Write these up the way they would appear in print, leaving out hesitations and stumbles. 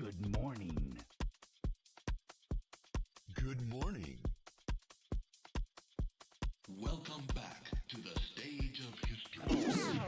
Good morning. Good morning. Welcome back to the stage of history.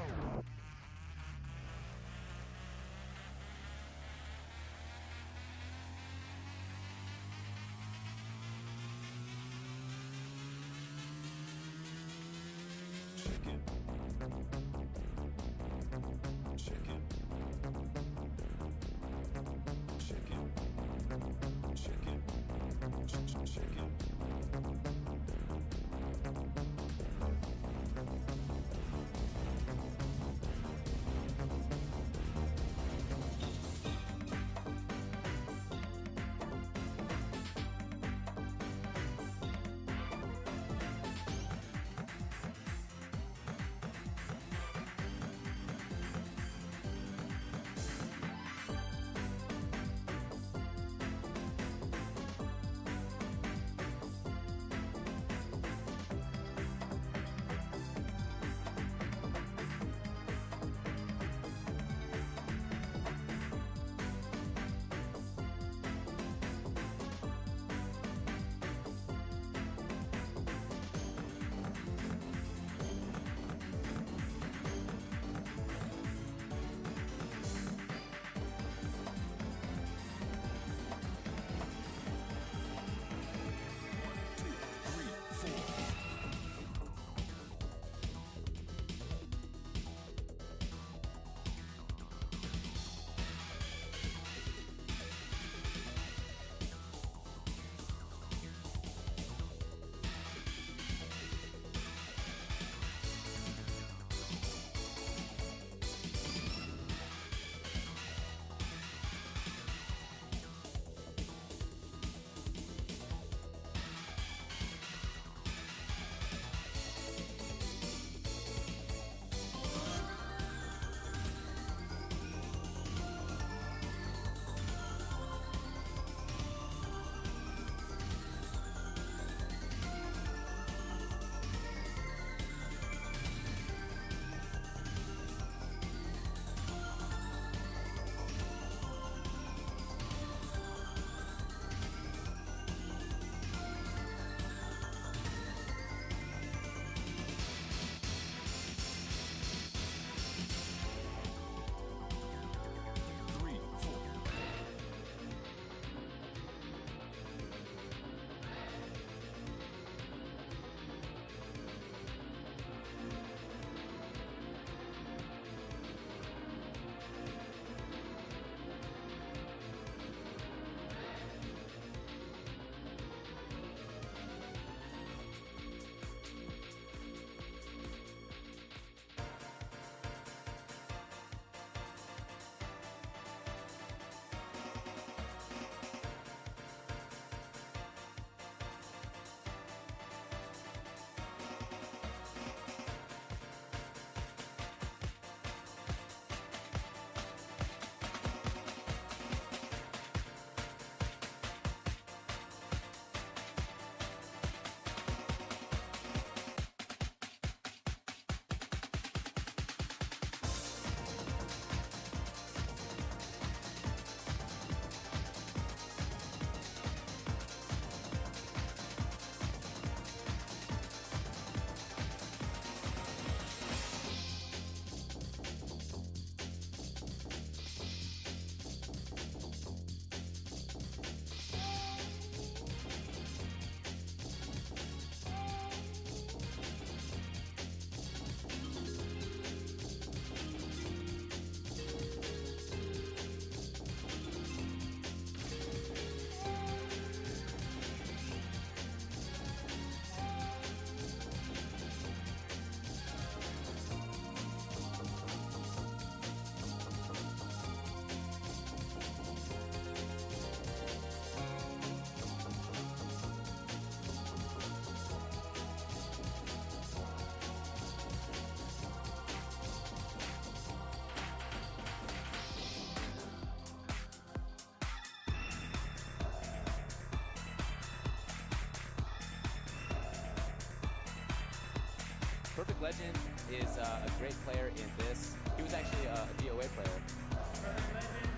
Perfect Legend is a great player in this. He was actually a DOA player. Perfect Legend,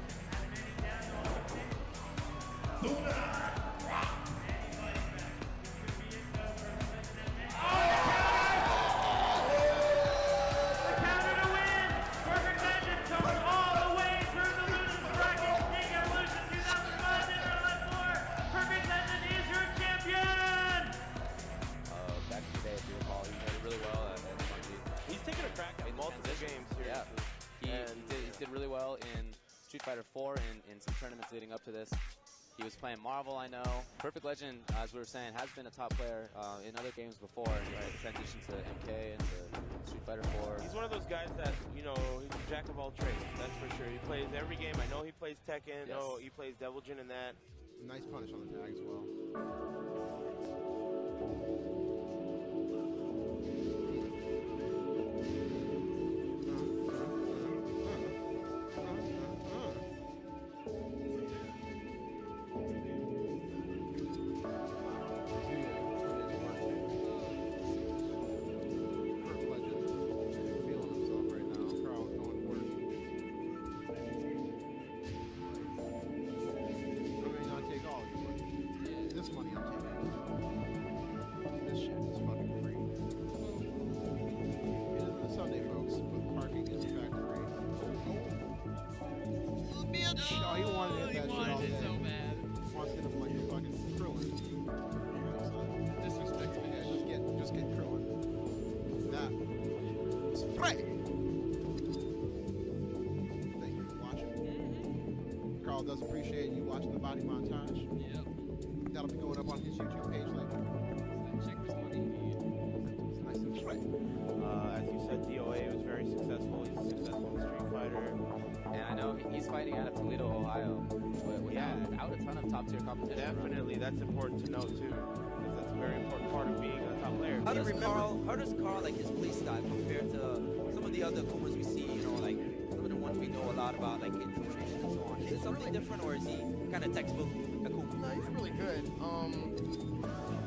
Really well in Street Fighter 4 and in some tournaments leading up to this. He was playing Marvel, I know. Perfect Legend, as we were saying, has been a top player in other games before, and transitioned to MK and to Street Fighter 4. He's one of those guys that, you know, he's a jack of all trades, that's for sure. He plays every game. I know he plays Tekken. Yes. Oh, he plays Devil Jin and that. Nice punish on the tag as well. Oh, he wanted that shit all day. So bad. Wants to hit him like fucking Krillin. Disrespect. Yeah, just get Krillin. That was Frank. Thank you for watching. Carl does appreciate you watching the body montage. Yep. That'll be going up on his YouTube page later. Check this money. Nice and Frank. As you said, DOA was very successful. He's successful in Street Fighter. And I know he's fighting out of Toledo, Ohio, without a ton of top-tier competition. Definitely, that's important to note too, because that's a very important part of being a top player. How does Carl, like his play style compare to some of the other Akumas we see, you know, like some of the ones we know a lot about, like infiltration and so on? Is it something different, or is he kind of textbook Akuma? No, he's really good.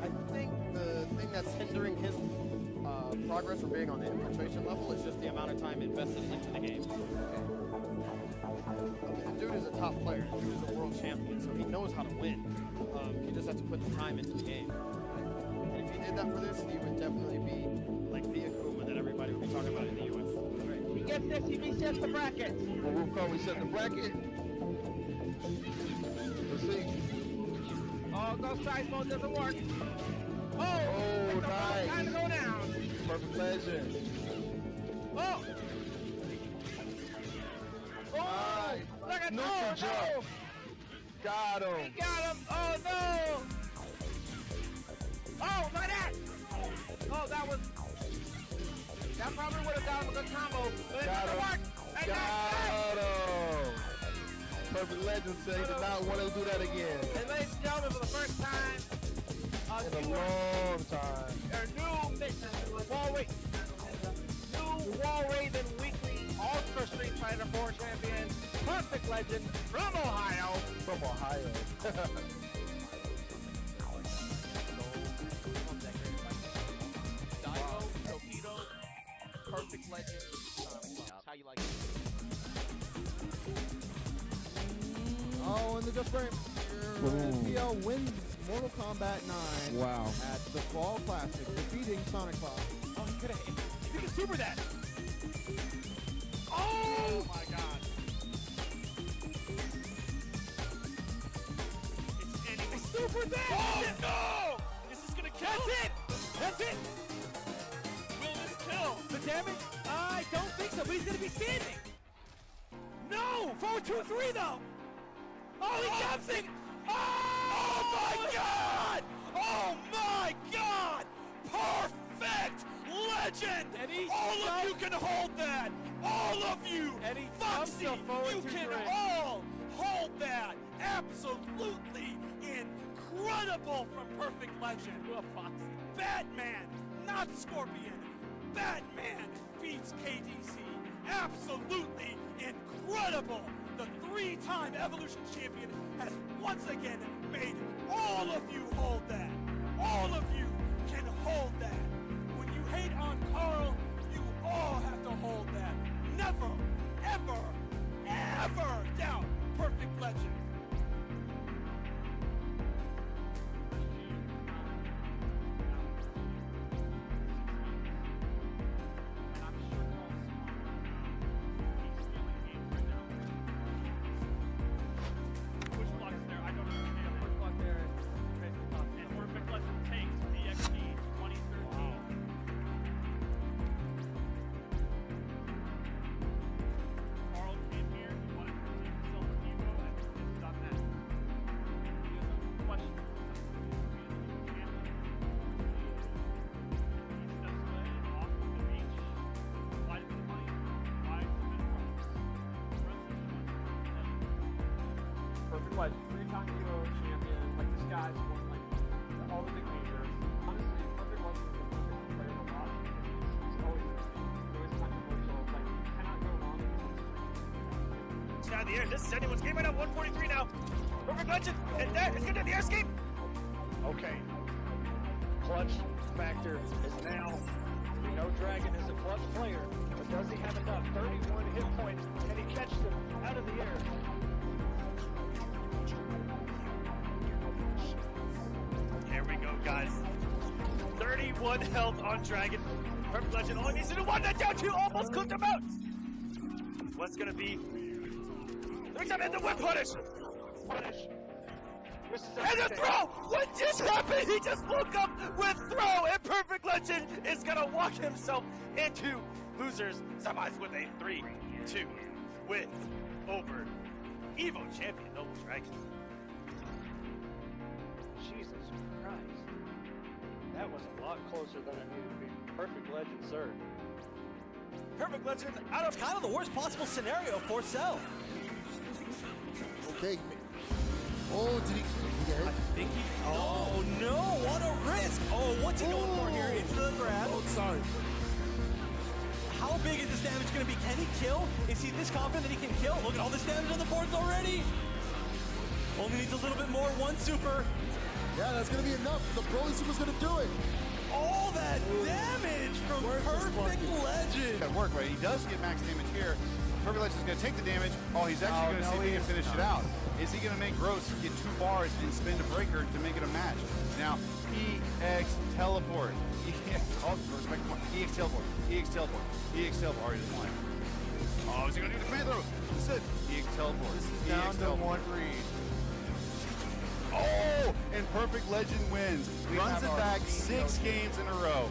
I think the thing that's hindering his progress from being on the infiltration level is just the amount of time invested into the game. The dude is a top player. The dude is a world champion, so he knows how to win. He just has to put the time into the game. And if he did that for this, he would definitely be like the Akuma that everybody would be talking about in the US. He gets this, he resets the bracket. Well, we'll call reset the bracket. Let's see. Oh, ghost size mode doesn't work. Oh, nice. Time to go down. Perfect Legend. Oh! Nice. Look at Neutral jump. Got him. He got him. Oh, no. Oh, look at that. Oh, that probably would have got him a good combo. But it doesn't work. And Got him. Perfect Legend said he did not want to do that again. And ladies and gentlemen, for the first time, In a long time. our new Wall Raven Weekly Ultra Street Fighter 4 champion, Perfect Legend from Ohio. From Ohio. Daigo, Tokido, Perfect Legend. How you like it? Oh, and the just frame. PL wins Mortal Kombat 9 at the Fall Classic, defeating Sonic Fox. Oh, he could have. You can super that. Oh my God. It's super that. Oh no! This is gonna kill. That's it. That's it. Will this kill? The damage? I don't think so, but he's gonna be standing. No! 4-2-3 though. Oh, he jumps it. Oh my God! Oh my God! Perfect Legend! All of you can hold that! All of you! Foxy, you can all hold that! Absolutely incredible from Perfect Legend! Batman, not Scorpion! Batman beats KDC! Absolutely incredible! The three-time Evolution champion has once again made all of you hold that! All of you can hold that! When you hate on Carl, you all have to hold that. Never, ever, ever doubt Perfect Legend. what, 3-time Euro champion, like this guy's won like all the big majors. Honestly, Perfect Legend is a perfect player to watch because he's always controversial. Like, you cannot go wrong with him. It's out of the air. This is anyone's game right now. 143 now. Perfect Legend, and that is going to do the air escape. Okay. Clutch factor is now. We know Dragon is a clutch player, but does he have enough? 31 hit points. Can he catch them out of the air? There we go, guys. 31 health on Dragon. Perfect Legend only needs to do one. That down two almost clipped him out. What's going to be? Next time, hit the whip punish. And a throw! What just happened? He just woke up with throw, and Perfect Legend is gonna walk himself into losers semis with a 3-2 win over Evo champion Noble Dragon. Jesus Christ. That was a lot closer than it needed to be. Perfect Legend, sir. Perfect Legend out of Kind of the worst possible scenario for Cell. Okay. Oh, did he get I it? think he. Oh no! What a risk! Oh, what's he going for here? Into the grab. Oh, sorry. How big is this damage going to be? Can he kill? Is he this confident that he can kill? Look at all this damage on the boards already. Only needs a little bit more. One super. Yeah, that's going to be enough. The Broly Super's going to do it. All that damage from Perfect Legend. That work, right? He does get max damage here. Perfect Legend's going to take the damage. Oh, he's actually going to see if he can finish it out. Is he going to make Gross get 2 bars and spin a breaker to make it a match? Now, EX teleport. EX teleport. EX teleport. EX teleport. Already just won. Oh, is he going to do the command throw? This is it. EX teleport. This is down to one read. Oh, and Perfect Legend wins. Runs it back 6 games in a row.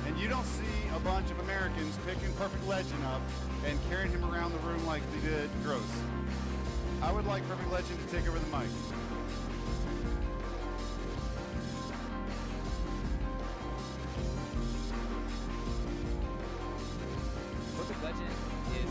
And you don't see a bunch of Americans picking Perfect Legend up and carrying him around the room like they did Gross. I would like Perfect Legend to take over the mic. Perfect Legend is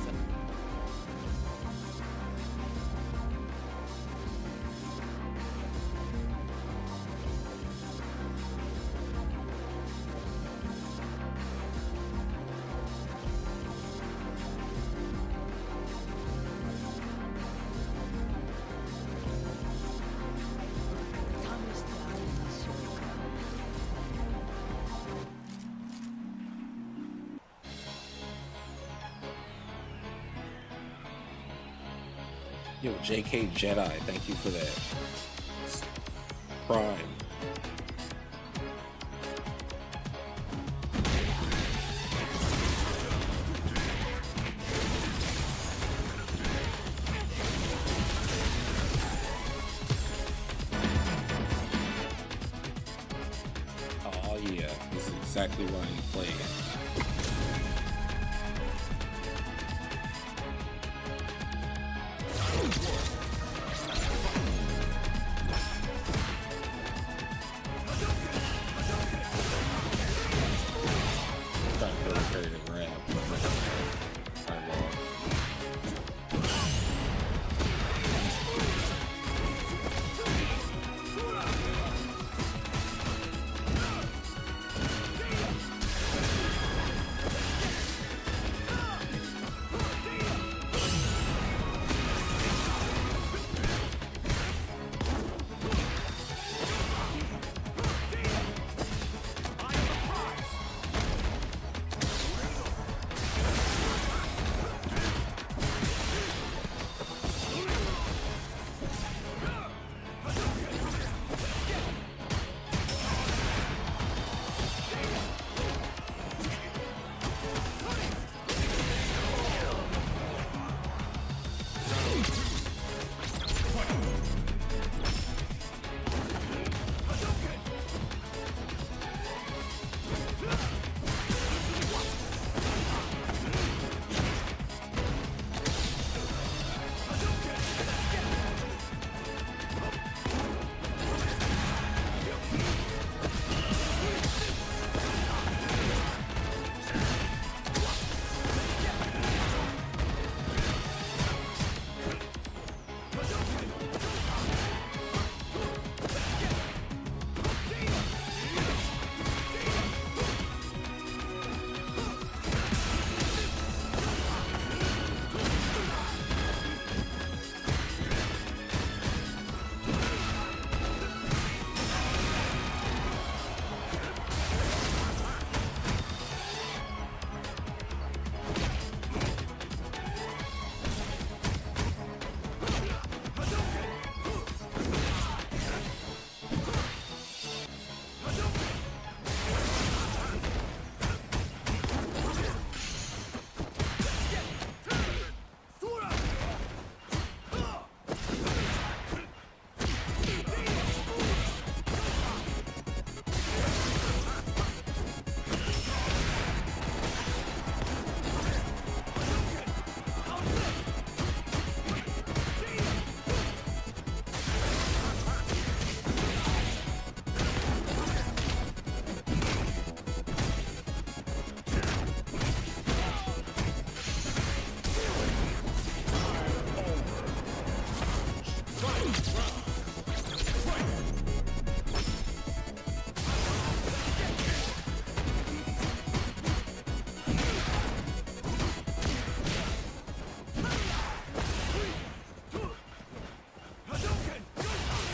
Yo, JK Jedi, thank you for that. Prime. Oh yeah, this is exactly why you play it.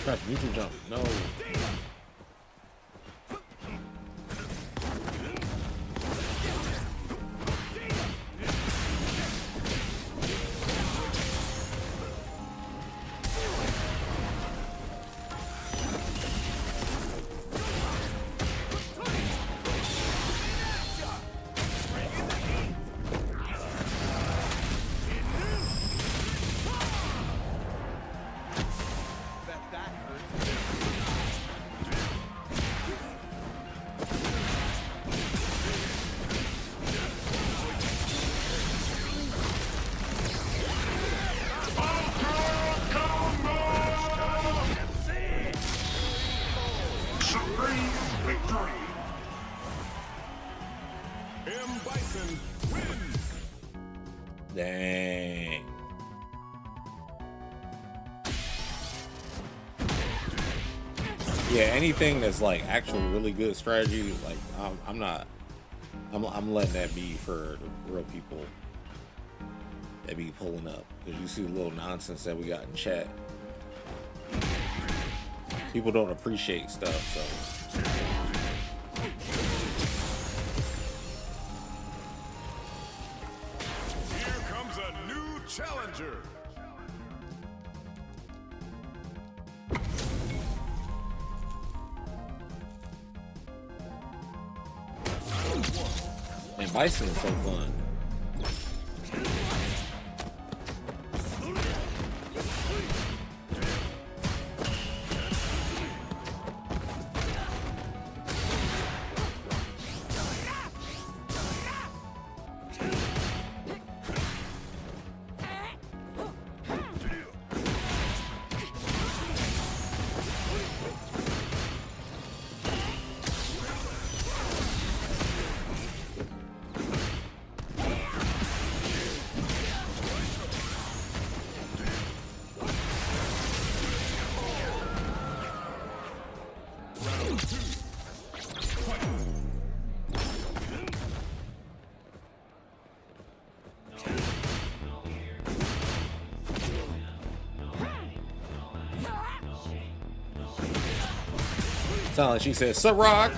Crash, neutral jump. No. Bison wins. Dang. Yeah, anything that's like actual really good strategy, like I'm letting that be for the real people that be pulling up, because you see the little nonsense that we got in chat. People don't appreciate stuff, so. Here comes a new challenger. Man, Bison is so fun. Sound like she said, "Ciroc."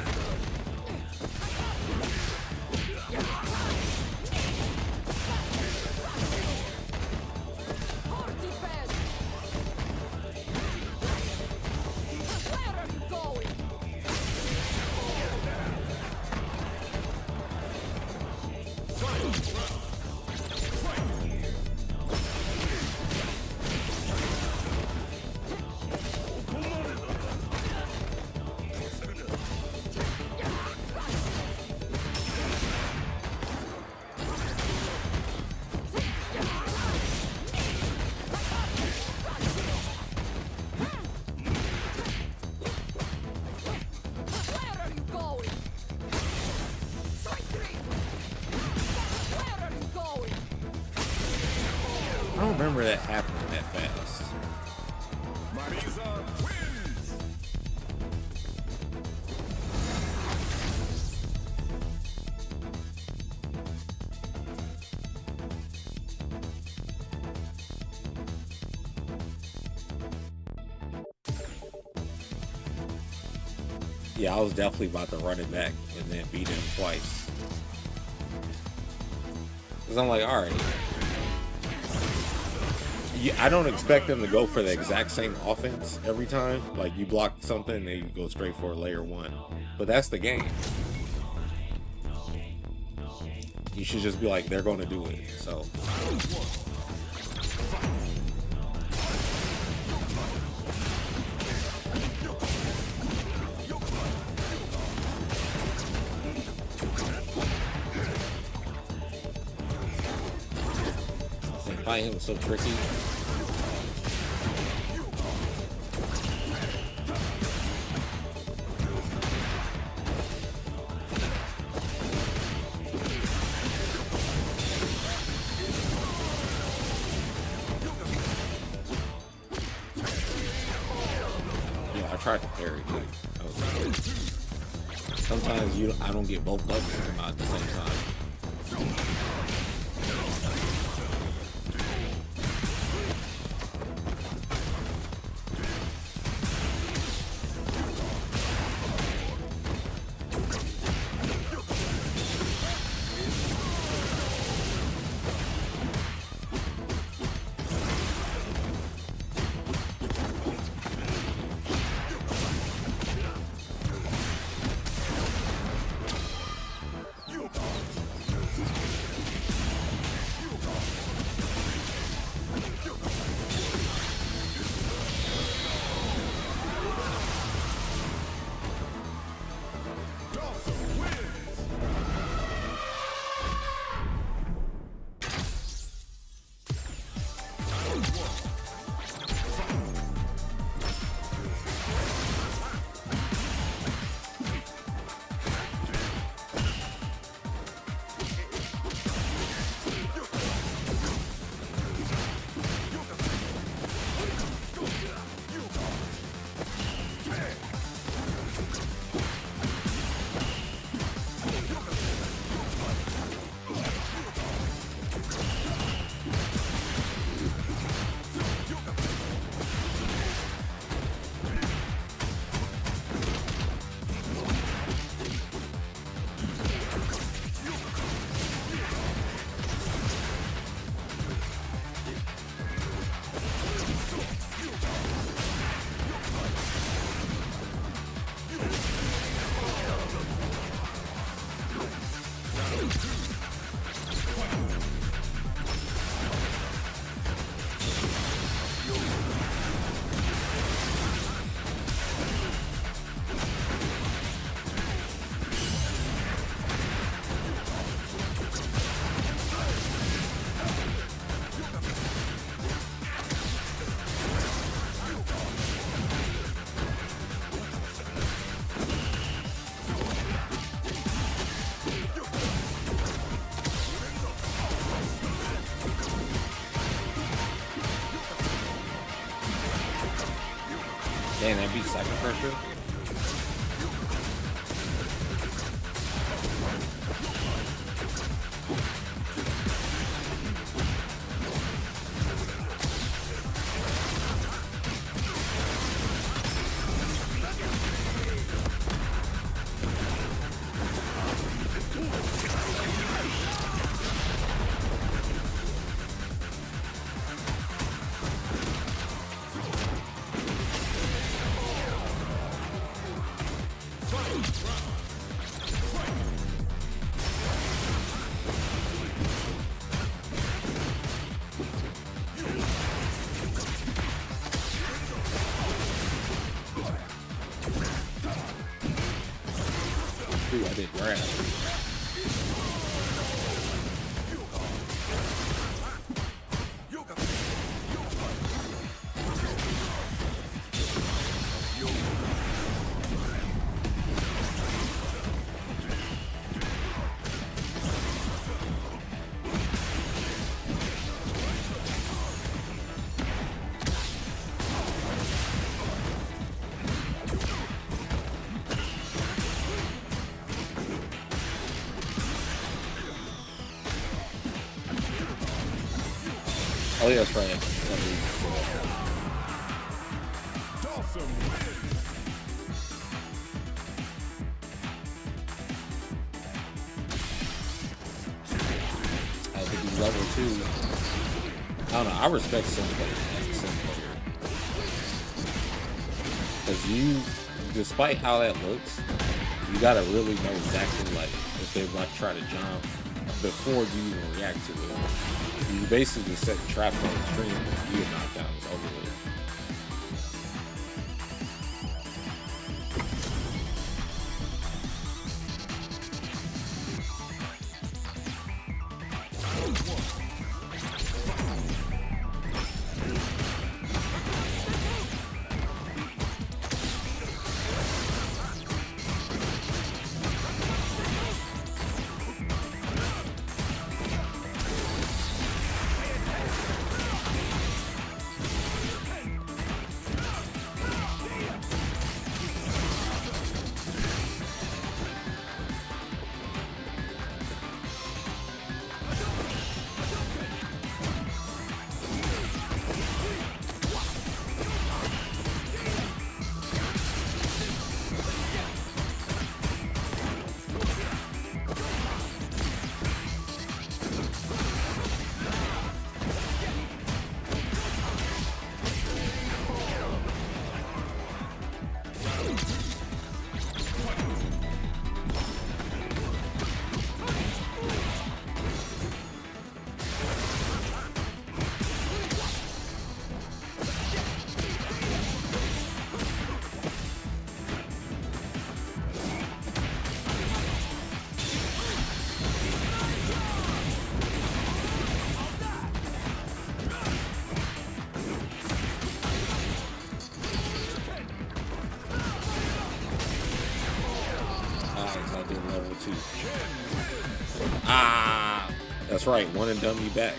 I don't remember that happening that fast. Marisa wins. Yeah, I was definitely about to run it back and then beat him twice. Because I'm like, alright. Yeah, I don't expect them to go for the exact same offense every time. Like, you block something and you go straight for layer one. But that's the game. You should just be like, they're going to do it. So. Fight him was so tricky. Yeah, I tried to parry, dude. Sometimes I don't get both buttons to come out at the same time. Damn, that beats Cyber Pressure. Ooh, I did grab. Oh yeah, that's right. I think he's level 2. I don't know. I respect Simulator as a sim player. Because you, despite how that looks, you gotta really know exactly like if they like try to jump before you even react to it. You basically set traps on the stream and you get knocked down. It's over with. Ah, that's right. One and dumb you back.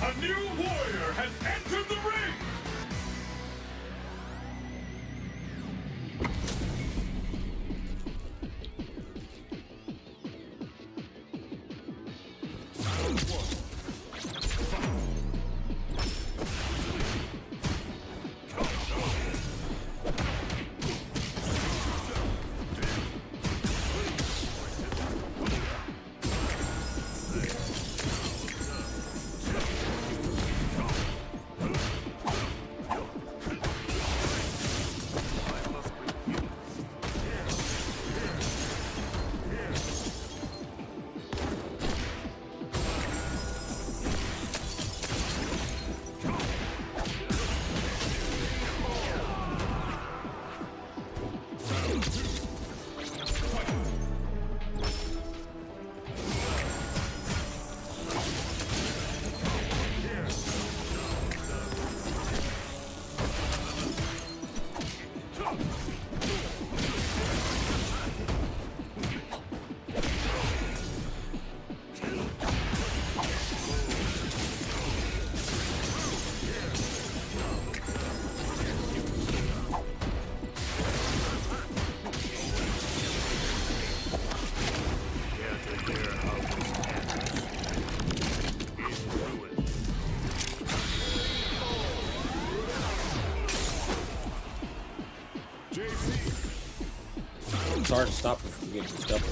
A new warrior has entered the ring! It's hard to stop him from getting stuff.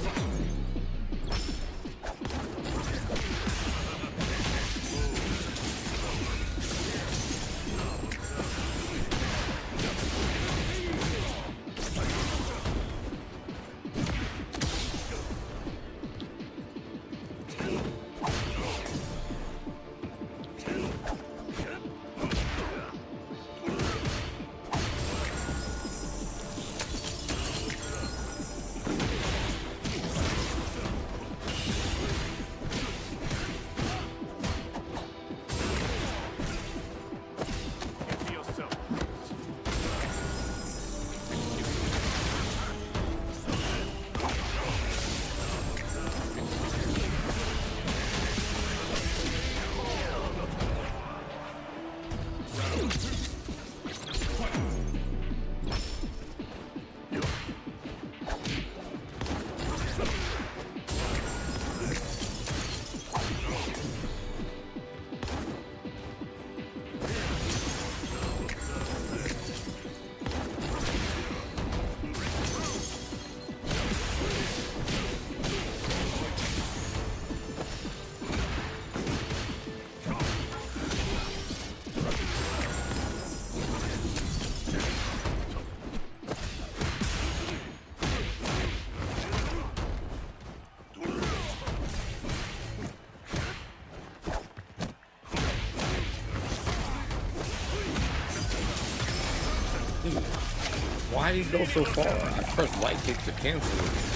Why did he go so far? I pressed right click to cancel it.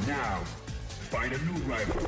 Now, find a new rival.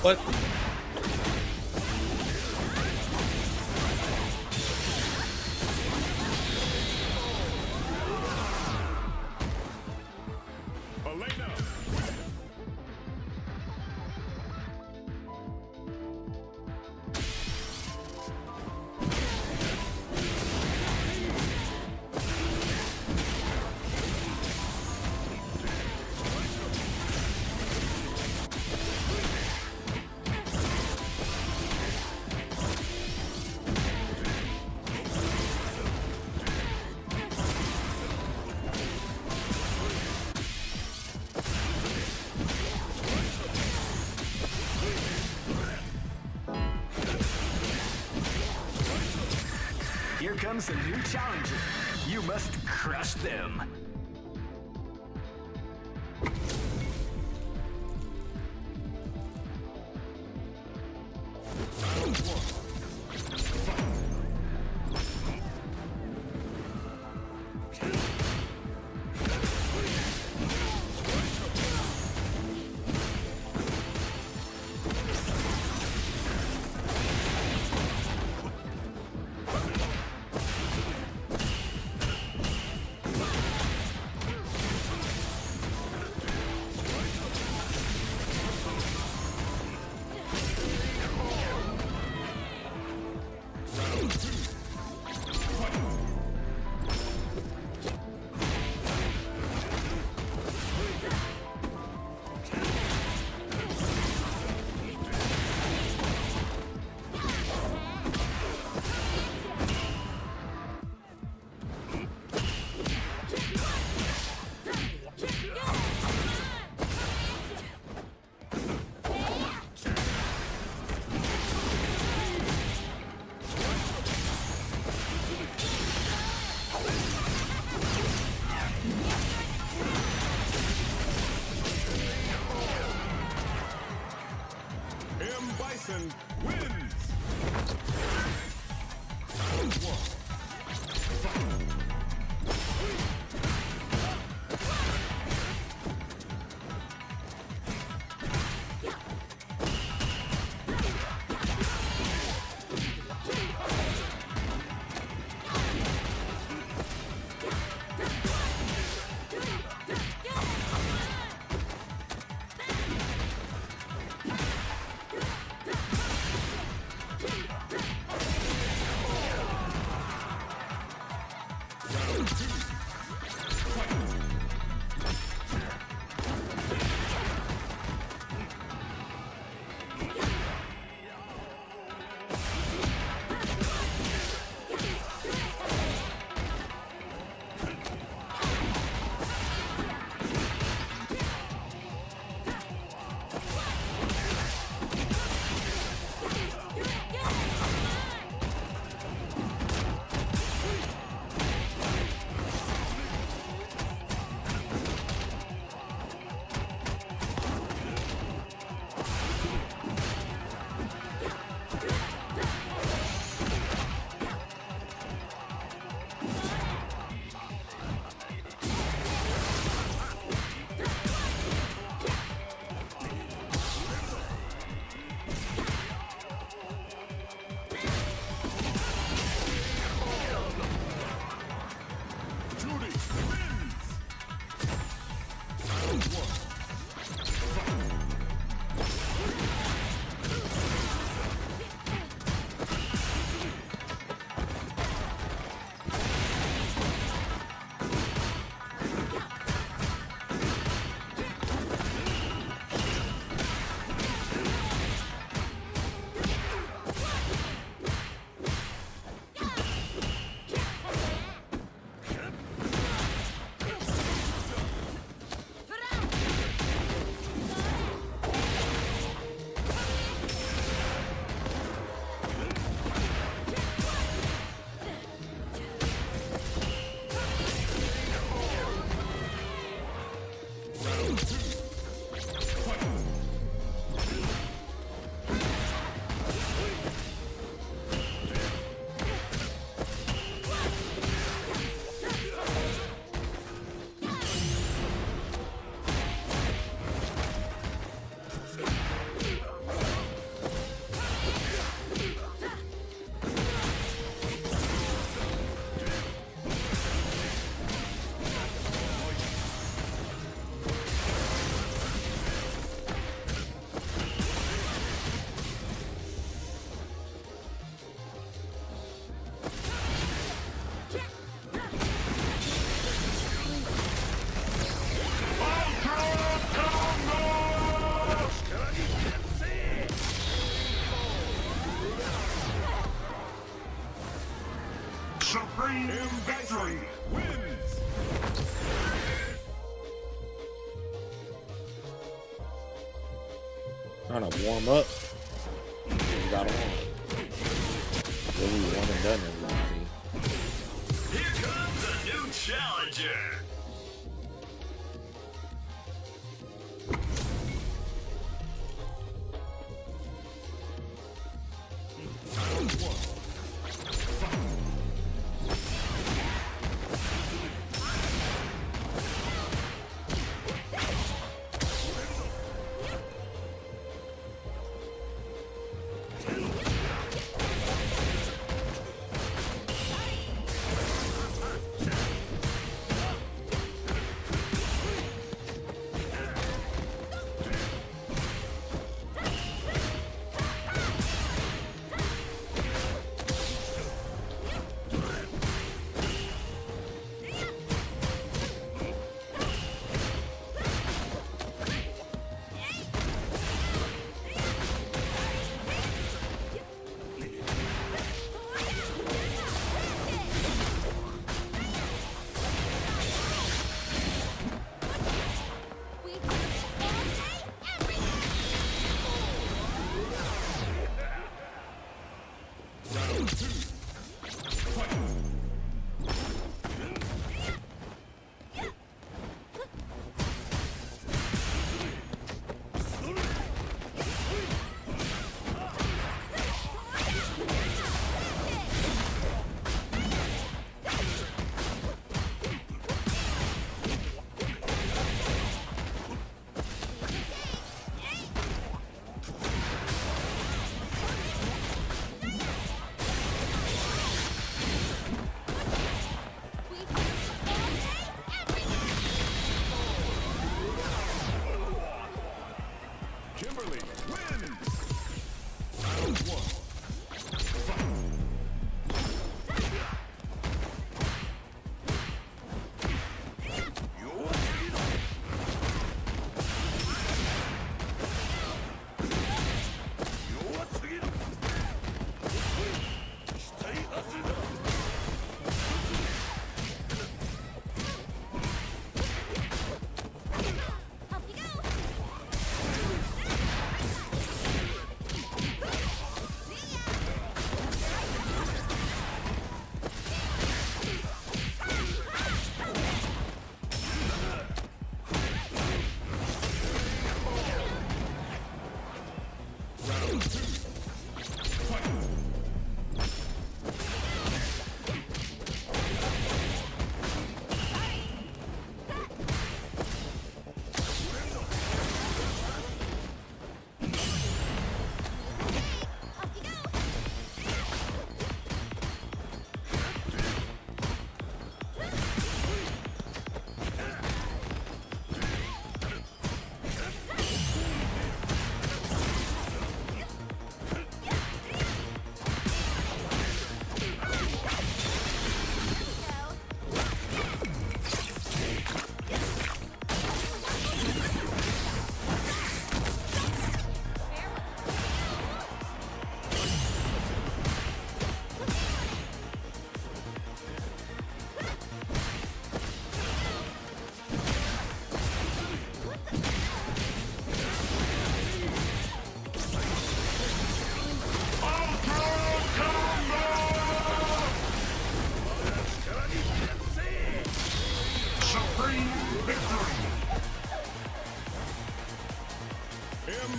What? Here comes a new challenger. You must crush them. Bison wins! Trying to warm up. You got on. Really one and done everybody. Here comes a new challenger.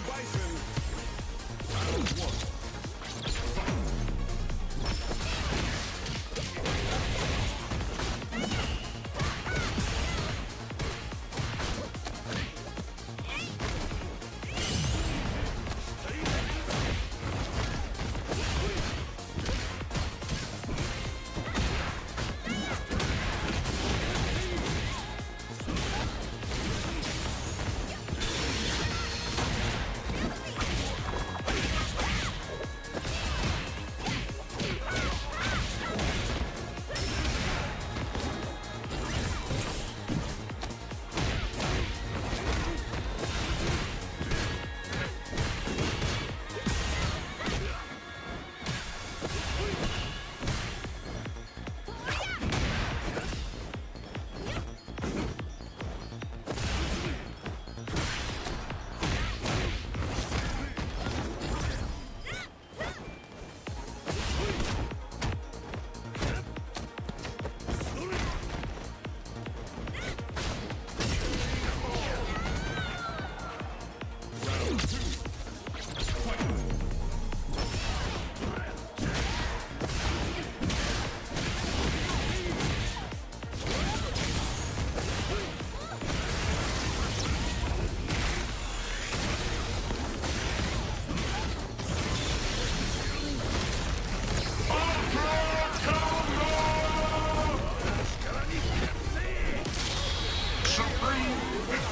Bison. Round one.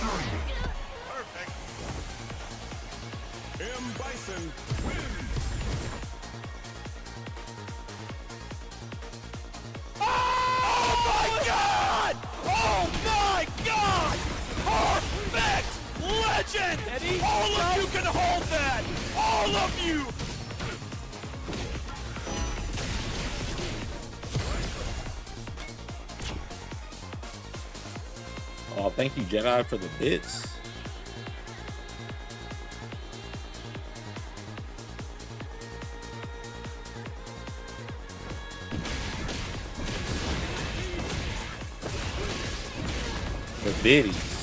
Perfect. Bison wins. Oh my God! Oh my God! Perfect! Legend! Eddie, all of you can hold that! All of you! Oh, thank you, Jedi, for the bits. The biddies.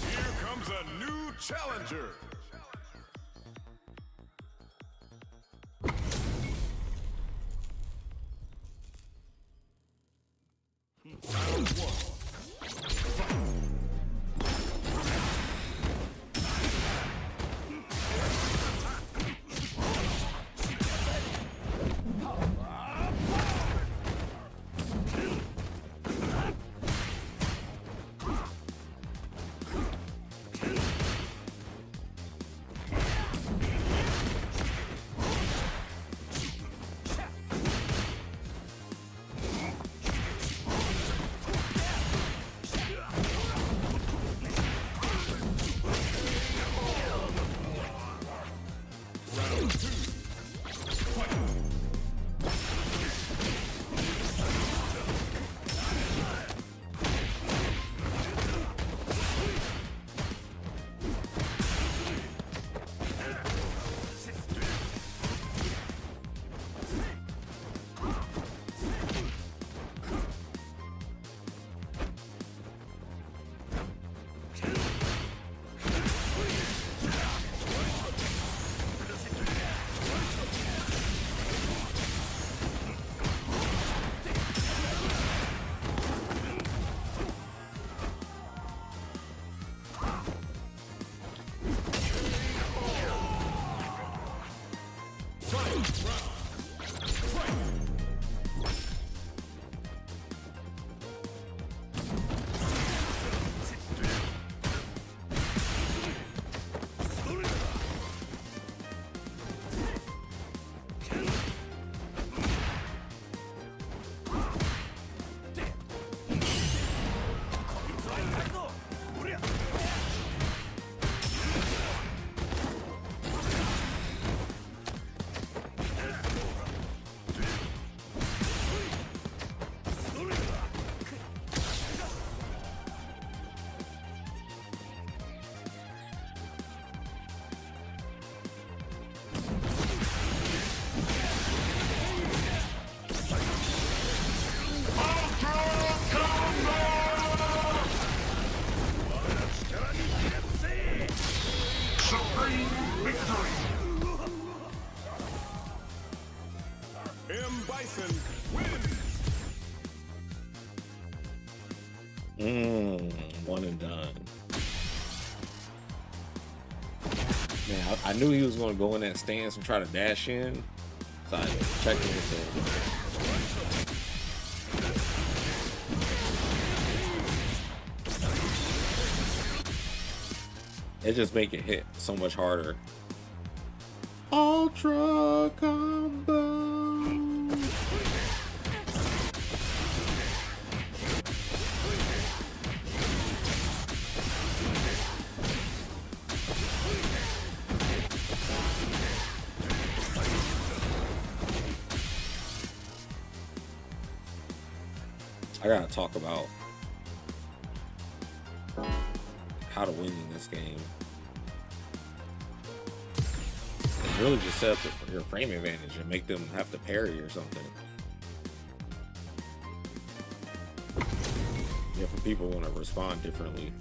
Here comes a new challenger. Round one. Bison wins. One and done. Man, I knew he was going to go in that stance and try to dash in. So I checked it with him. It just make it hit so much harder. Ultra combo. I gotta talk about how to win in this game. It's really just set up your frame advantage and make them have to parry or something. Yeah, for people who want to respond differently.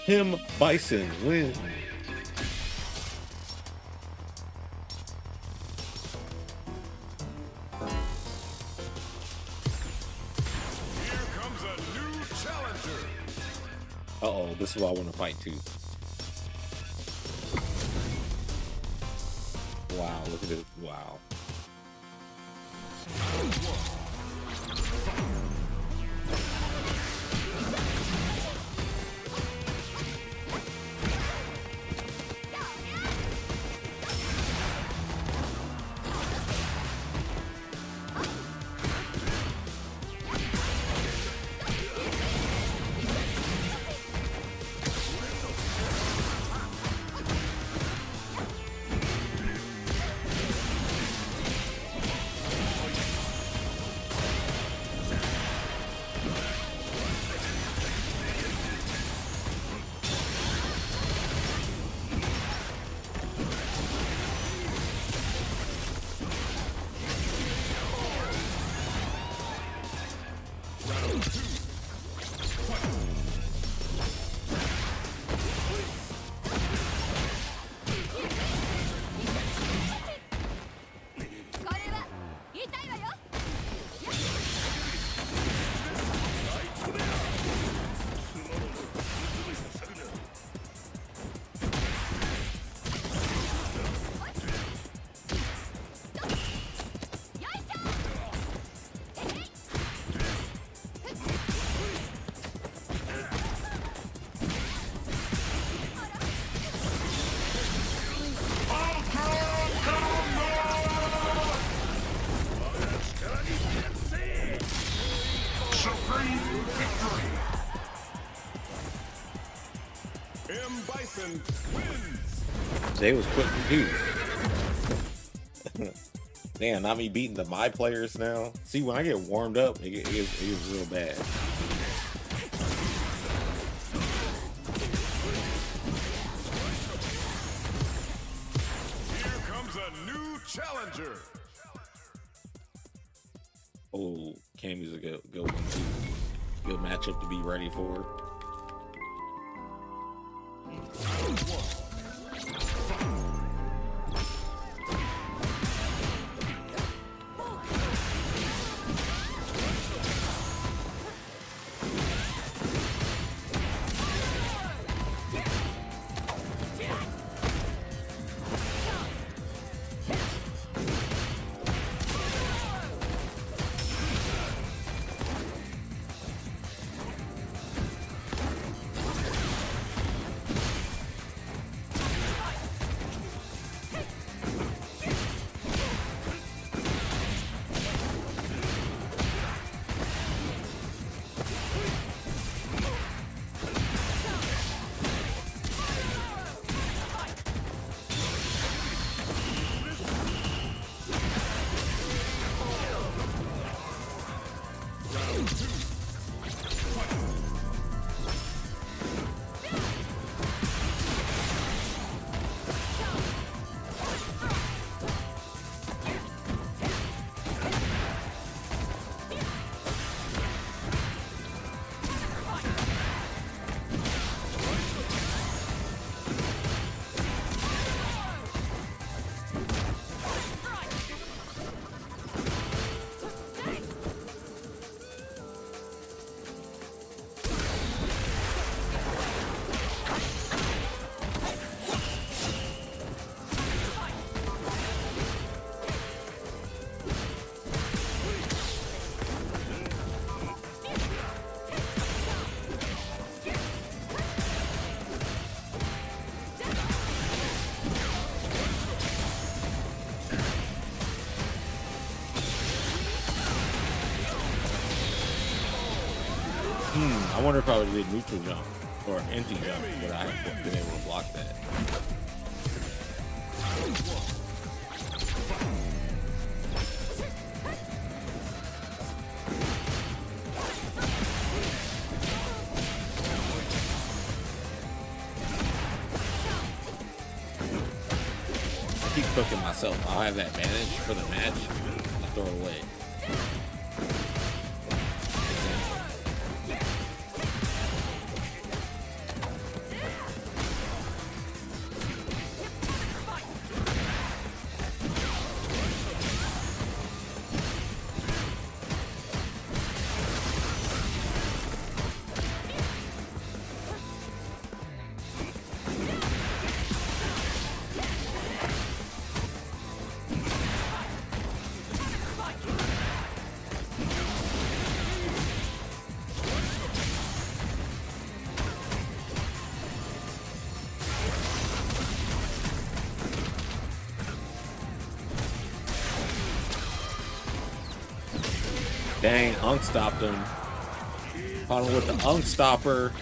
Him Bison wins. Here comes a new challenger. Uh-oh, this is what I want to fight too. Wow, look at this. Wow. Bison wins. They was quick to do. Damn, not me beating my players now. See, when I get warmed up, it gets real bad. Here comes a new challenger. Oh, Cammy's a good one too. Good matchup to be ready for. I wonder if I would have did neutral jump or empty jump, but I haven't been able to block that. I keep cooking myself. I'll have that advantage for the match. I throw it away. Dang, Unk stopped him. Caught him with the Unk stopper.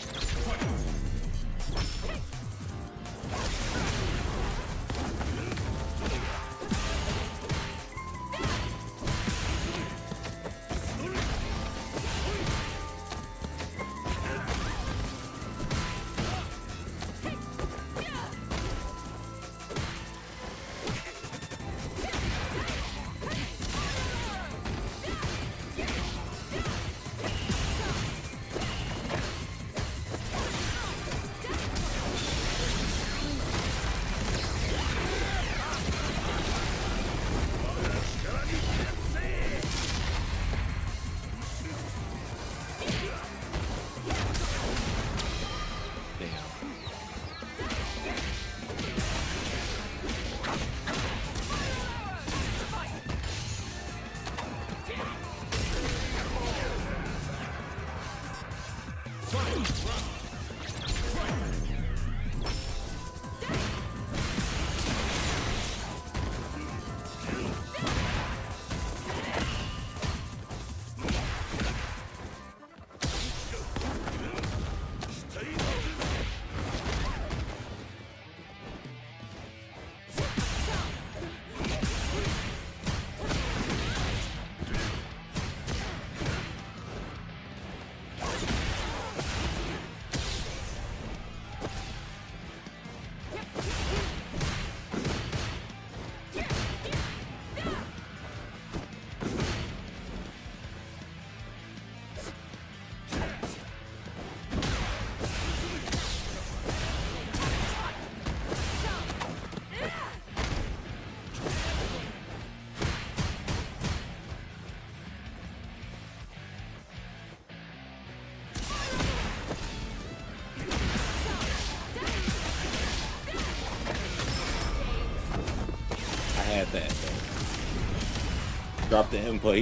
Had that though. Dropped the input.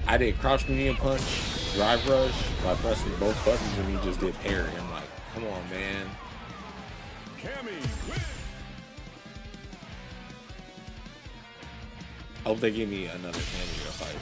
I did crouch medium punch, drive rush by pressing both buttons, and he just did parry. I'm like, come on, man. I hope they give me another cameo fight.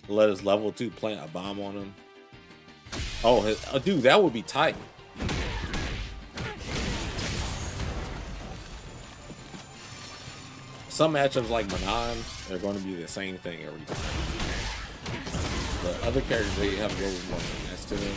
Let his level 2 plant a bomb on him. Oh, dude, that would be tight. Some matchups like Manon, they're going to be the same thing every time. The other characters, they have a little more finesse to them.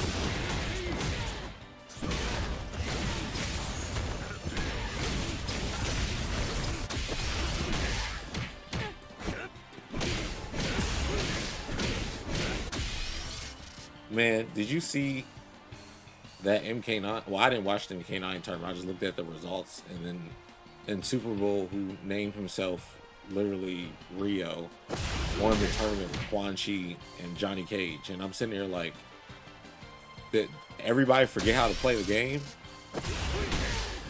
Man, did you see that MK9? Well, I didn't watch the MK9 tournament. I just looked at the results, and then in Super Bowl, who named himself literally Rio, won the tournament with Quan Chi and Johnny Cage. And I'm sitting there like, that everybody forget how to play the game.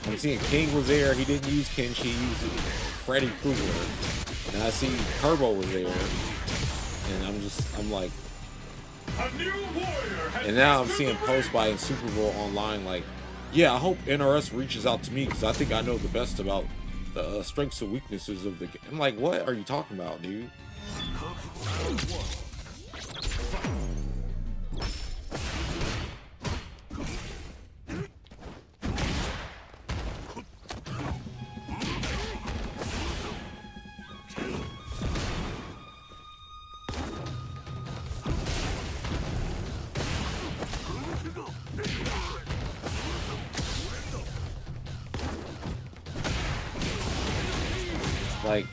I'm seeing King was there. He didn't use Kenshi. He used Freddy Krueger. And I see Turbo was there. And I'm like, and now I'm seeing posts by in Super Bowl online like, yeah, I hope NRS reaches out to me because I think I know the best about the strengths and weaknesses of the game. I'm like, what are you talking about, dude? Like,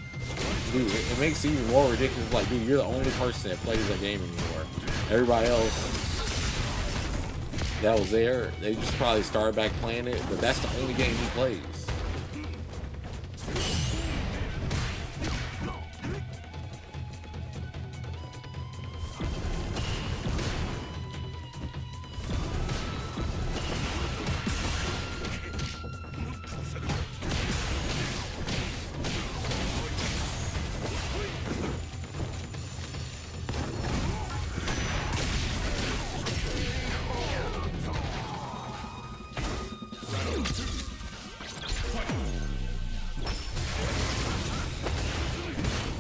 dude, it makes it even more ridiculous. Like, dude, you're the only person that plays that game anymore. Everybody else that was there, they just probably started back playing it, but that's the only game he plays.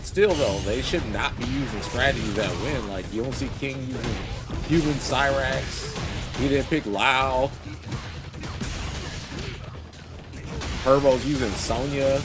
Still though, they should not be using strategies that win. Like, you don't see King using human Cyrax. He didn't pick Lao. Turbo's using Sonya.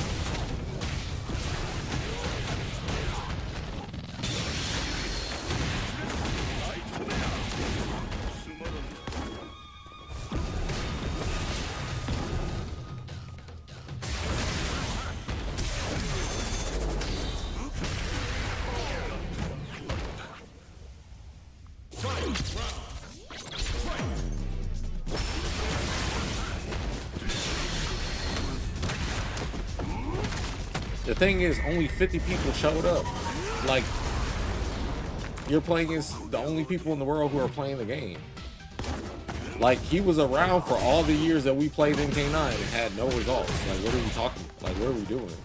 The thing is, only 50 people showed up. Like, you're playing as the only people in the world who are playing the game. Like, he was around for all the years that we played MK9 and had no results. Like, what are we talking? Like, what are we doing?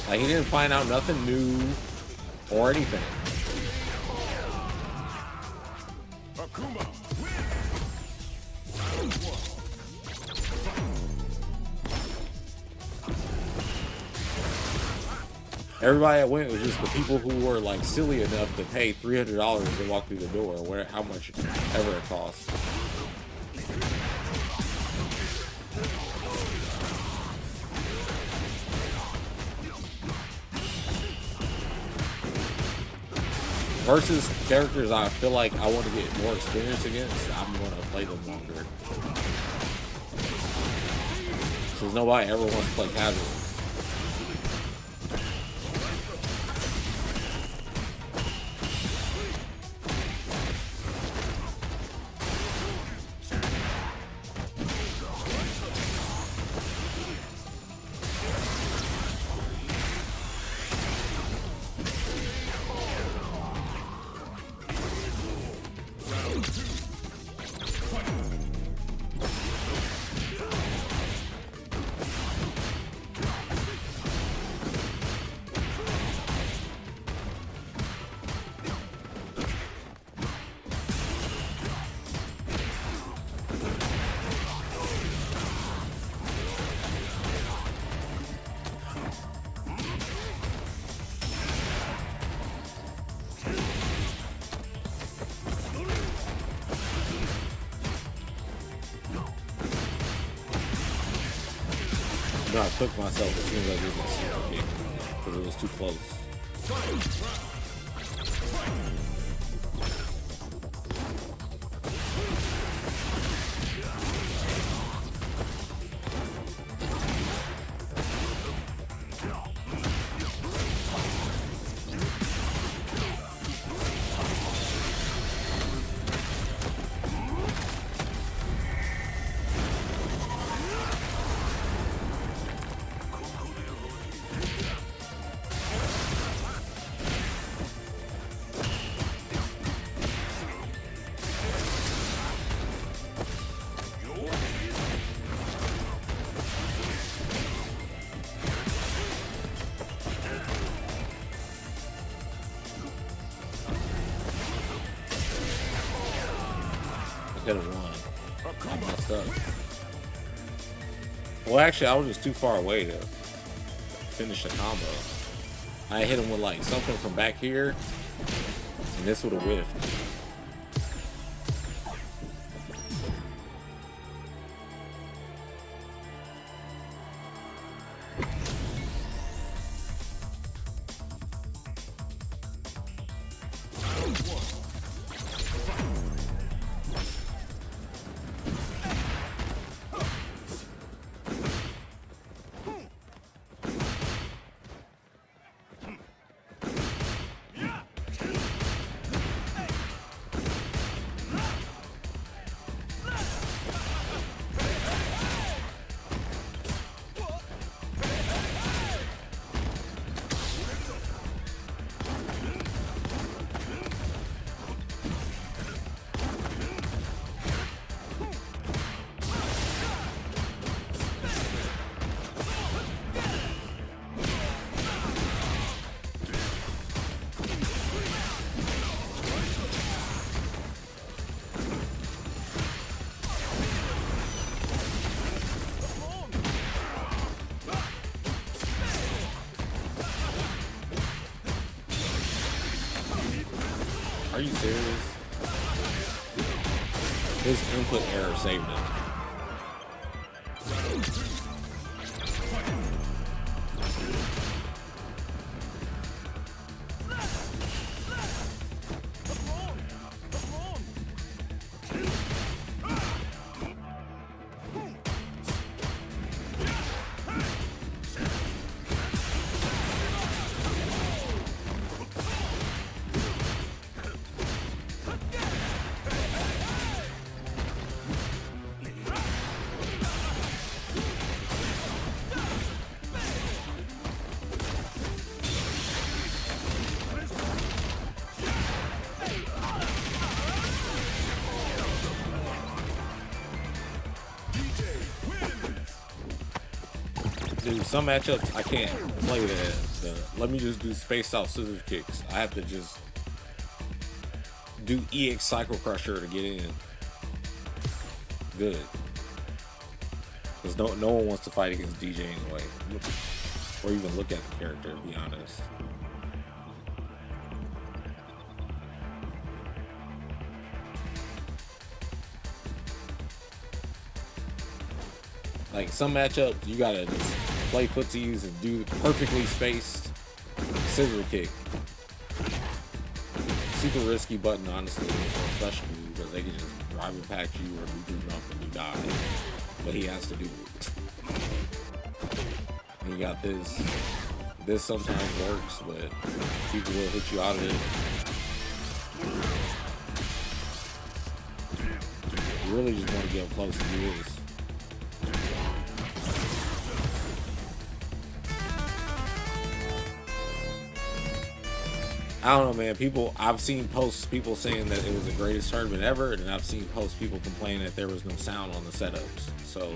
Like, he didn't find out nothing new or anything. Everybody that went was just the people who were like silly enough to pay $300 to walk through the door, or how much ever it costs. Versus characters I feel like I want to get more experience against, I'm going to play them longer. Since nobody ever wants to play casual. No, I took myself as soon as I did this game because it was too close. Well, actually, I was just too far away to finish the combo. I hit him with like something from back here, and this would have whiffed. Are you serious? His input error saved him. Dude, some matchups I can't play that. Let me just do spaced out scissors kicks. I have to just do EX Cycle Crusher to get in. Good. Because no one wants to fight against DJ anyway. Or even look at the character, to be honest. Like some matchups, you gotta just play footsies and do perfectly spaced scissor kick. Super risky button, honestly, especially because they can just drive and pack you or do jump and you die. But he has to do it. And you got this. This sometimes works, but people will hit you out of it. You really just want to get up close and do this. I don't know, man. I've seen posts, people saying that it was the greatest tournament ever, and I've seen posts, people complaining that there was no sound on the setups. So,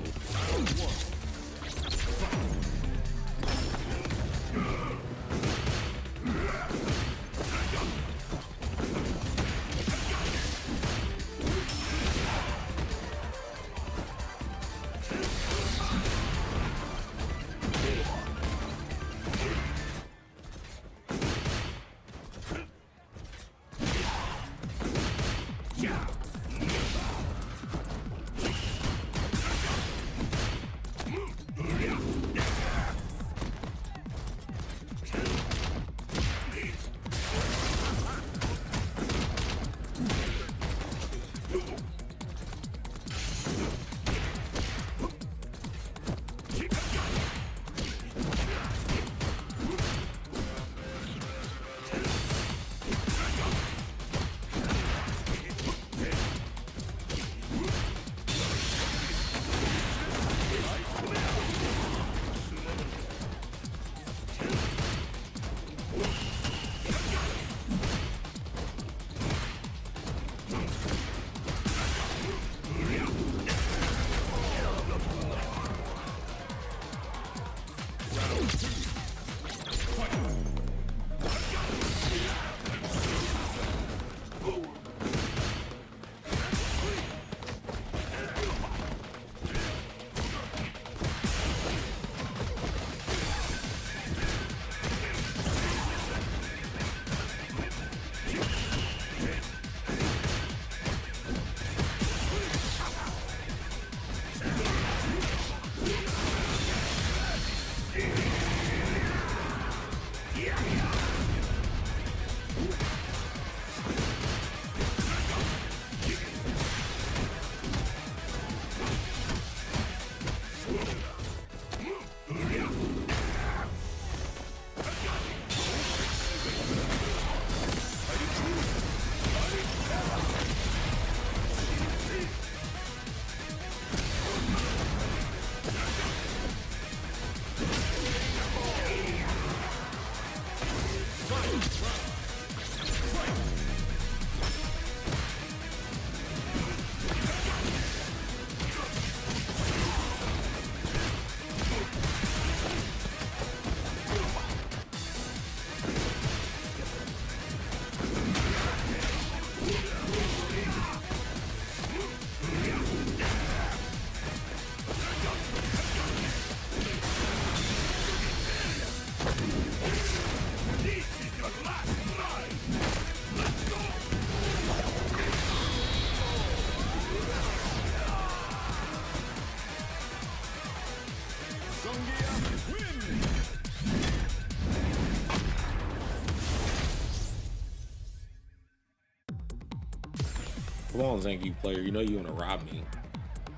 Come on, Zangief player. You know you want to rob me.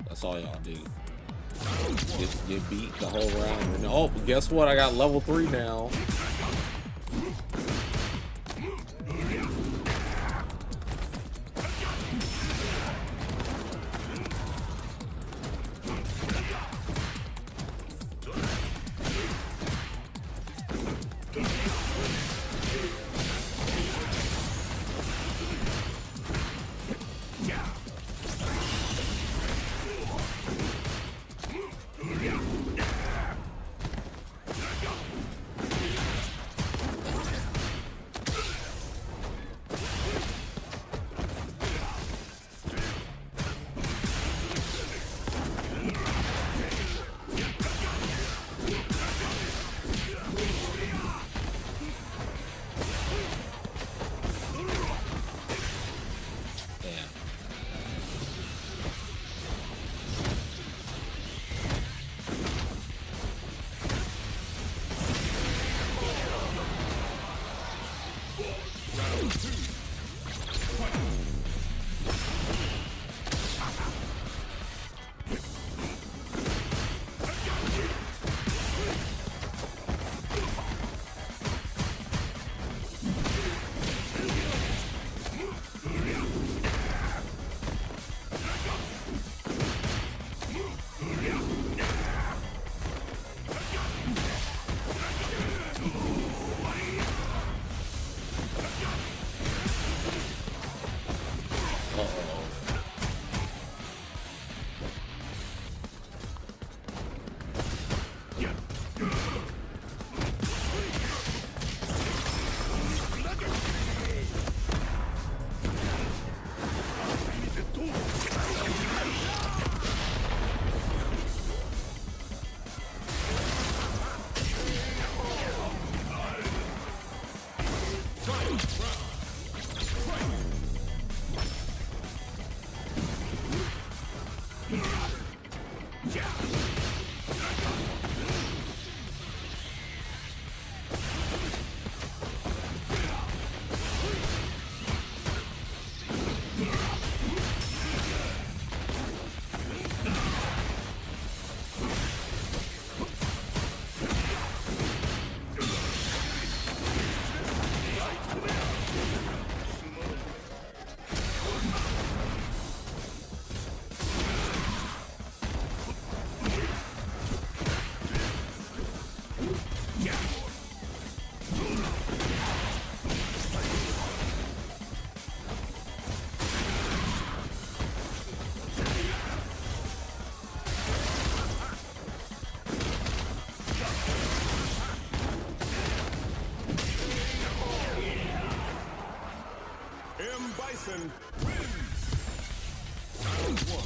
That's all y'all do. Just get beat the whole round. And oh, guess what? I got level 3 now. Bison wins. Round 1.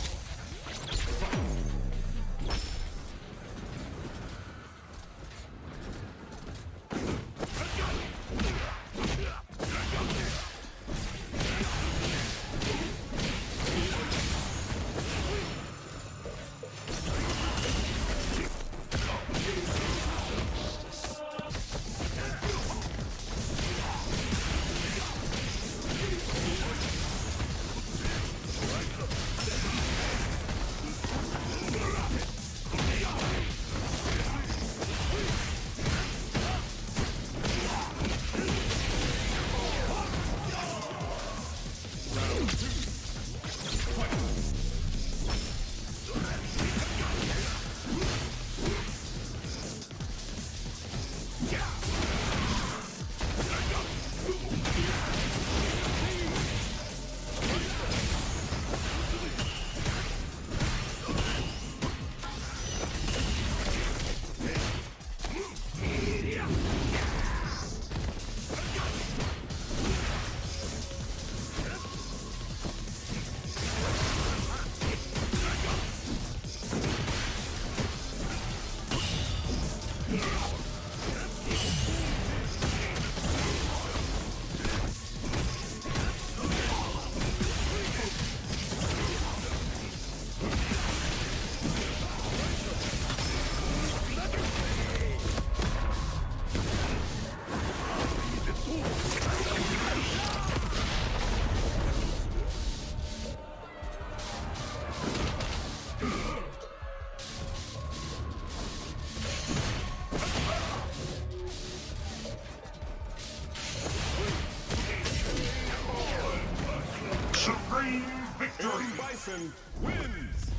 Bison wins.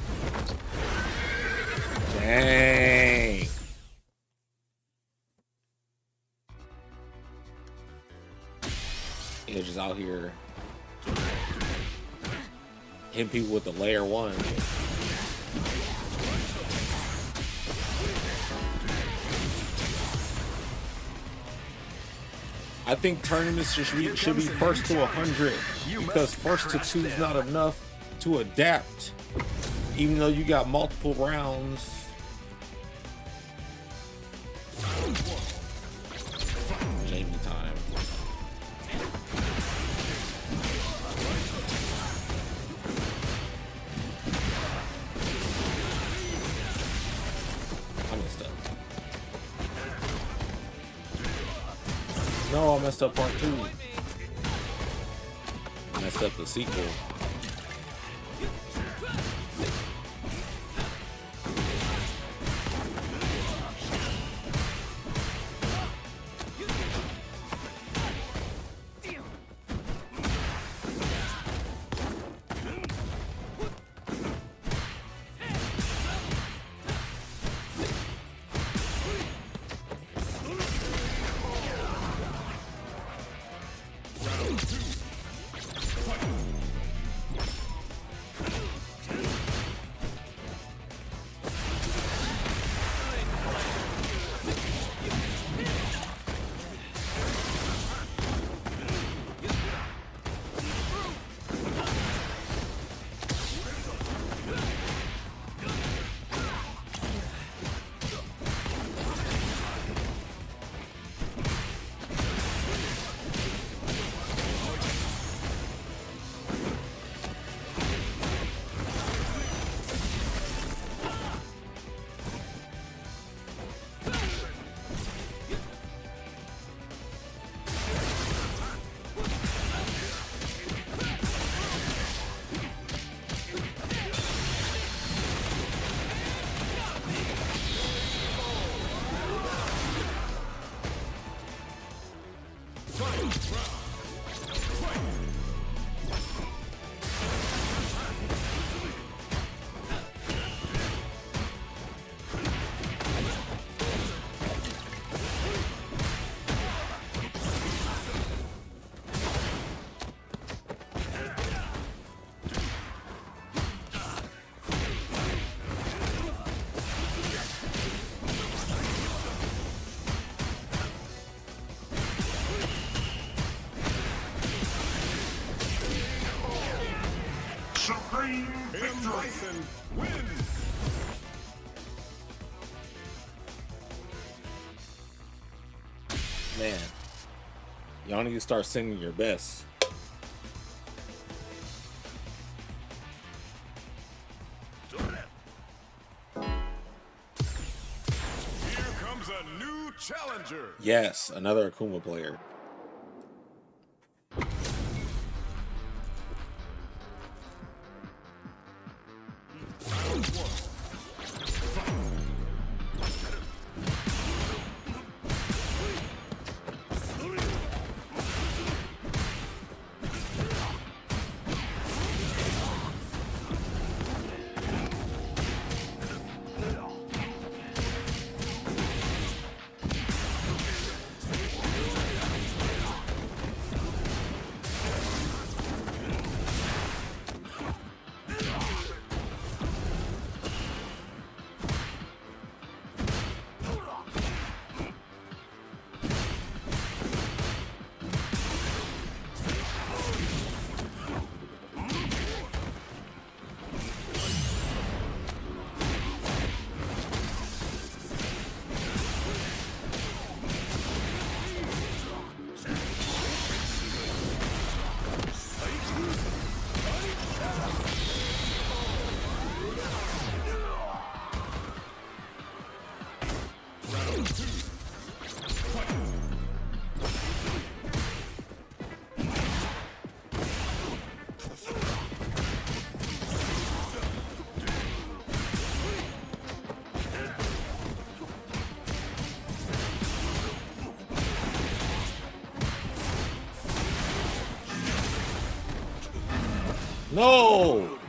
Dang. Yeah, just out here hitting people with the layer 1. I think tournaments should be first to 100 because first to 2 is not enough to adapt. Even though you got multiple rounds. Jamie time. I messed up. No, I messed up part 2. I messed up the sequel. Bison wins. Man, y'all need to start singing your best. Here comes a new challenger. Yes, another Akuma player. No!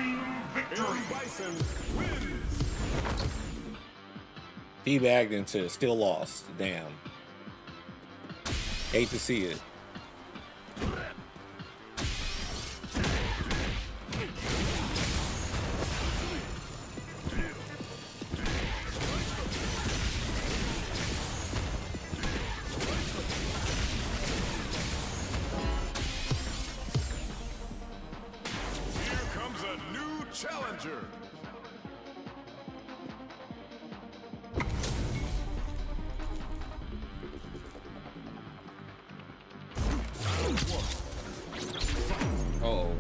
And Bison wins. He bagged into still lost. Damn. Hate to see it. Here comes a new challenger. Uh-oh.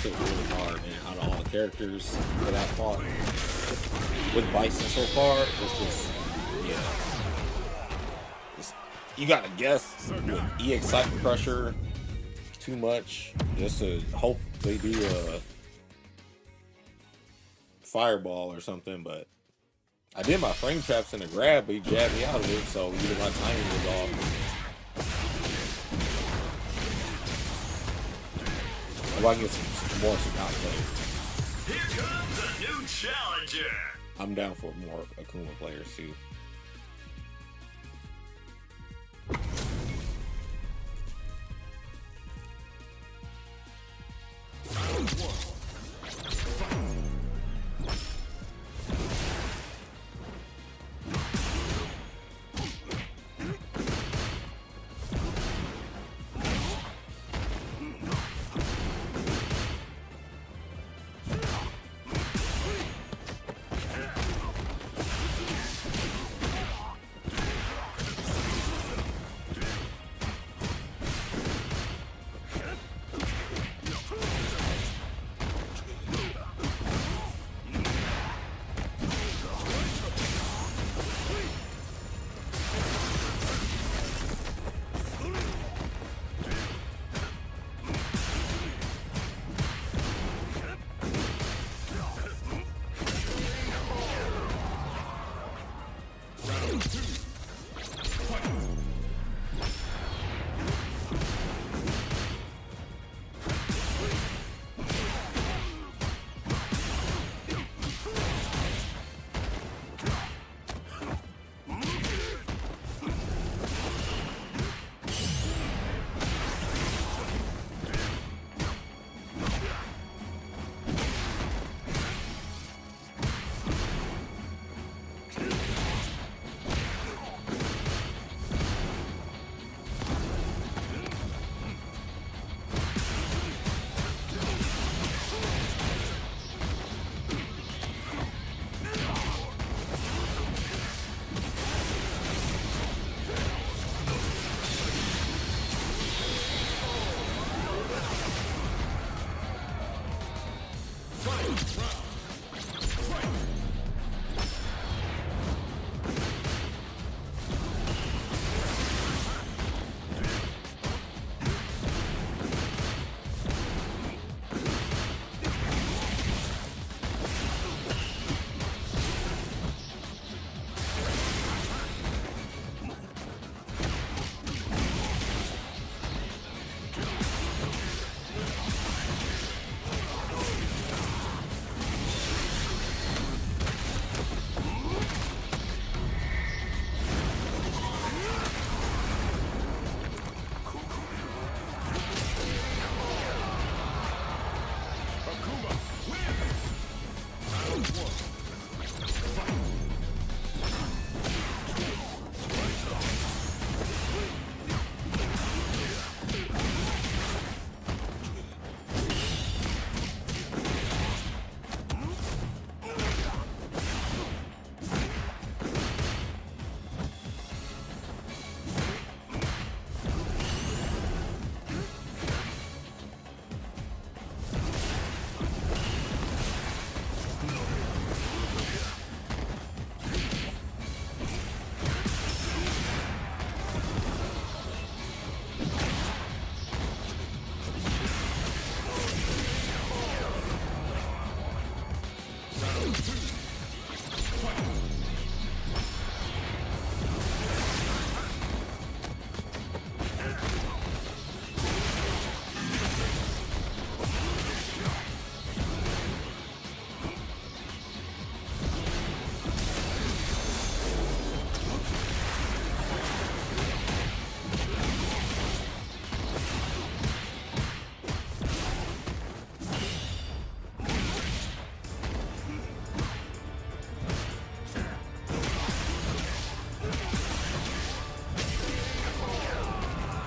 Shit really hard, man. Out of all the characters that I fought with Bison so far, it's just, yeah. You gotta guess with EX Cycle Crusher too much just to hope they do a fireball or something, but I did my frame traps in a grab, but he jabbed me out of it, so either my timing was off. If I can get some more Sagat players. Here comes a new challenger. I'm down for more Akuma players too.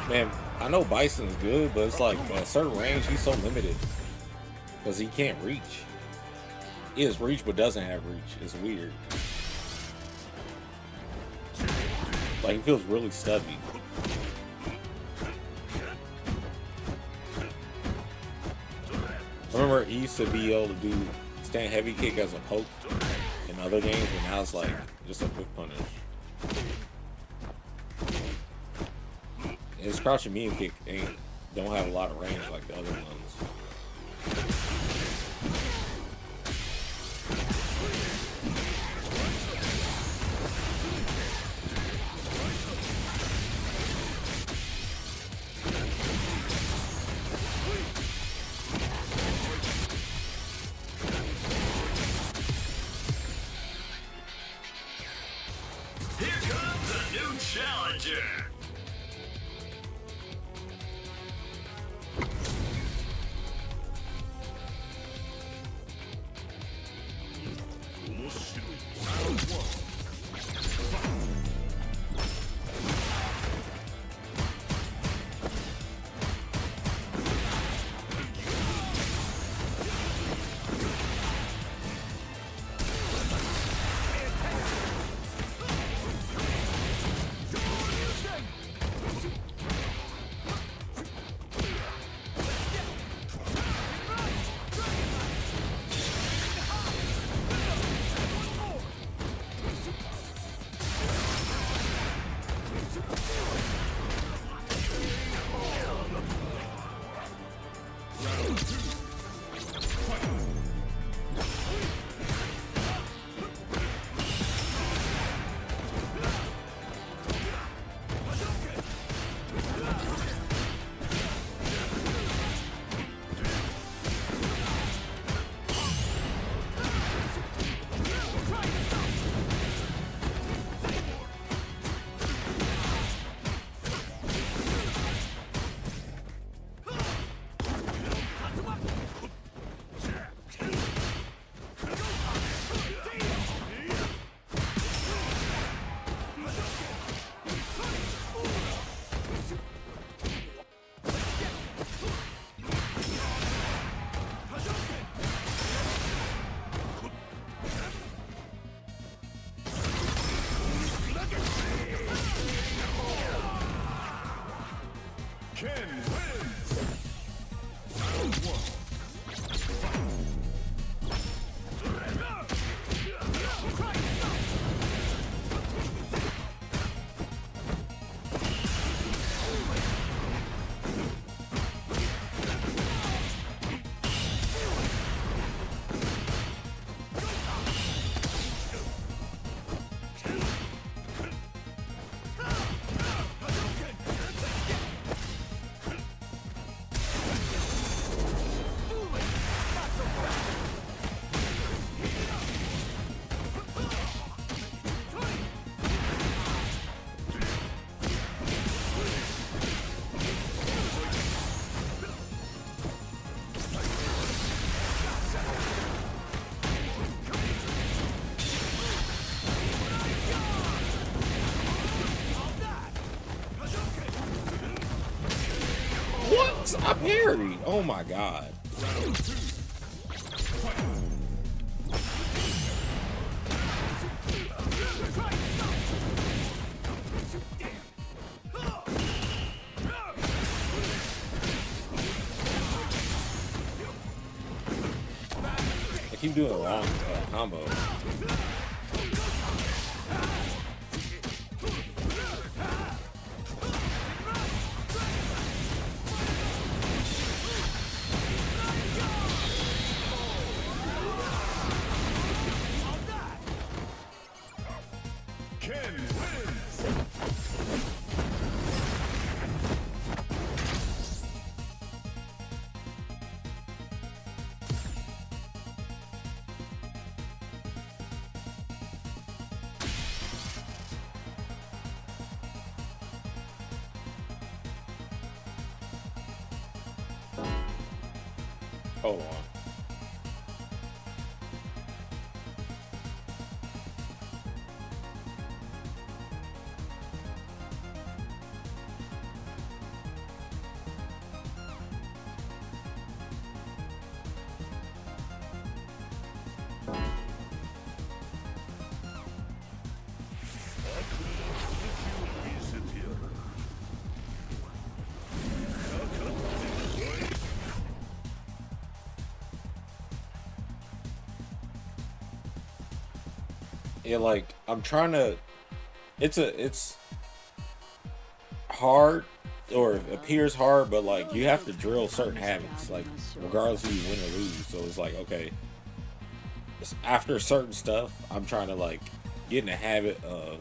Man, I know Bison's good, but it's like at a certain range, he's so limited because he can't reach. He has reach, but doesn't have reach. It's weird. Like, he feels really stubby. I remember he used to be able to do stand heavy kick as a poke in other games, but now it's like just a quick punish. His crouching medium kick don't have a lot of range like the other ones. Here comes a new challenger. Ken wins. Round one. What? I parried. Oh my god. I keep doing the wrong combo. Ken wins. Hold on. like I'm trying to. It's hard, or it appears hard, but like you have to drill certain habits, like regardless if you win or lose. So it's like, okay, after certain stuff, I'm trying to like get in the habit of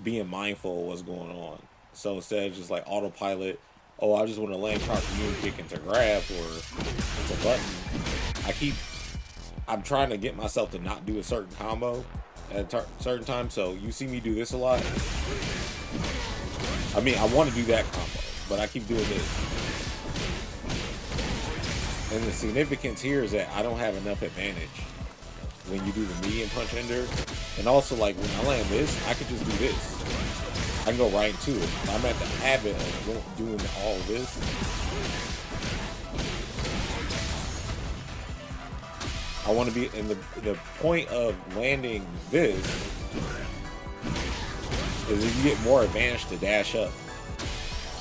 being mindful of what's going on. So instead of just like autopilot, oh, I just want to land cartoon kick into grab or it's a button. I'm trying to get myself to not do a certain combo at a certain time. So you see me do this a lot. I mean, I want to do that combo, but I keep doing this. And the significance here is that I don't have enough advantage when you do the medium punch ender. And also, like, when I land this, I can just do this. I can go right into it. I'm at the habit of doing all of this. I want to be in the point of landing this is if you get more advantage to dash up.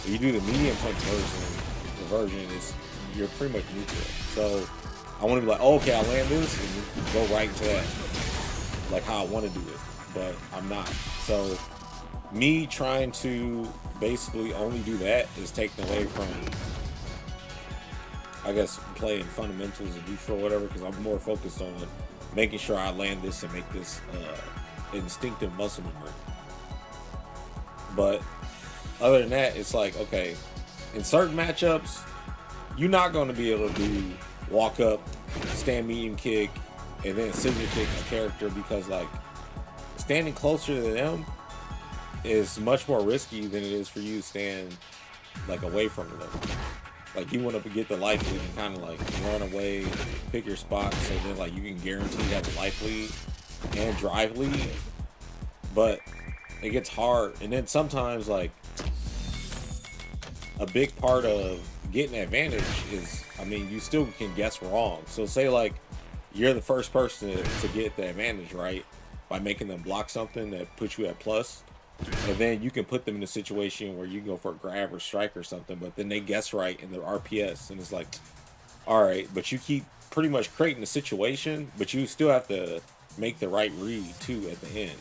If you do the medium punch version is you're pretty much neutral. So I want to be like, oh, okay, I land this and go right into that, like how I want to do it, but I'm not. So me trying to basically only do that is taken away from, I guess, playing fundamentals and neutral or whatever, because I'm more focused on making sure I land this and make this instinctive muscle memory. But other than that, it's like, okay, in certain matchups, you're not going to be able to do walk up, stand medium kick, and then scissor kick a character, because like standing closer to them is much more risky than it is for you to stand like away from them. Like you want to get the life lead and kind of like run away, pick your spot, so then like you can guarantee that the life lead and drive lead. But it gets hard, and then sometimes like a big part of getting advantage is, I mean, you still can guess wrong. So say like you're the first person to get the advantage right by making them block something that puts you at plus, and then you can put them in a situation where you can go for a grab or strike or something, but then they guess right in their RPS, and it's like, all right, but you keep pretty much creating the situation, but you still have to make the right read too at the end,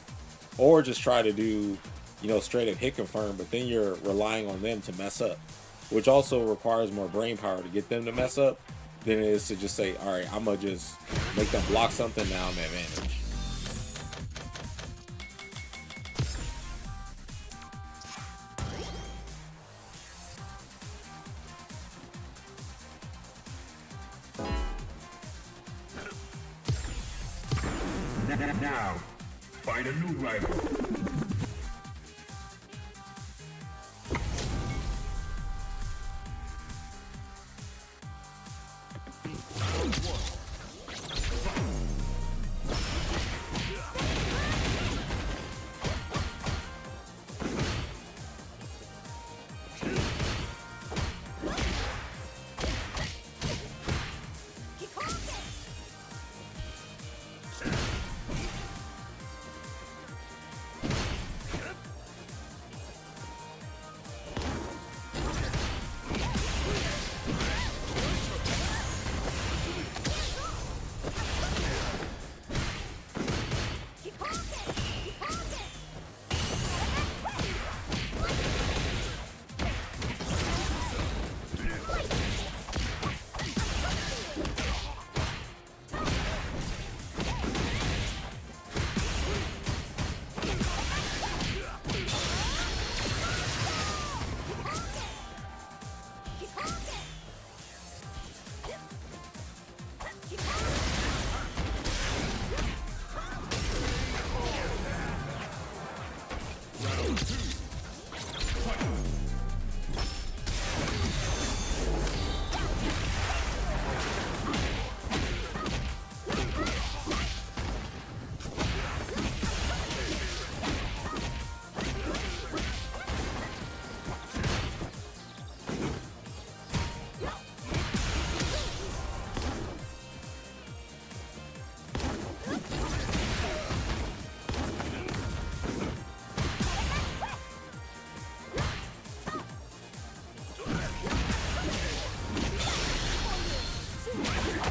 or just try to do, you know, straight up hit confirm, but then you're relying on them to mess up, which also requires more brain power to get them to mess up than it is to just say, all right, I'm gonna just make them block something, now I'm at advantage. Now, find a new rival.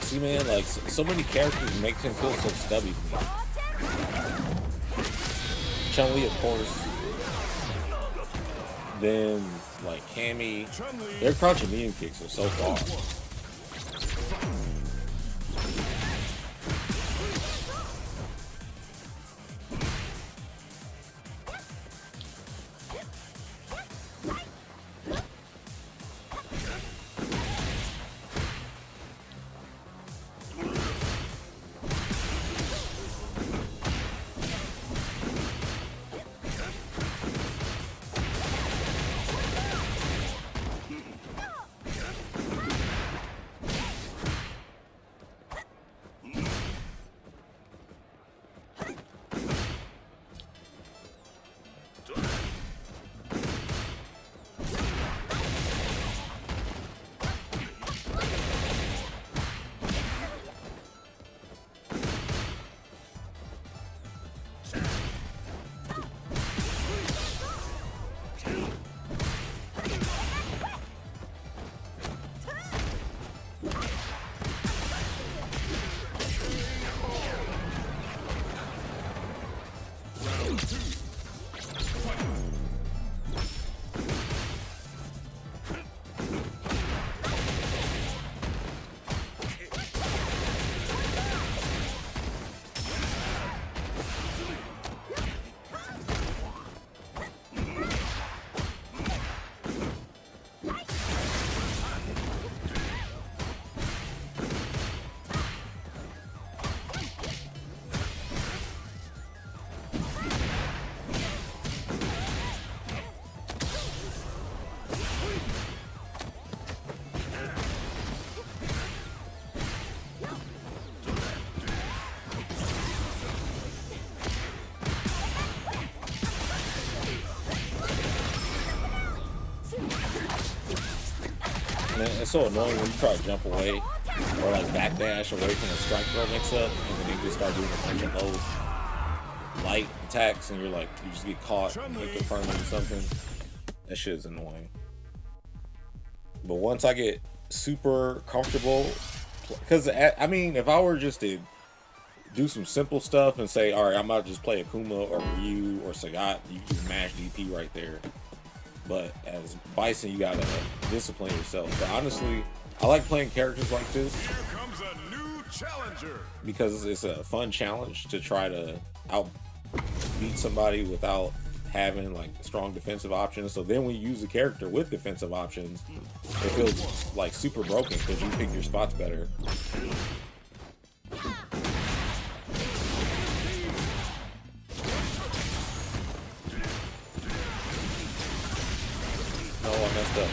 See, man, like so many characters make him feel so stubby to me. Chun-Li, of course. Then, like, Cammy. Their crouching medium kicks are so far. Man, it's so annoying when you try to jump away or like backdash away from a strike throw mix up, and then you just start doing a bunch of low light attacks, and you're like, you just get caught and hit confirming something. That shit is annoying. But once I get super comfortable, because I mean, if I were just to do some simple stuff and say, all right, I'm about to just play Akuma or Ryu or Sagat, you can mash DP right there. But as Bison, you gotta discipline yourself. But honestly, I like playing characters like this. Here comes a new challenger. Because it's a fun challenge to try to outbeat somebody without having like strong defensive options. So then when you use a character with defensive options, it feels like super broken because you pick your spots better. No, I messed up.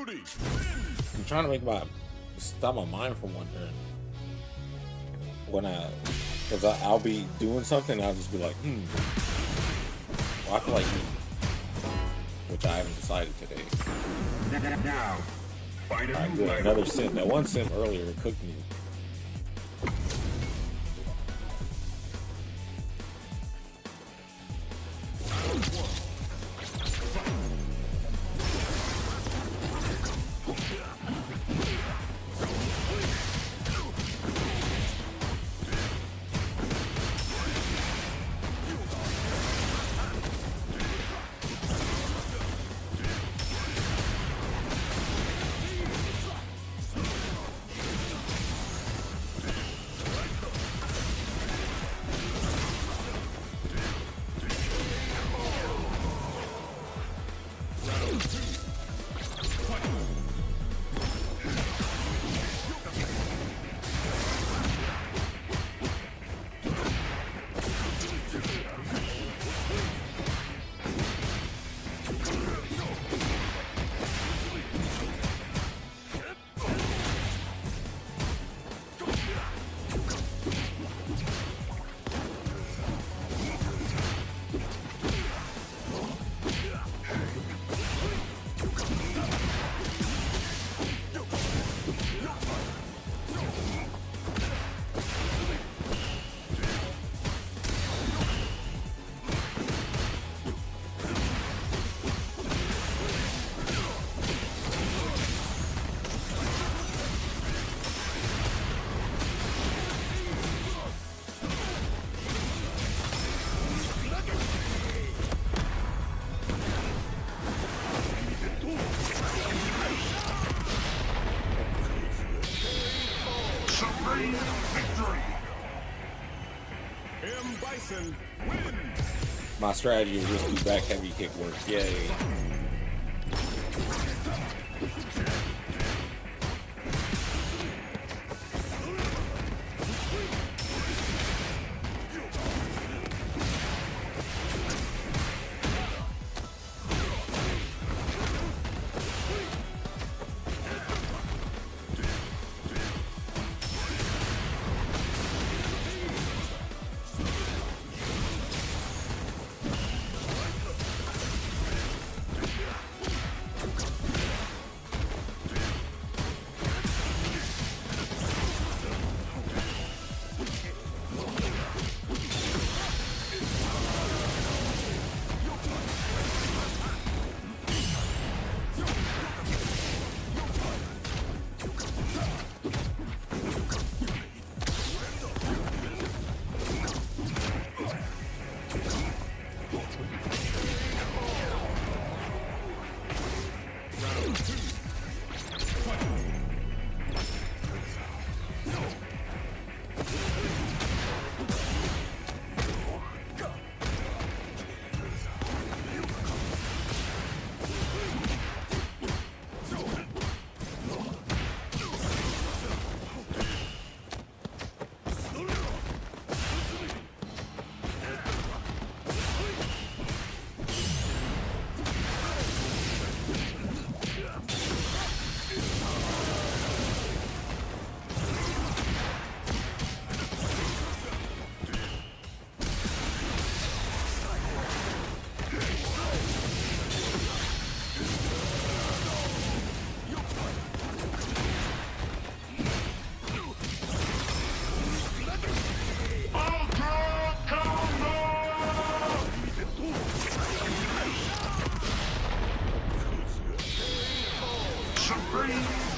Rudy. I'm trying to make stop my mind from wondering because I'll be doing something and I'll just be like, well, I feel like which I haven't decided today. Now, find a Alright, new good. level. Another sim. That one sim earlier cooked me. Bison wins. My strategy is just do back heavy kick work. Yay.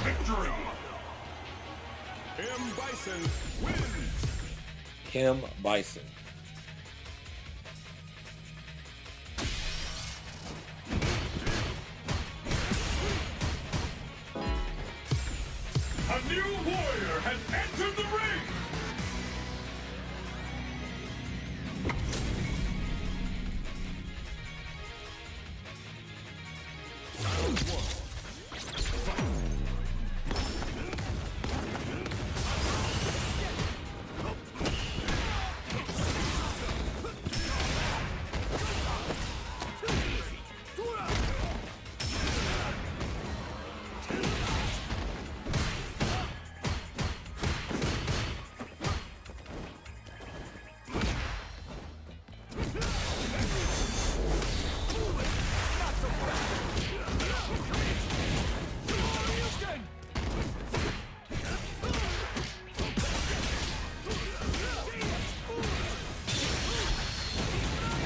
Victory. Bison wins. Kim Bison. A new warrior has entered the ring.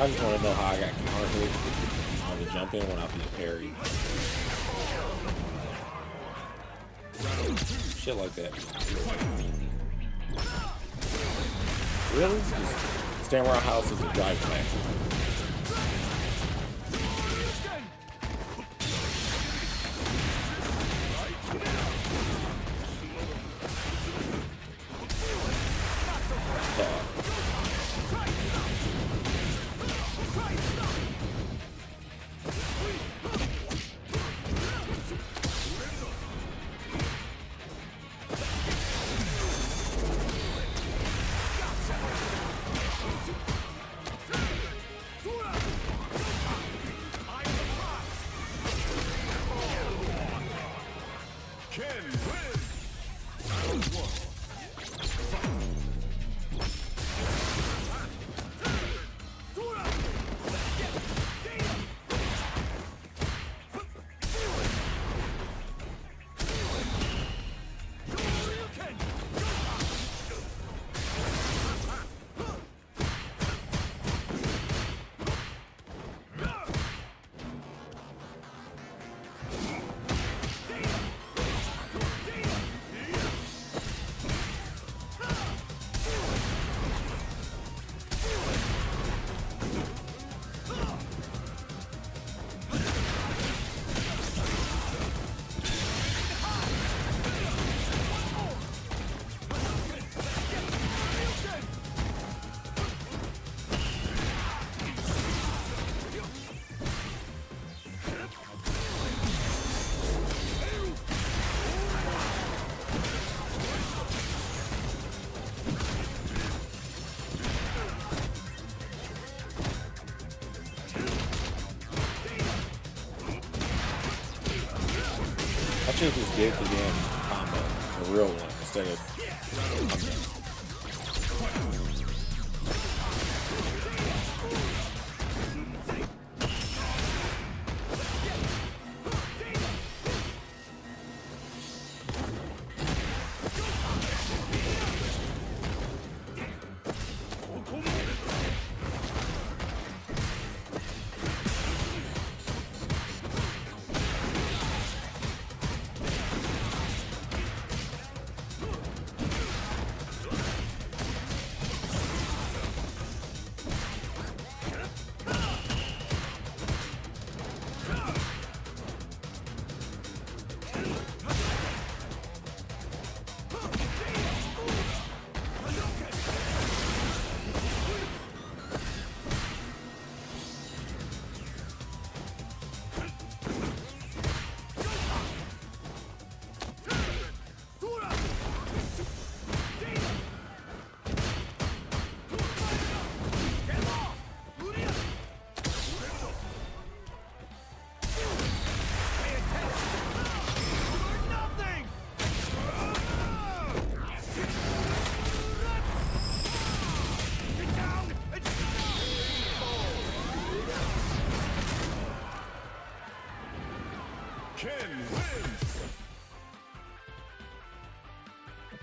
I just want to know how I got counter hit on the jump in when I beat parry. Shit like that. Really? Just stand around houses and drive fast. I should just get the damn combo, the real one, instead of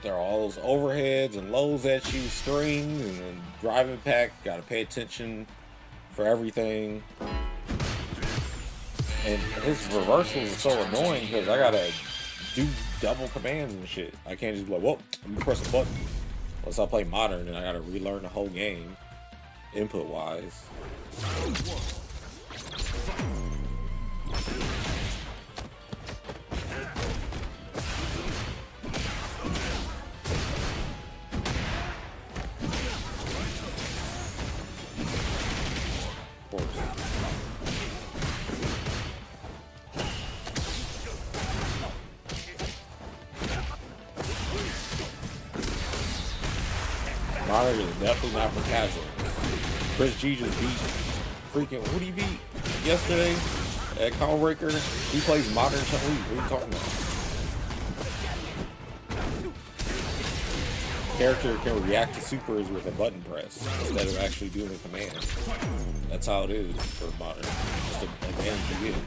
there are all those overheads and lows at you, strings, and then driving pack. Gotta pay attention for everything. And his reversals are so annoying because I gotta do double commands and shit. I can't just be like, whoa, I'm gonna press a button. Unless I play modern, and I gotta relearn the whole game, input wise. Modern is definitely not for casual. Chris G just beat freaking, who did he beat yesterday at Call Breaker? He plays modern Chun-Li. What are you talking about? Character can react to supers with a button press instead of actually doing a command. That's how it is for modern. Just an advantage you get.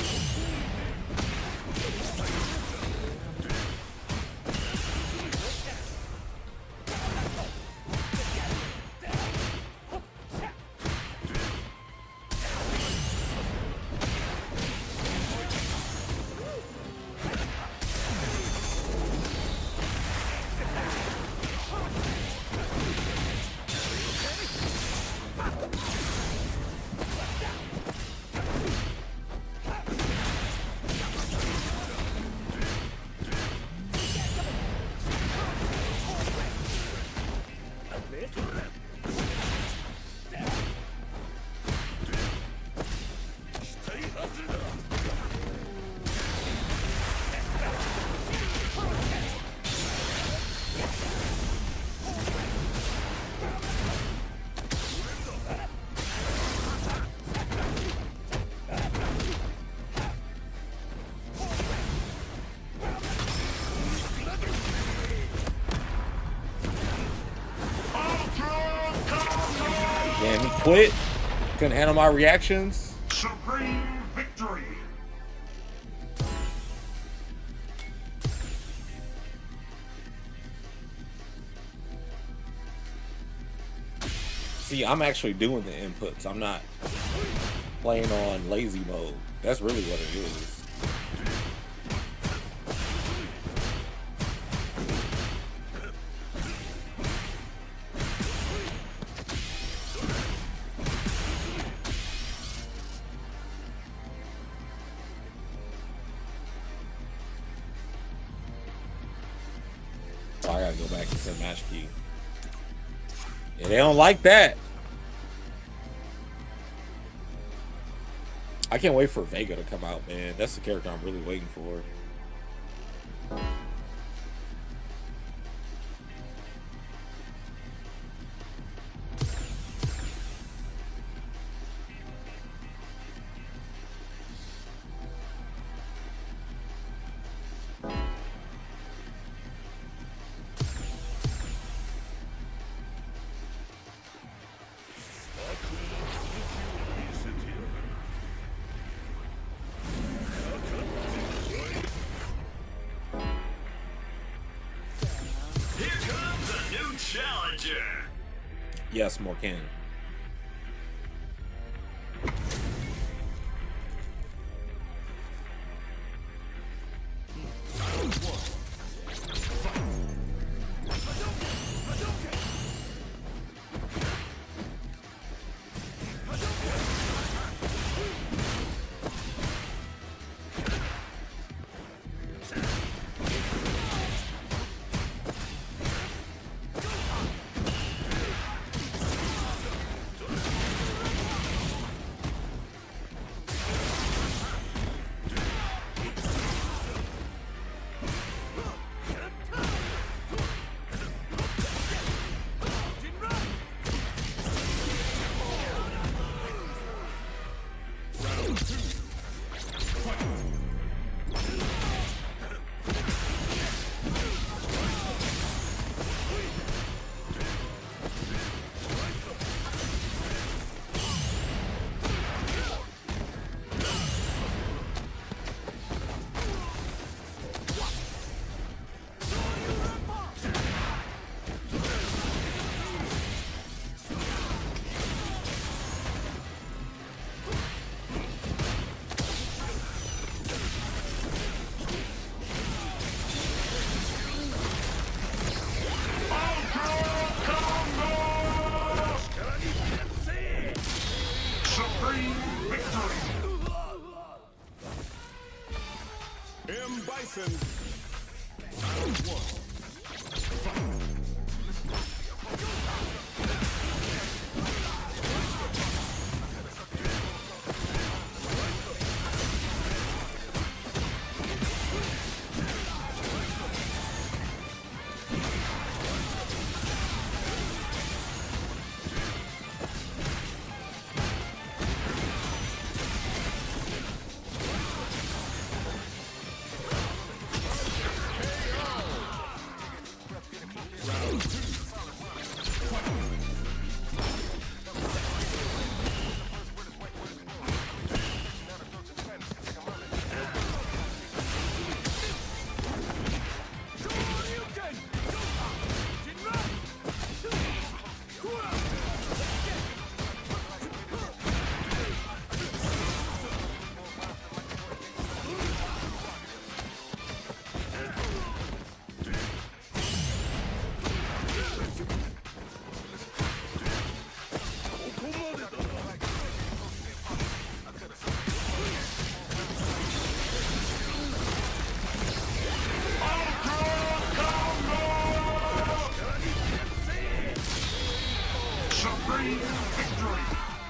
Damn, he quit. Couldn't handle my reactions. Supreme victory. See, I'm actually doing the inputs. I'm not playing on lazy mode. That's really what it is. Oh, I gotta go back into match key. Yeah, they don't like that. I can't wait for Vega to come out, man. That's the character I'm really waiting for. Yes, Morcan. Bison.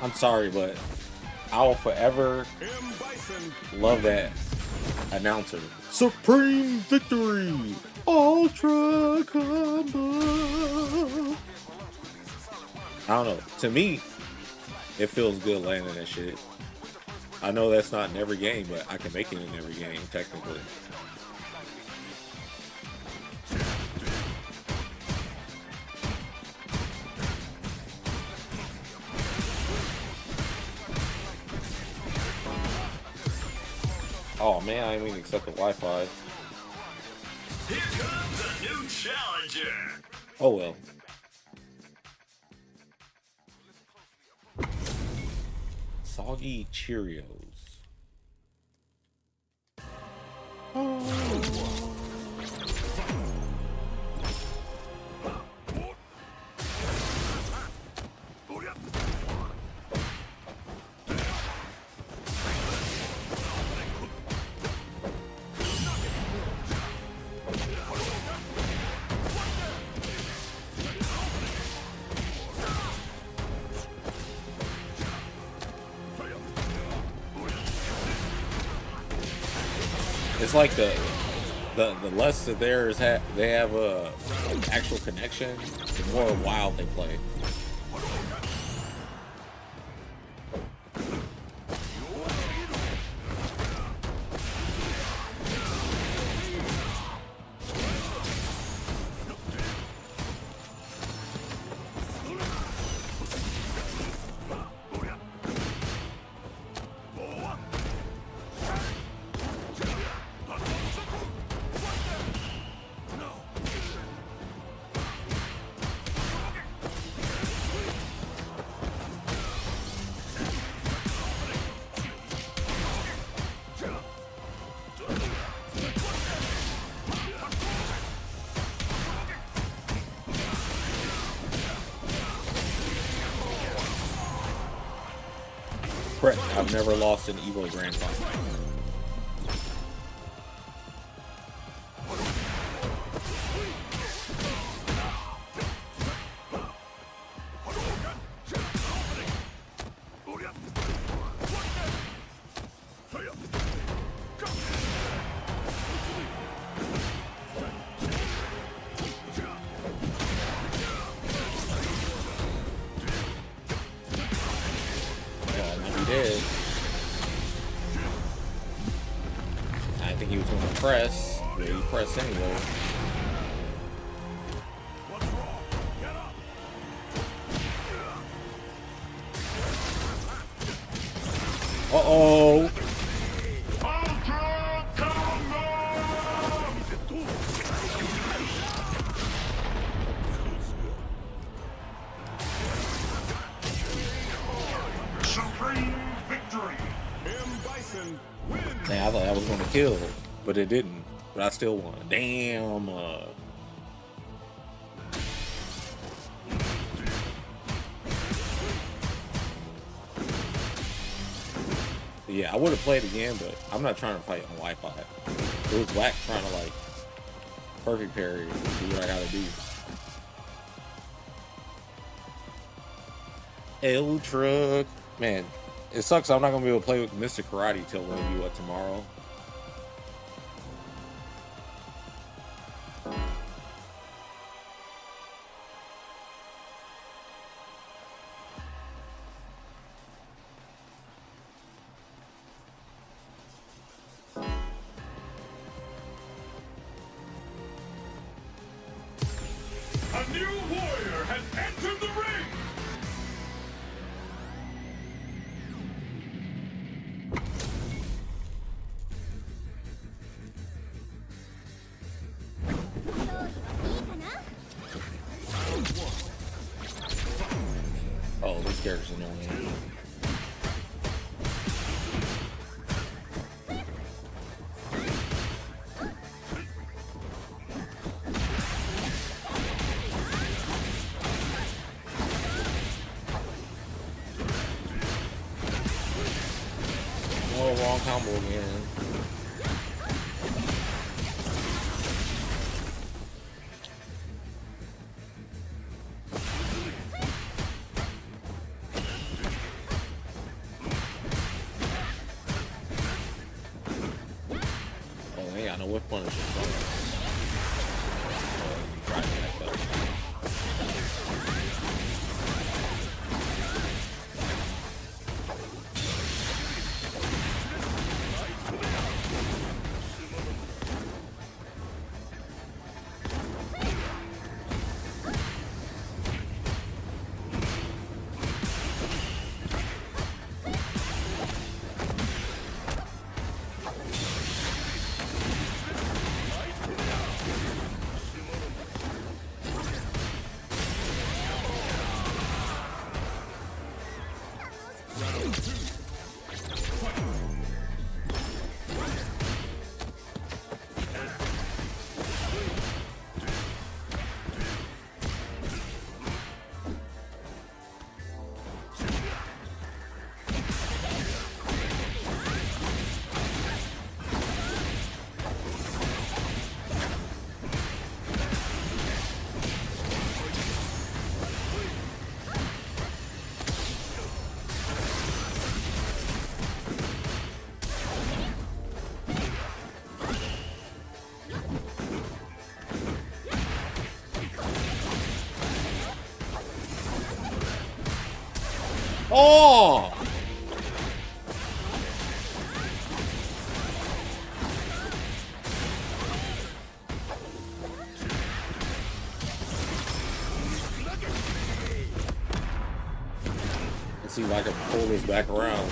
I'm sorry, but I'll forever love that announcer. Supreme victory! Ultra combo! I don't know. To me, it feels good landing that shit. I know that's not in every game, but I can make it in every game, technically. Oh man, I didn't even accept the Wi-Fi. Here comes a new challenger. Oh well. Soggy Cheerios. It's like the less that they have a actual connection, the more wild they play. Correct. I've never lost an Evo Grand Final. I think he was going to press, but he pressed anyway. Uh-oh! Man, I thought I was going to kill her, but it didn't. But I still won. Damn. Yeah, I would have played again, but I'm not trying to fight on Wi-Fi. It was whack trying to, like, perfect parry and do what I gotta do. L Truck. Man, it sucks I'm not gonna be able to play with Mr. Karate till maybe tomorrow. A new warrior has entered the ring! Oh, this character's annoying. Oh, wrong combo again. no whiff punish. Try to back up. Oh! Let's see if I can pull this back around.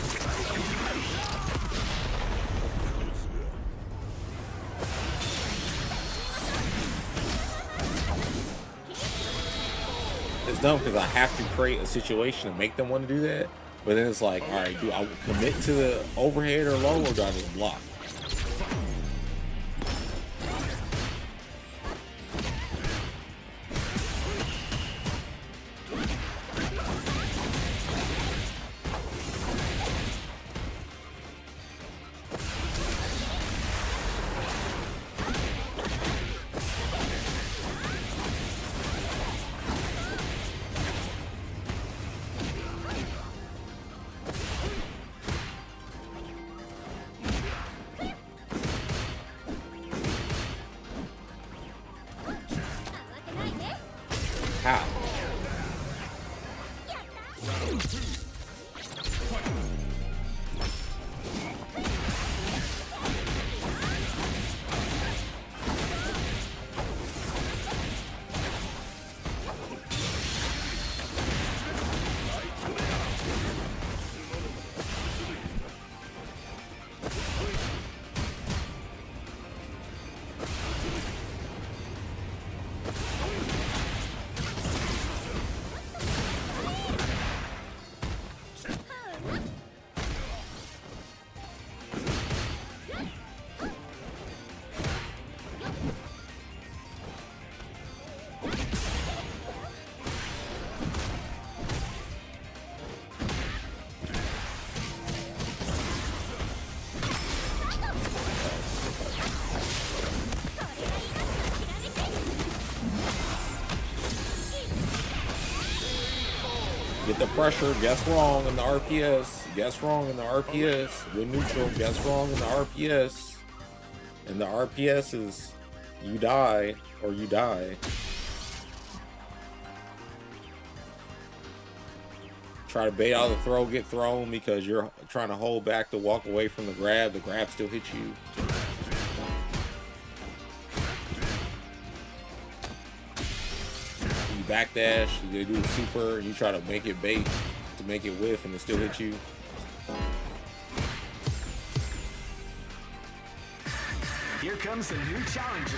It's dumb because I have to create a situation to make them want to do that. But then it's like, all right, do I commit to the overhead or low, or do I just block? How? Get the pressure, guess wrong in the RPS, guess wrong in the RPS, with neutral, guess wrong in the RPS. And the RPS is you die or you die. Try to bait out the throw, get thrown because you're trying to hold back to walk away from the grab still hits you. Backdash, you do a super, and you try to make it bait to make it whiff, and it still hits you. Here comes a new challenger.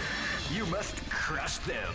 You must crush them.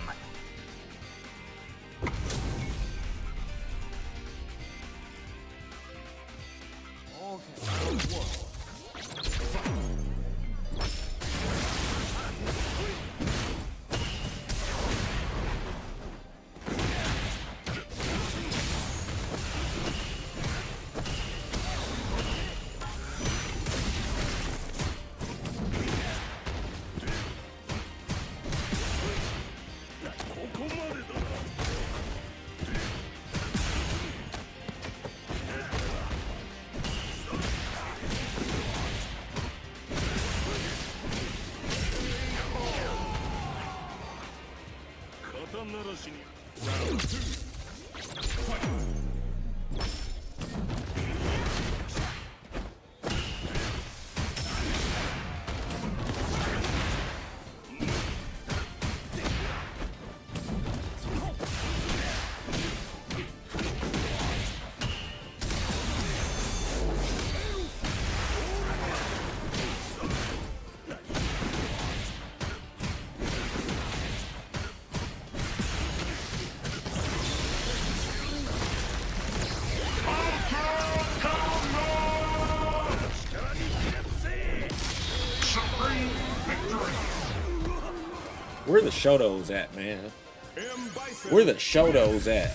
Where the Shotos at, man? Bison. Where the Shotos at?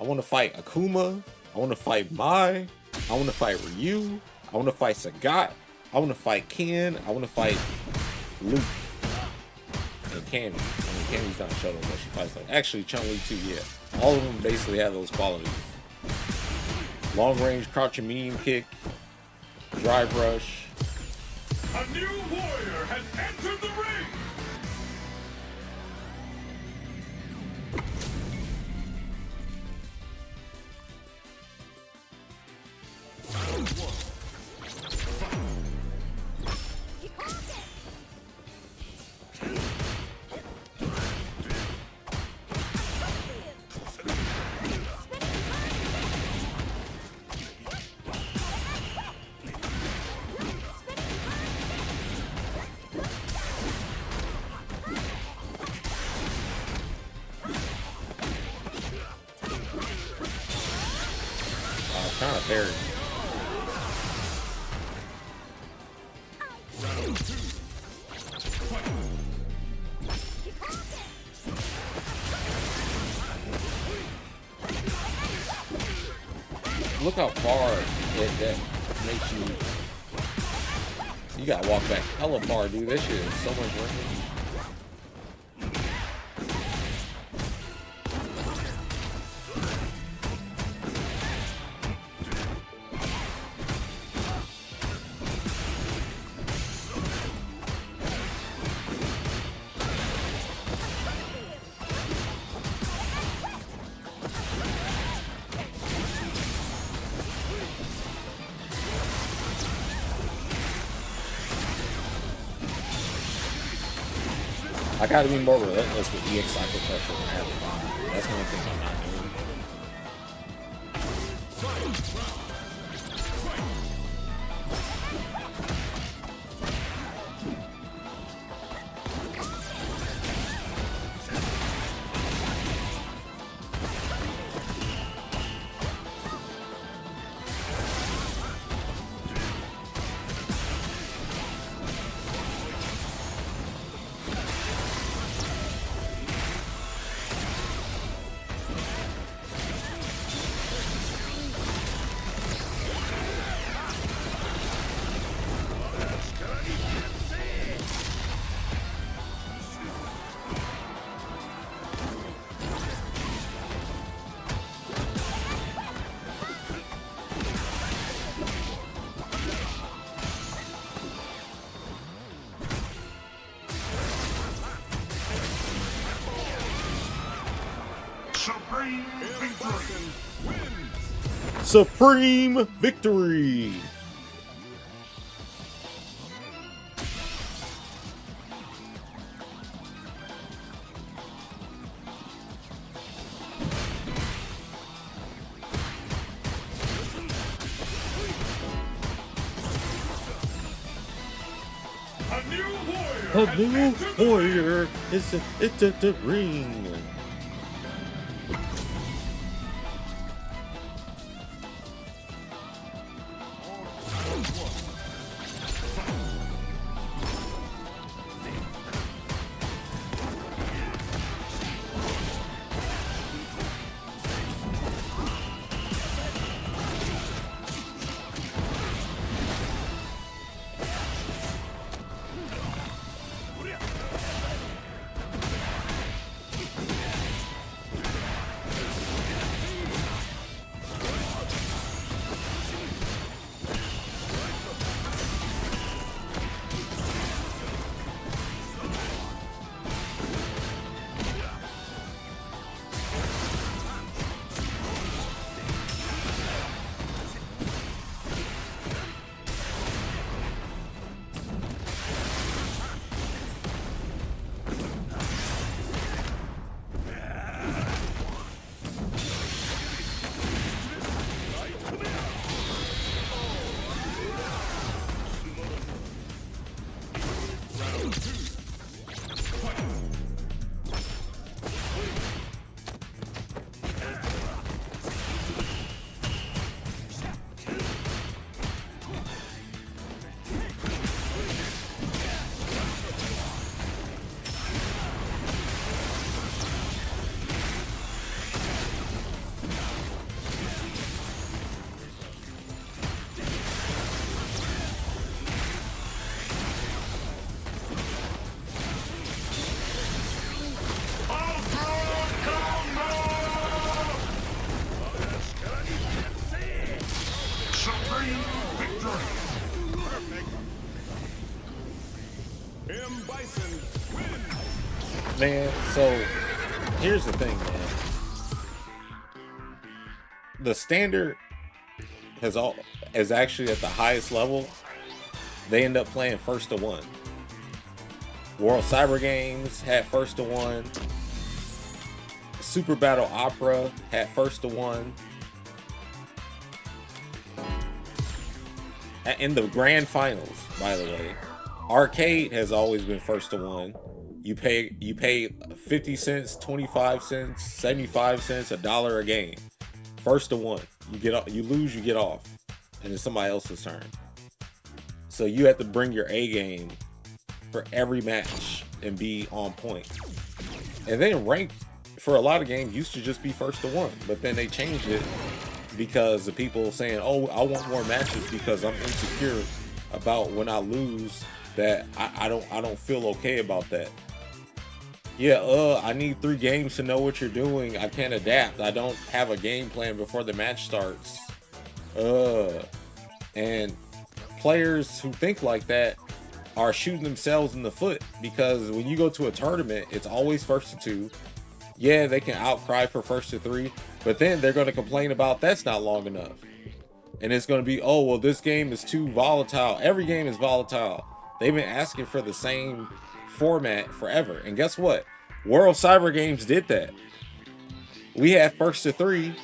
I want to fight Akuma. I want to fight Mai. I want to fight Ryu. I want to fight Sagat. I want to fight Ken. I want to fight Luke. And Cammy. I mean, Cammy's not Shoto, but she fights like... Actually, Chun-Li too, yeah. All of them basically have those qualities. Long range, crouching mean kick. Drive rush. A new warrior has entered the ring. Kind of parry. Look how far that makes you. You gotta walk back hella far, dude. This shit is so much work. I gotta be more relentless with EX cycle pressure than I have with Bond. That's the only thing I'm not doing. Supreme victory! A new warrior is at the ring. Man, so here's the thing, man. The standard is actually at the highest level. They end up playing first to one. World Cyber Games had first to one. Super Battle Opera had first to one. In the grand finals, by the way, Arcade has always been first to one. You pay 50 cents, 25 cents, 75 cents, $1 a game. First to one. You lose, you get off. And it's somebody else's turn. So you have to bring your A game for every match and be on point. And then ranked for a lot of games used to just be first to one, but then they changed it because the people saying, "Oh, I want more matches because I'm insecure about when I lose that I don't feel okay about that." Yeah, I need 3 games to know what you're doing. I can't adapt. I don't have a game plan before the match starts. And players who think like that are shooting themselves in the foot, because when you go to a tournament, it's always first to 2. Yeah, they can outcry for first to 3, but then they're going to complain about that's not long enough. And it's going to be, oh, well, this game is too volatile. Every game is volatile. They've been asking for the same format forever. And guess what? World Cyber Games did that. We had first to 3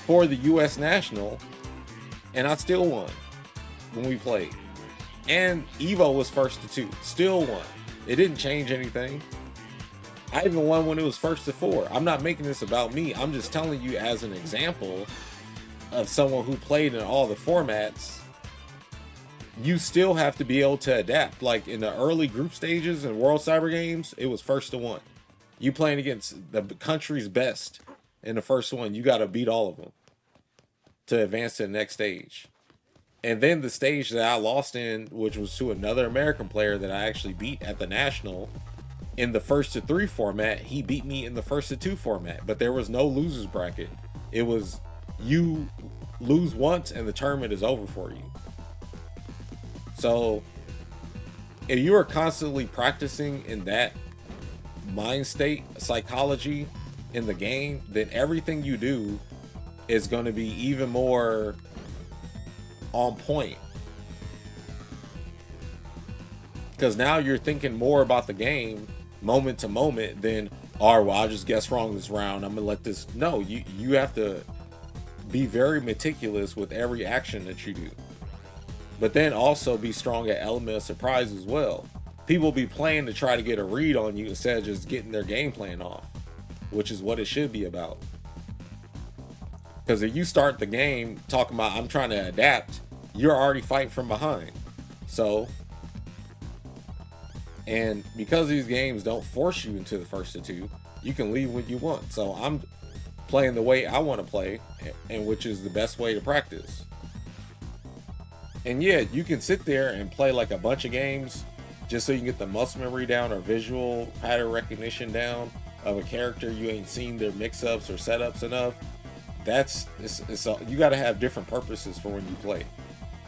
for the US National, and I still won when we played. And Evo was first to 2, still won. It didn't change anything. I even won when it was first to 4. I'm not making this about me. I'm just telling you as an example of someone who played in all the formats. You still have to be able to adapt. Like in the early group stages in World Cyber Games, it was first to 1. You playing against the country's best in the first one, you got to beat all of them to advance to the next stage. And then the stage that I lost in, which was to another American player that I actually beat at the National in the first to 3 format, he beat me in the first to 2 format, but there was no losers bracket. It was you lose once and the tournament is over for you. So if you are constantly practicing in that mind state, psychology in the game, then everything you do is going to be even more on point. Because now you're thinking more about the game moment to moment than, all right, well, I just guessed wrong this round, I'm gonna let this. No, you have to be very meticulous with every action that you do, but then also be strong at element of surprise as well. People be playing to try to get a read on you instead of just getting their game plan off, which is what it should be about. Because if you start the game talking about I'm trying to adapt, you're already fighting from behind. So, and because these games don't force you into the first to 2, you can leave when you want. So I'm playing the way I want to play, and which is the best way to practice. And yeah, you can sit there and play like a bunch of games just so you can get the muscle memory down or visual pattern recognition down of a character you ain't seen their mix-ups or setups enough. You got to have different purposes for when you play.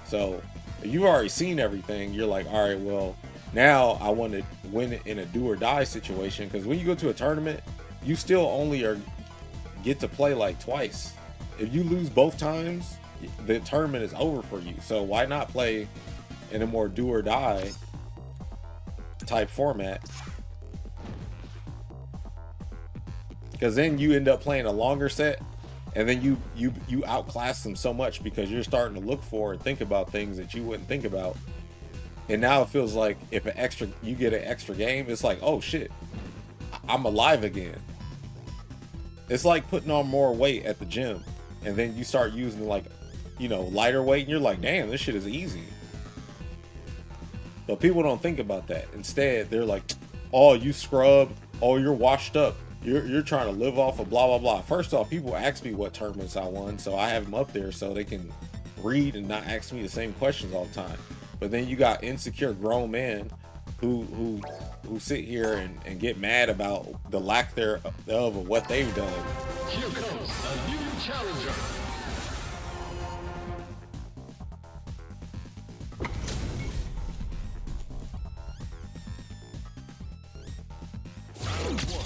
So if you've already seen everything, you're like, all right, well, now I want to win it in a do or die situation. Because when you go to a tournament, you still only get to play like twice. If you lose both times, the tournament is over for you. So why not play in a more do or die type format? Because then you end up playing a longer set, and then you outclass them so much because you're starting to look for and think about things that you wouldn't think about. And now it feels like if you get an extra game, it's like, oh shit, I'm alive again. It's like putting on more weight at the gym, and then you start using like, lighter weight, and you're like, damn, this shit is easy. But people don't think about that. Instead, they're like, oh, you scrub, oh, you're washed up, you're trying to live off of blah blah blah. First off, people ask me what tournaments I won, so I have them up there so they can read and not ask me the same questions all the time. But then you got insecure grown men who sit here and get mad about the lack thereof of what they've done. Here comes a new challenger. Round 1.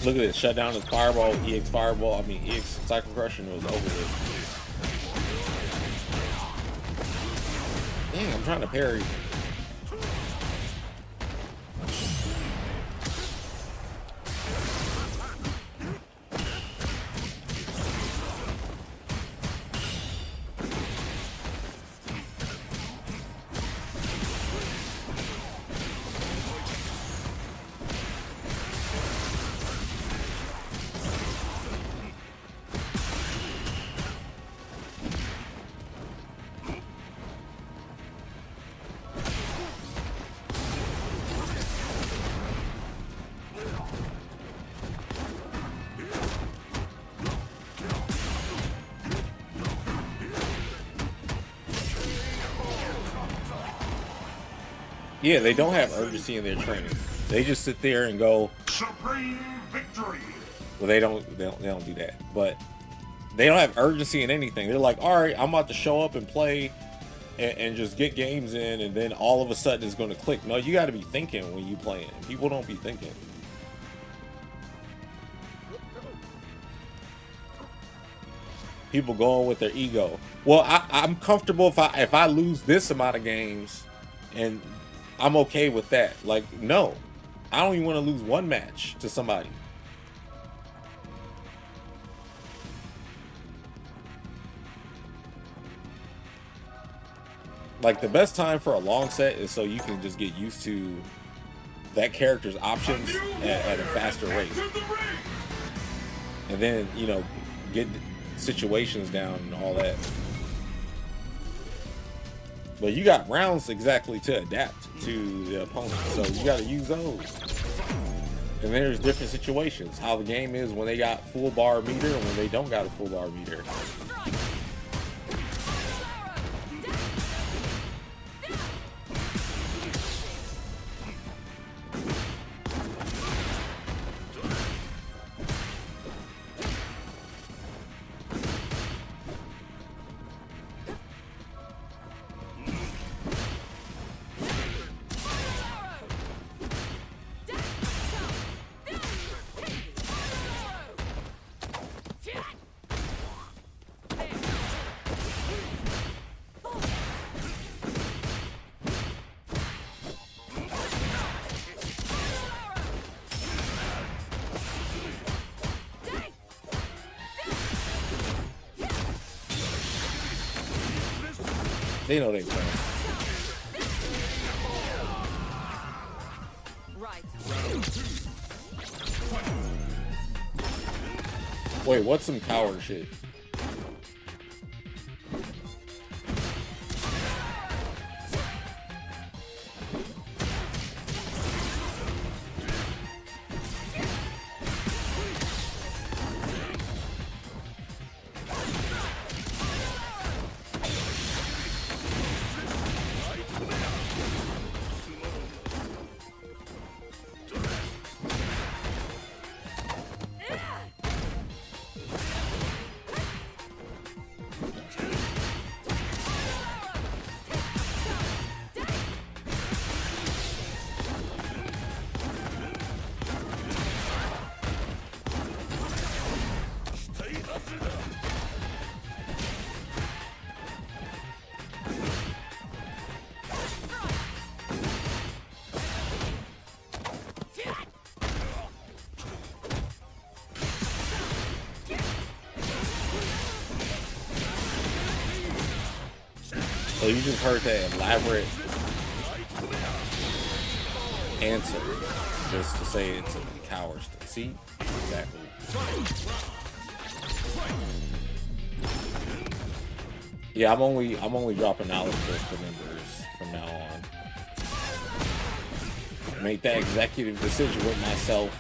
Look at this. Shut down his fireball, EX fireball. I mean, EX cycle crushing was over with. Dang, I'm trying to parry. Yeah, they don't have urgency in their training. They just sit there and go Supreme victory. Well, they don't do that. But they don't have urgency in anything. They're like, all right, I'm about to show up and play and just get games in, and then all of a sudden it's going to click. No, you got to be thinking when you playing. People don't be thinking. People going with their ego. Well, I'm comfortable if I lose this amount of games, and I'm okay with that. Like, no, I don't even want to lose one match to somebody. Like, the best time for a long set is so you can just get used to that character's options at a faster rate. And then, you know, get situations down and all that. But you got rounds exactly to adapt to the opponent, so you got to use those. And there's different situations, how the game is when they got full bar meter and when they don't got a full bar meter. They know they win. Wait, what's some coward shit? So you just heard that elaborate answer just to say it's a coward. See? Exactly. Yeah, I'm only dropping knowledge for members from now on. Make that executive decision with myself.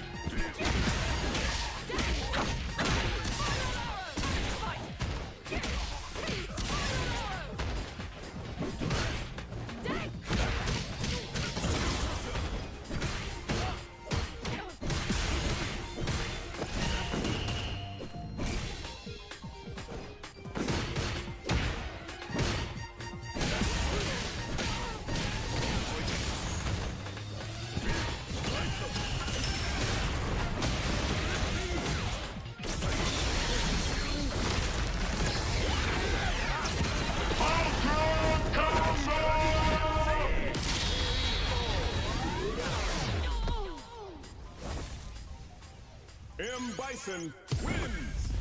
Bison wins.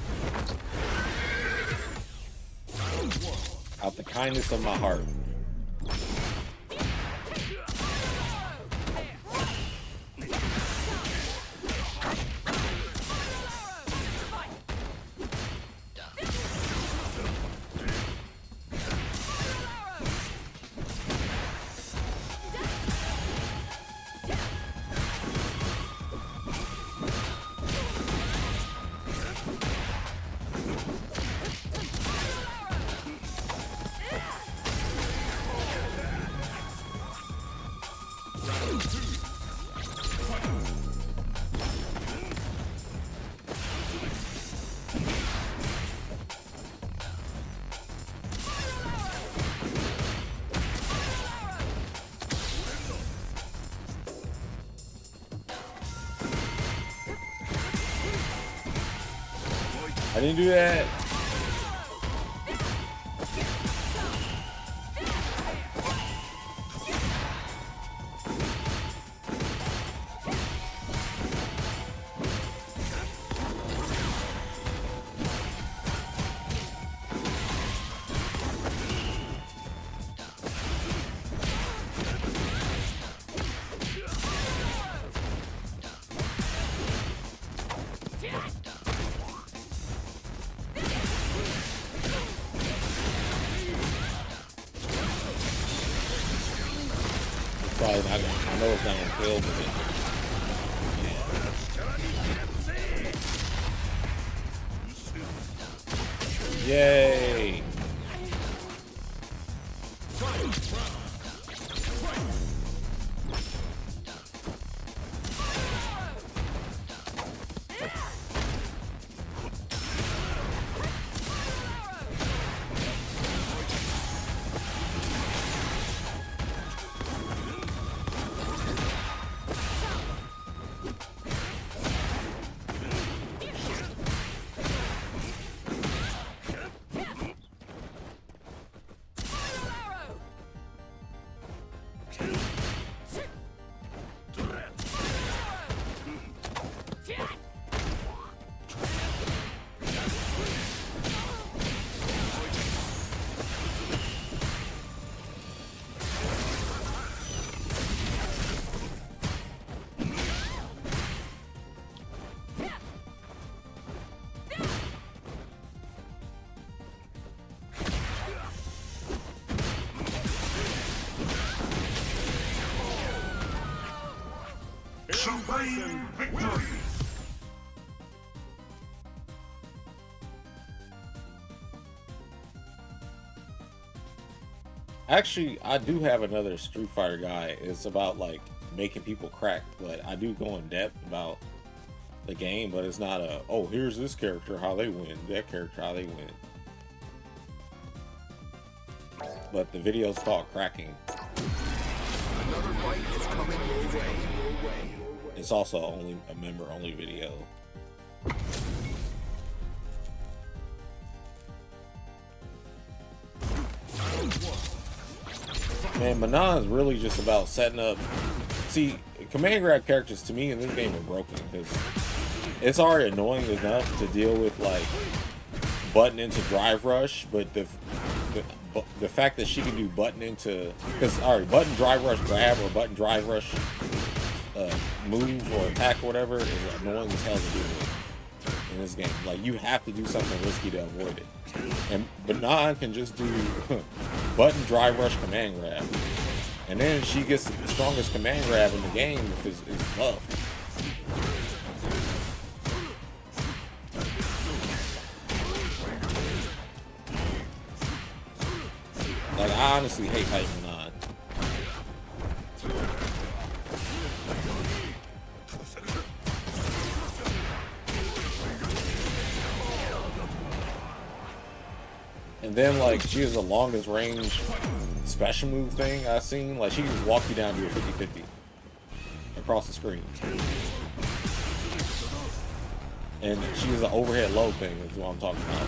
Out the kindness of my heart. I didn't do that. Probably not gonna, I know it's not gonna kill, but yay! Bison victory. Actually, I do have another Street Fighter guy. It's about like making people crack, but I do go in depth about the game, but it's not a, oh, here's this character, how they win, that character, how they win. But the video's called Cracking. Another fight is coming your way. It's also only a member-only video. Man, Manon is really just about setting up. See, command grab characters to me in this game are broken because it's already annoying enough to deal with like button into drive rush, but the fact that she can do button into, because alright, button drive rush grab or button drive rush move or attack or whatever is annoying as hell to deal with in this game. Like, you have to do something risky to avoid it. And Banan can just do button drive rush command grab, and then she gets the strongest command grab in the game is buffed. Like, I honestly hate fighting Manan. And then, like, she has the longest range special move thing I've seen. Like, she can just walk you down to a 50-50 across the screen. And she has an overhead low thing, is what I'm talking about.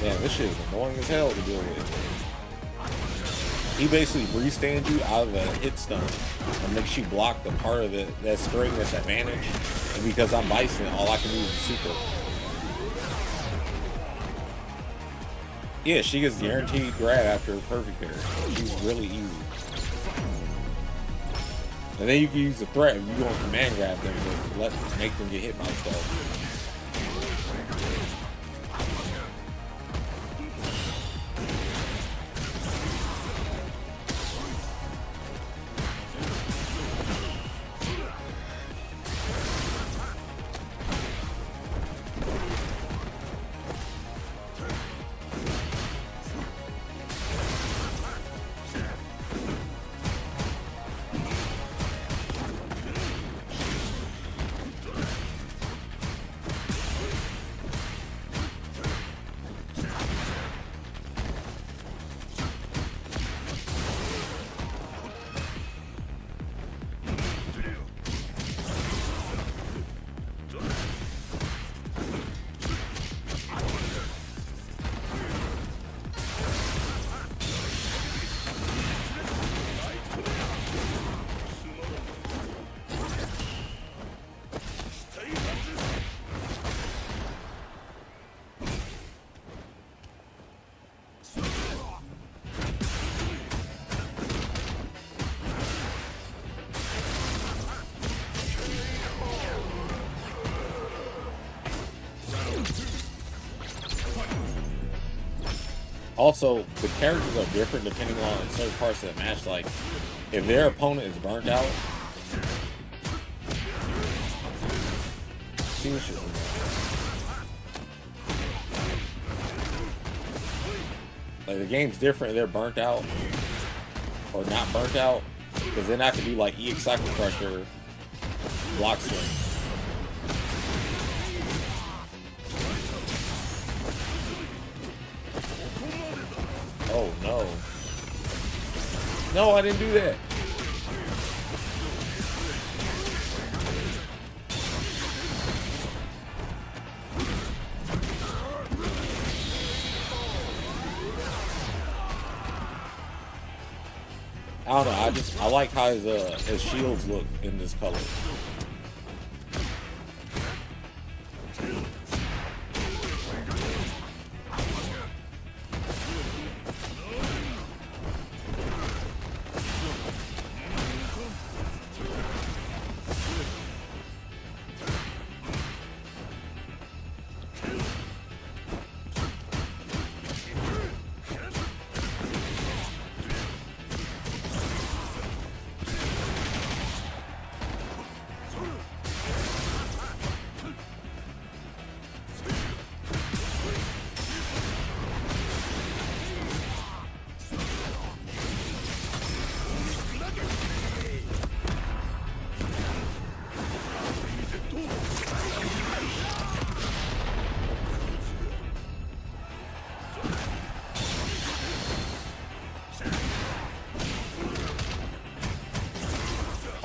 Damn, this shit is annoying as hell to deal with. He basically restands you out of a hit stun and makes you block the part of it that's straightness advantage. And because I'm Bison, all I can do is super. Yeah, she gets guaranteed grab after a perfect hitter. She's really easy. And then you can use the threat if you go and command grab them to make them get hit by stuff. Also, the characters are different depending on certain parts of the match. Like, if their opponent is burnt out, see what she's like, the game's different if they're burnt out or not burnt out, because then I can do like EX Cycle Crusher, block swing. Oh no. No, I didn't do that. I don't know, I like how his shields look in this color.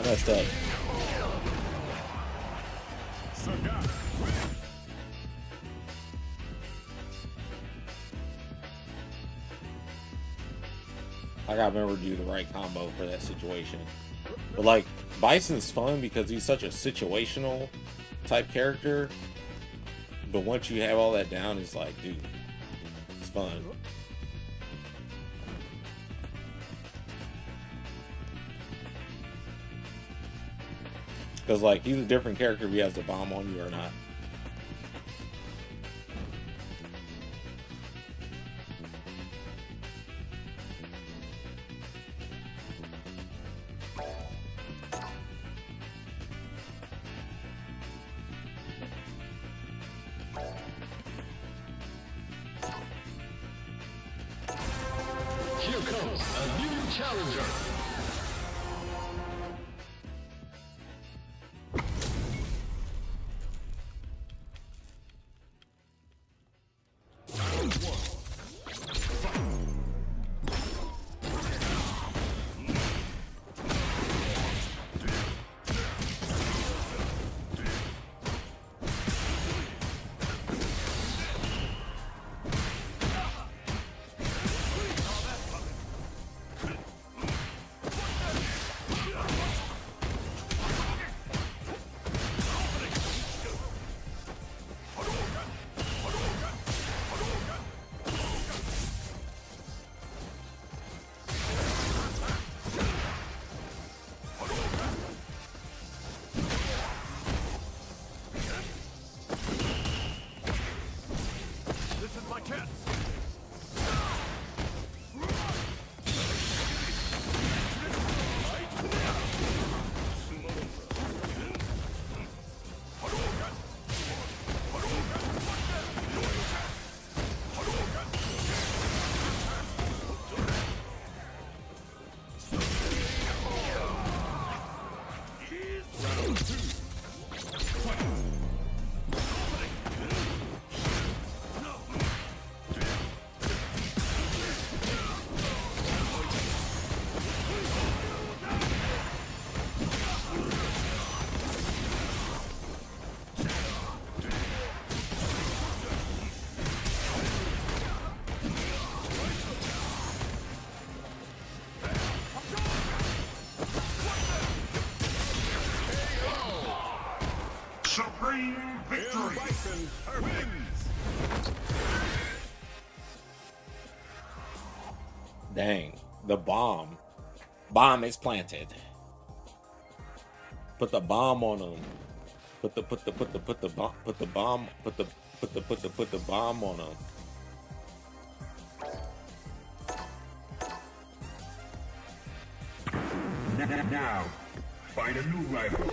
Messed up. I gotta remember to do the right combo for that situation. But like, Bison's fun because he's such a situational type character. But once you have all that down, it's like, dude, it's fun. Because, like, he's a different character if he has the bomb on you or not. Here comes a new challenger. Supreme victory. Bison wins. Dang, the bomb. Bomb is planted. Put the bomb on them. Put the bomb on them. Now, find a new rival.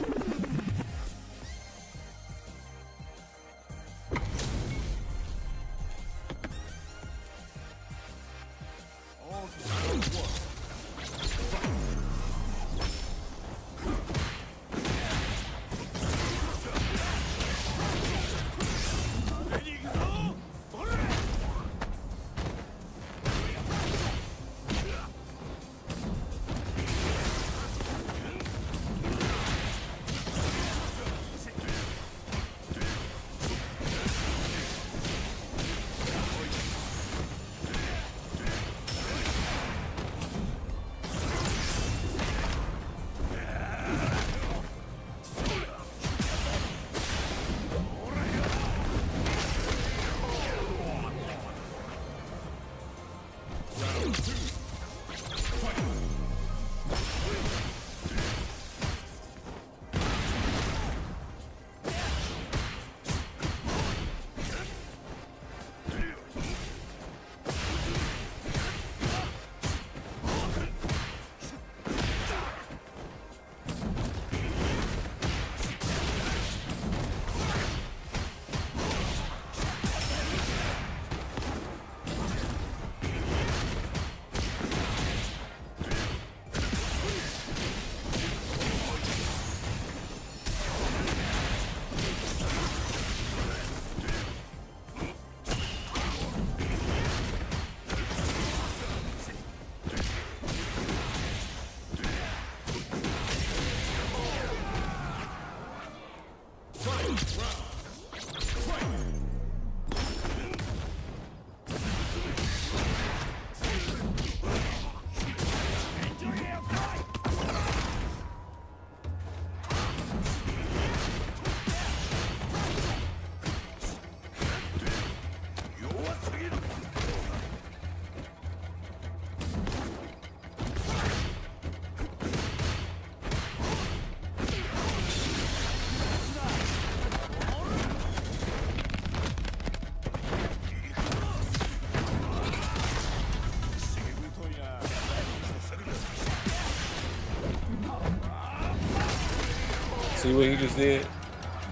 See what he just did?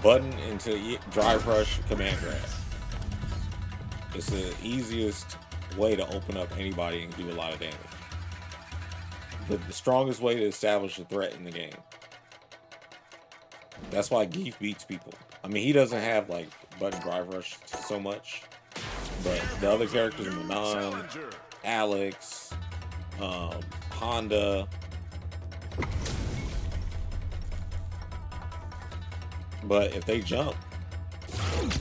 Button into drive rush, command grab. It's the easiest way to open up anybody and do a lot of damage. The strongest way to establish a threat in the game. That's why Geef beats people. I mean, he doesn't have like button drive rush so much, but the other characters, Manon, Alex, Honda. But if they jump,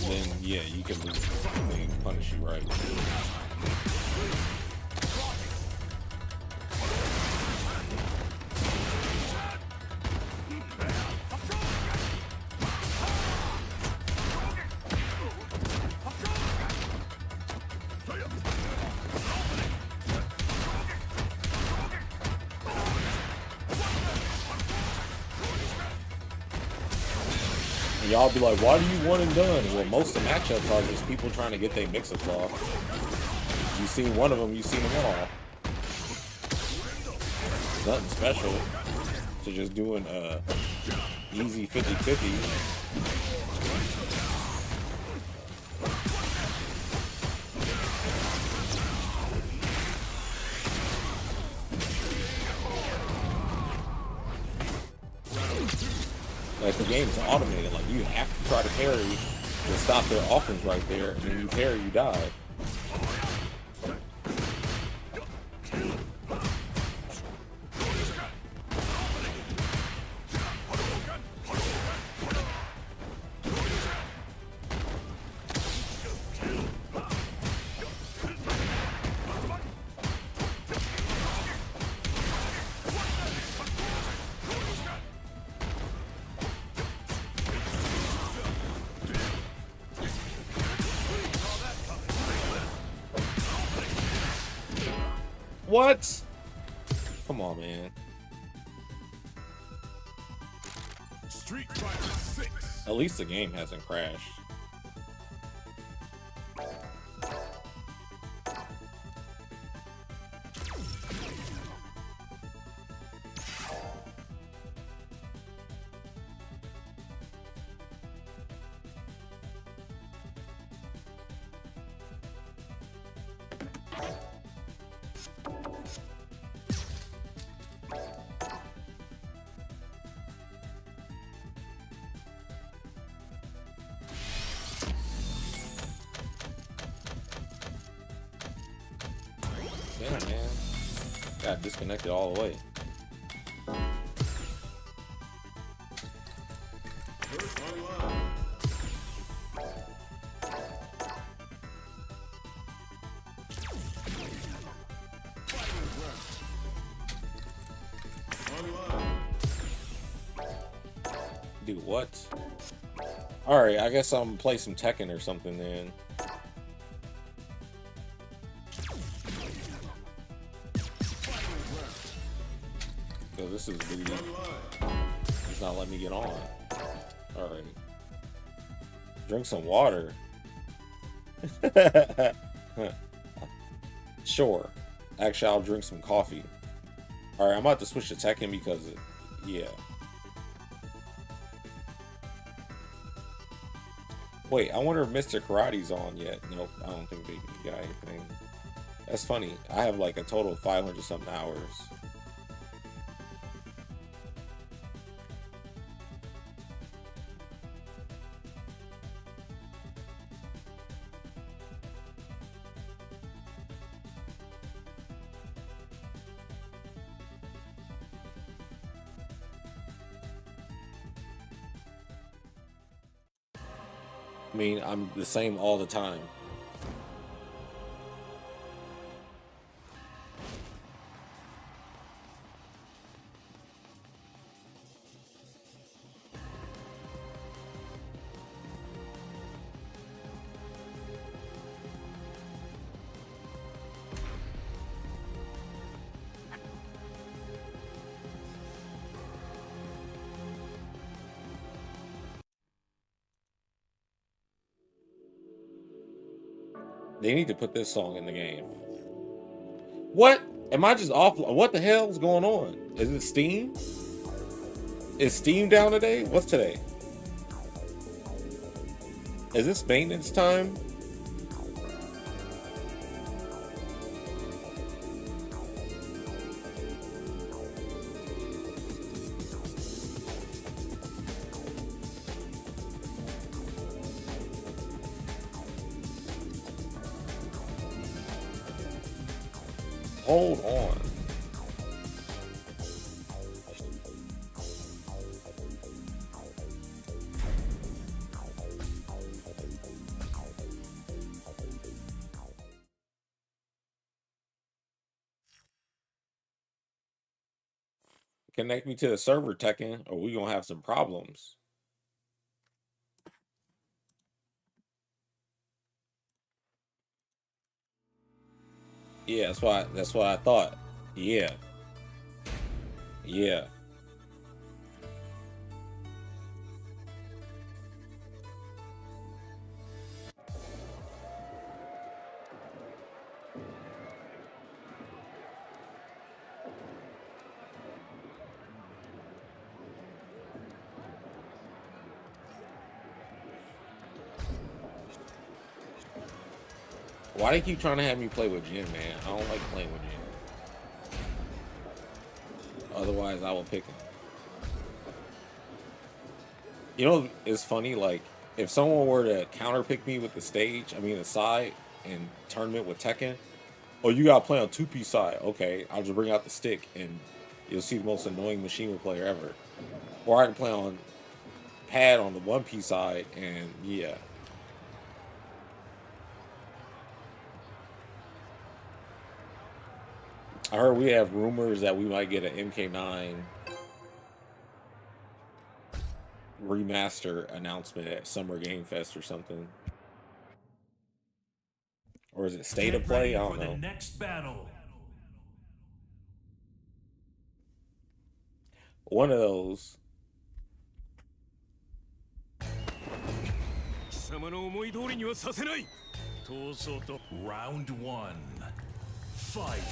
then yeah, you can lose. They can punish you right. Y'all be like, why do you one and done? Well, most of the matchups are just people trying to get their mix-ups off. You seen one of them, you seen them all. It's nothing special to just doing easy 50-50. Like, the game's automated. Like, you have to try to parry to stop their offense right there, and then you parry, you die. What? Come on, man. Street Fighter 6. At least the game hasn't crashed. Yeah, man. Got disconnected all the way. Do what? Alright, I guess I'm gonna play some Tekken or something then. So this is booty. It's not letting me get on. Alright. Drink some water. Sure. Actually, I'll drink some coffee. Alright, I'm about to switch to Tekken because, yeah. Wait, I wonder if Mr. Karate's on yet. Nope, I don't think they got anything. That's funny. I have like a total of 500 something hours. I mean, I'm the same all the time. They need to put this song in the game. What? Am I just off? What the hell is going on? Is it Steam? Is Steam down today? What's today? Is this maintenance time? Hold on. Connect me to the server, Tekken, or we gonna have some problems. Yeah, that's what I thought. Yeah. Yeah. Why they keep trying to have me play with Jin, man? I don't like playing with Jin. Otherwise, I will pick him. You know, it's funny, like, if someone were to counterpick me with the stage, I mean the side, in tournament with Tekken, oh, you gotta play on 2P side. Okay, I'll just bring out the stick, and you'll see the most annoying Machinima player ever. Or I can play on pad on the 1P side, and yeah. I heard we have rumors that we might get an MK9 remaster announcement at Summer Game Fest or something. Or is it State of Play? I don't know. Next battle. One of those. Round one. Fight.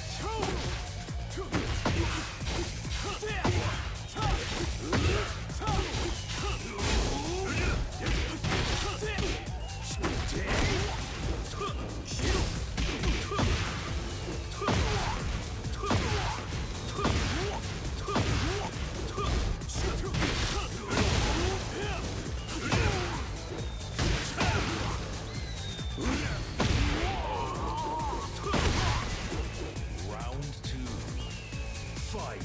Round two. Fight.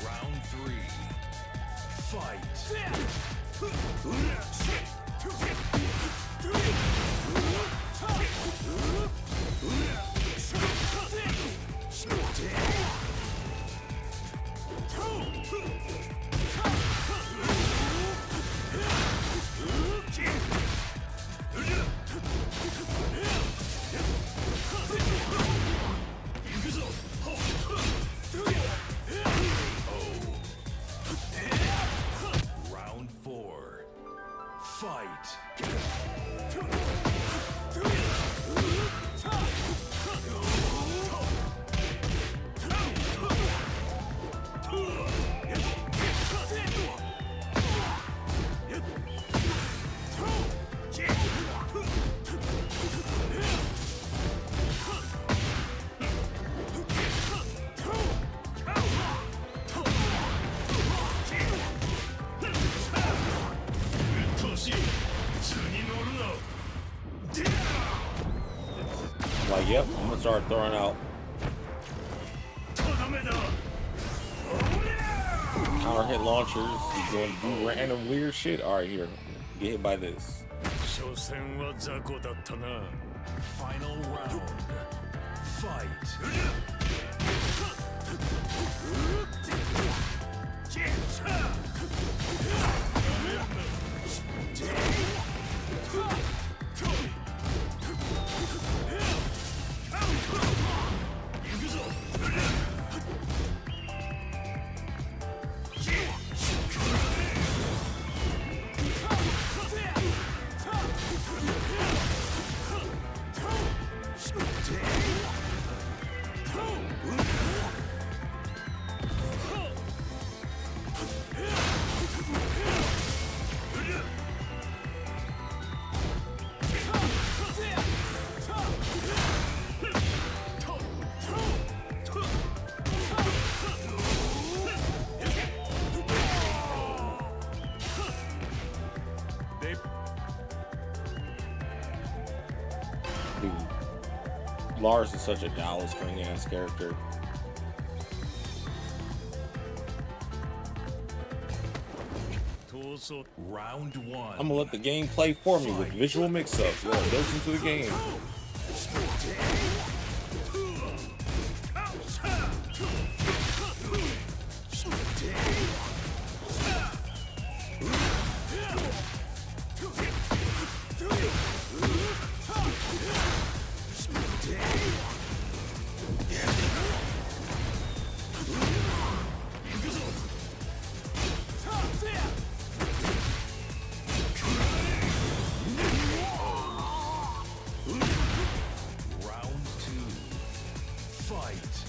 Round three. Fight. Round four. Fight. Like, yep, I'm gonna start throwing out counter hit launchers. He's going to do random weird shit. All right, here, get hit by this. Final round. Fight. Dude, Lars is such a Dallas string ass character. Round one. I'm gonna let the game play for me with visual mix-ups. Yo, goes into the game. Round two. Fight.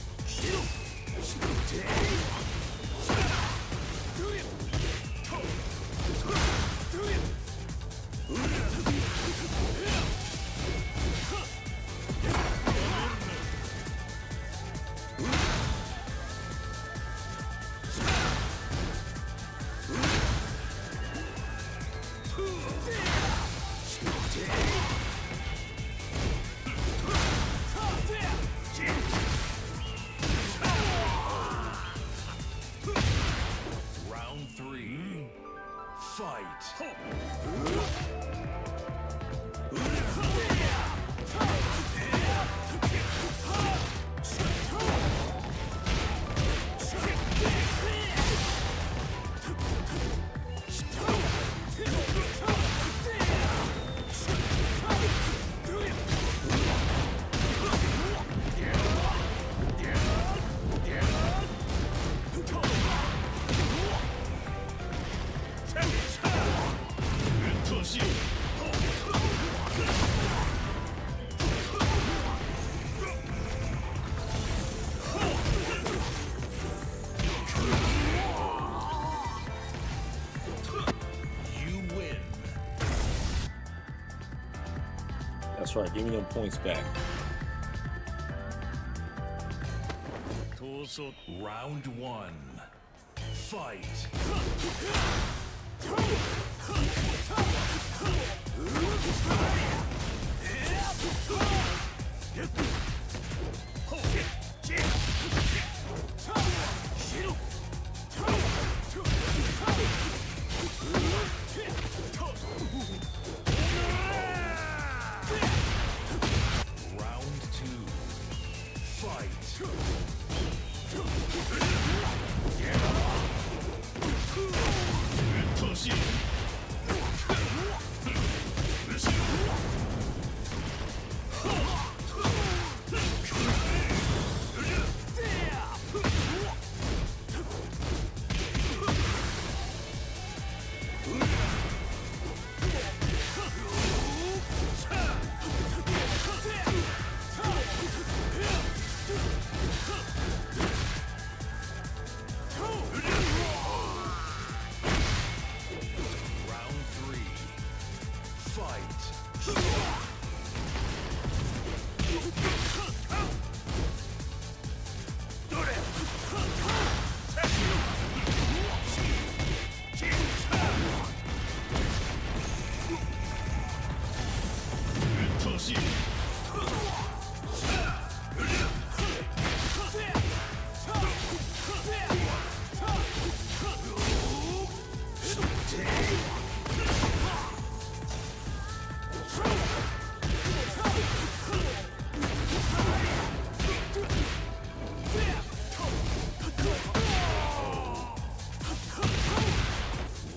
That's right. Give me them points back. Round 1. Fight. Round 2. Fight.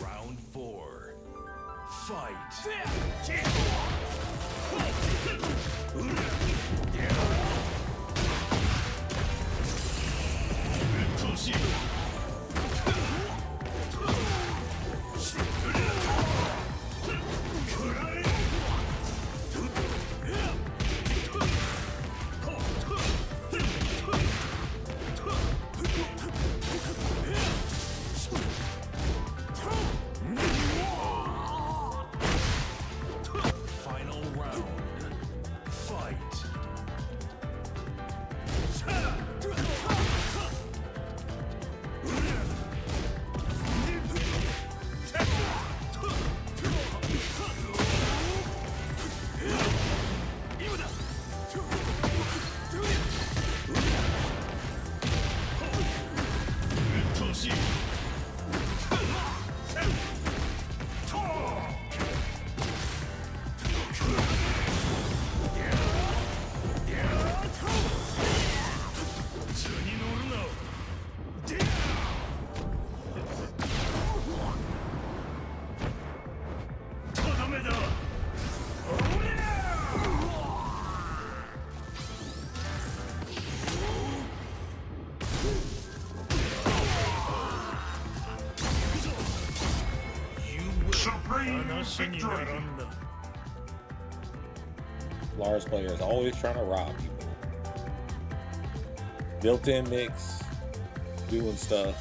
Round 4. Final round. Fight. Lars players always trying to rob people. Built-in mix, doing stuff.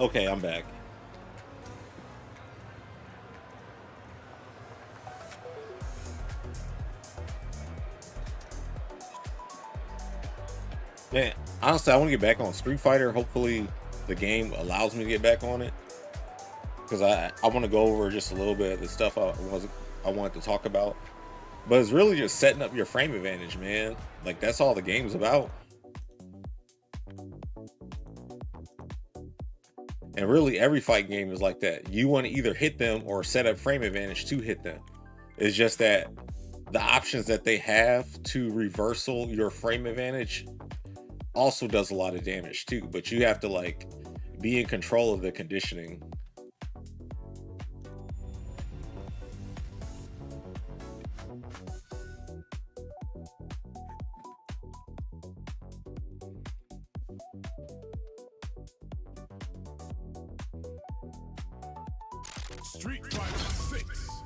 Okay, I'm back. Man, honestly, I want to get back on Street Fighter. Hopefully, the game allows me to get back on it, because I want to go over just a little bit of the stuff I wanted to talk about. But it's really just setting up your frame advantage, man. Like, that's all the game's about. And really, every fight game is like that. You want to either hit them or set up frame advantage to hit them. It's just that the options that they have to reversal your frame advantage also does a lot of damage too. But you have to, like, be in control of the conditioning. Street Fighter 6.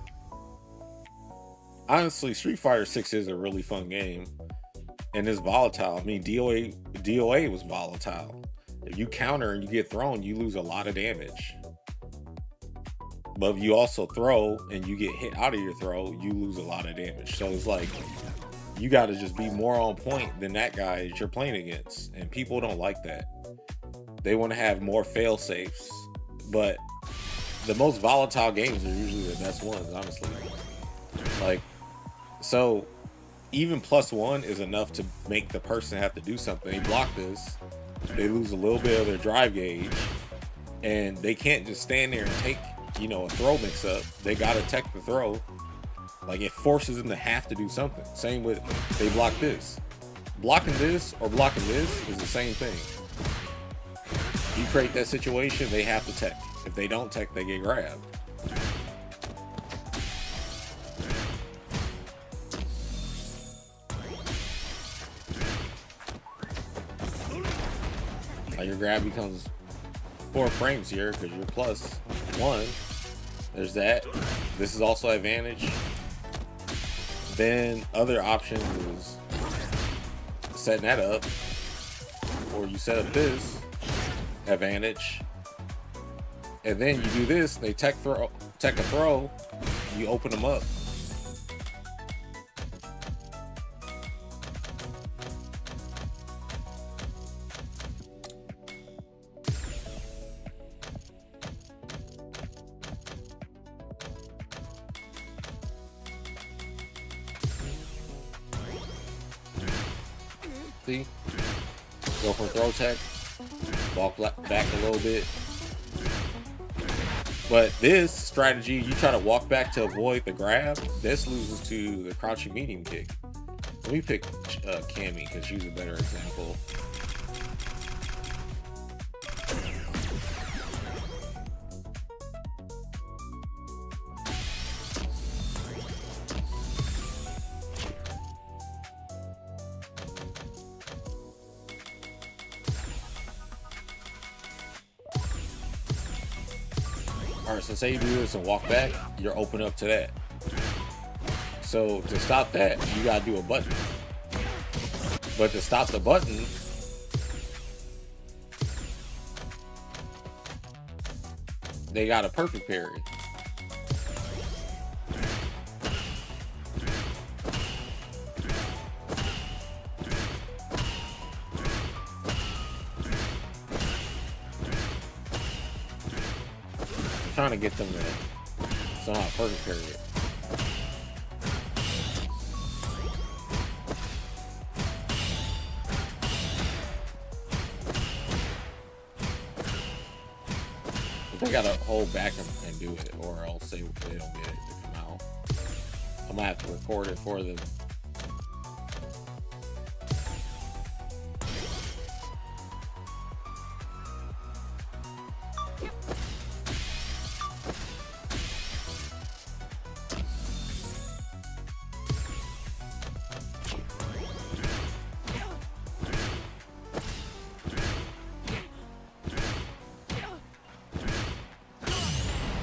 Honestly, Street Fighter 6 is a really fun game, and it's volatile. I mean, DOA was volatile. If you counter and you get thrown, you lose a lot of damage. But if you also throw and you get hit out of your throw, you lose a lot of damage. So it's like, you got to just be more on point than that guy that you're playing against. And people don't like that. They want to have more fail safes. But the most volatile games are usually the best ones, honestly. Like, so even +1 is enough to make the person have to do something. They block this, they lose a little bit of their drive gauge, and they can't just stand there and take, you know, a throw mix up. They gotta tech the throw. Like, it forces them to have to do something. Same with, they block this. Blocking this or blocking this is the same thing. You create that situation, they have to tech. If they don't tech, they get grabbed. Now your grab becomes 4 frames here because you're +1. There's that. This is also advantage. Then other options is setting that up, or you set up this advantage, and then you do this. They tech a throw. You open them up. See? Go for throw tech. Walk back a little bit. But this strategy, you try to walk back to avoid the grab. This loses to the crouching medium kick. Let me pick Cammy because she's a better example. Alright, so say you do this and walk back, you're open up to that. So to stop that, you gotta do a button. But to stop the button, they got a perfect parry. Trying to get them to somehow perfect parry it. They gotta hold back and do it, or else they don't get it to come out. I might have to record it for them.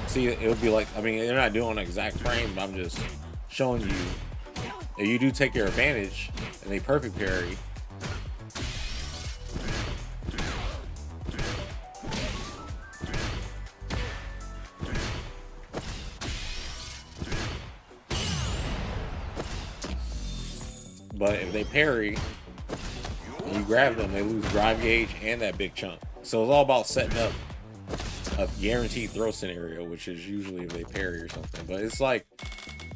See, it would be like, I mean, they're not doing an exact frame, but I'm just showing you, if you do take your advantage and they perfect parry, but if they parry and you grab them, they lose drive gauge and that big chunk. So it's all about setting up a guaranteed throw scenario, which is usually if they parry or something. But it's like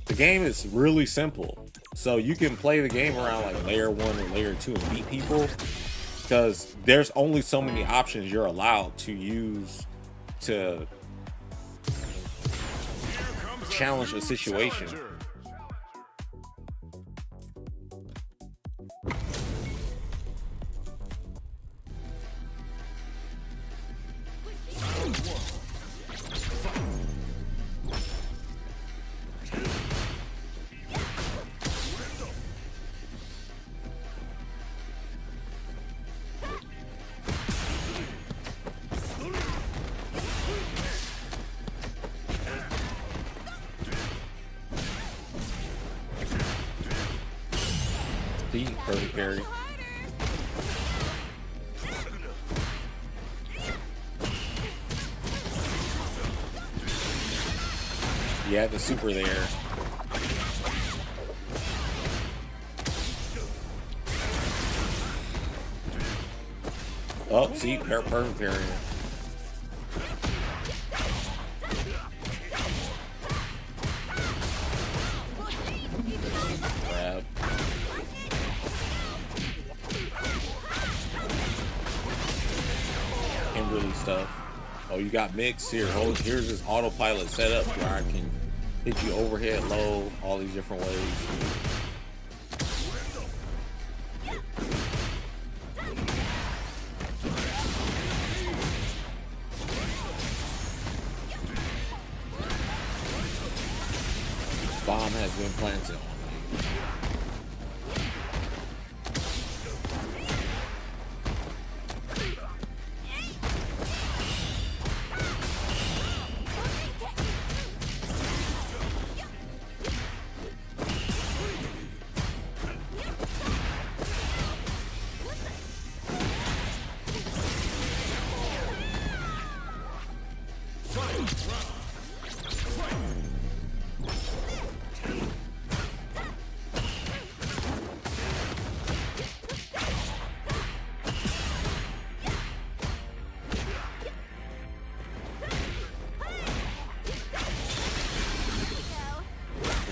the game is really simple, so you can play the game around like layer 1 or layer 2 and beat people, because there's only so many options you're allowed to use to challenge a situation. Perfect parry. Yeah, the super there. Oh, see, perfect parry. Grab. Stuff. Oh, you got mix here. Here's this autopilot setup where I can hit you overhead, low, all these different ways. Bomb has been planted on me.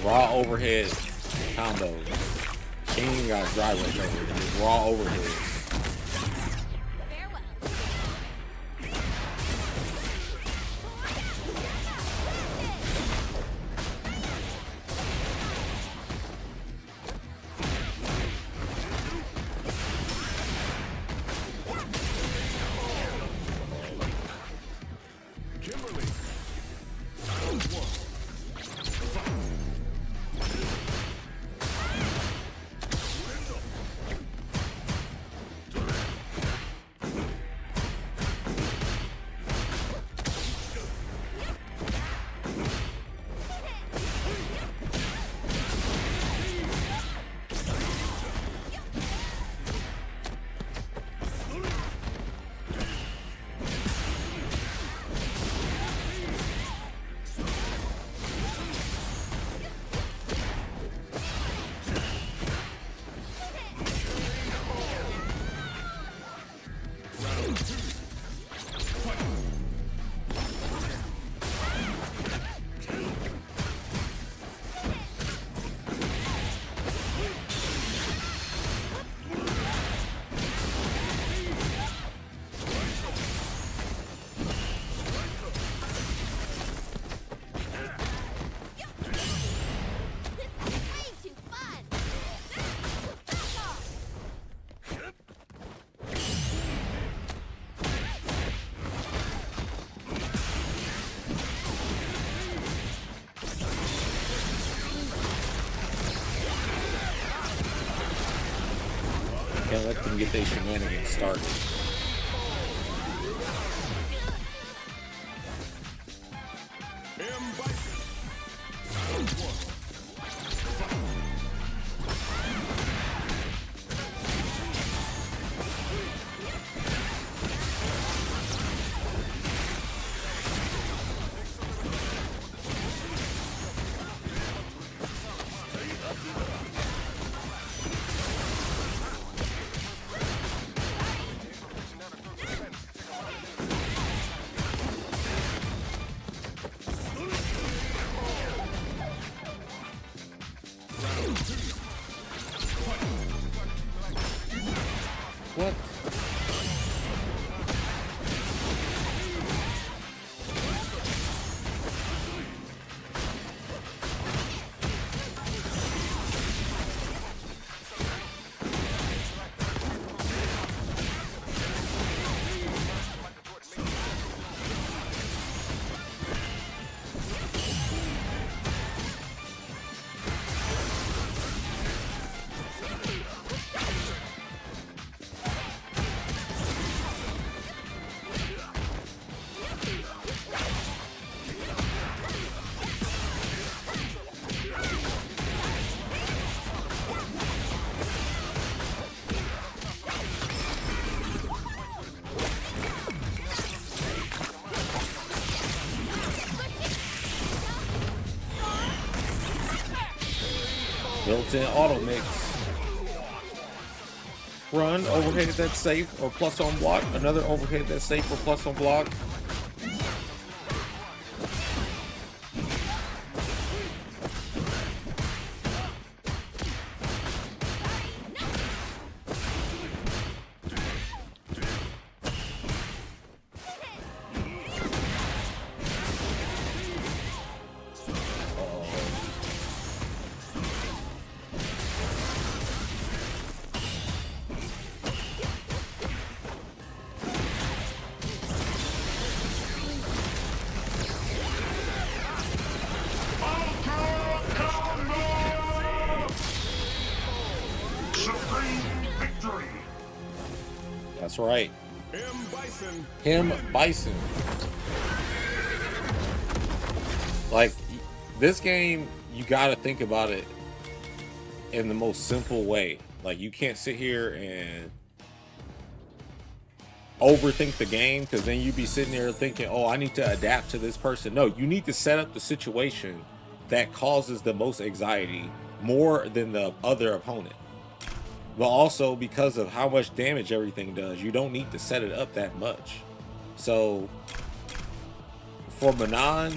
Raw overhead combos. He ain't even got a drive rush over here. Just raw overhead. Can't let them get their shenanigans started. Built-in auto mix. Run, overhead that's safe or plus on block. Another overhead that's safe or plus on block. That's right. Him Bison. Like, this game, you gotta think about it in the most simple way. Like, you can't sit here and overthink the game, because then you'd be sitting there thinking, oh, I need to adapt to this person. No, you need to set up the situation that causes the most anxiety more than the other opponent. But also, because of how much damage everything does, you don't need to set it up that much. So for Manon,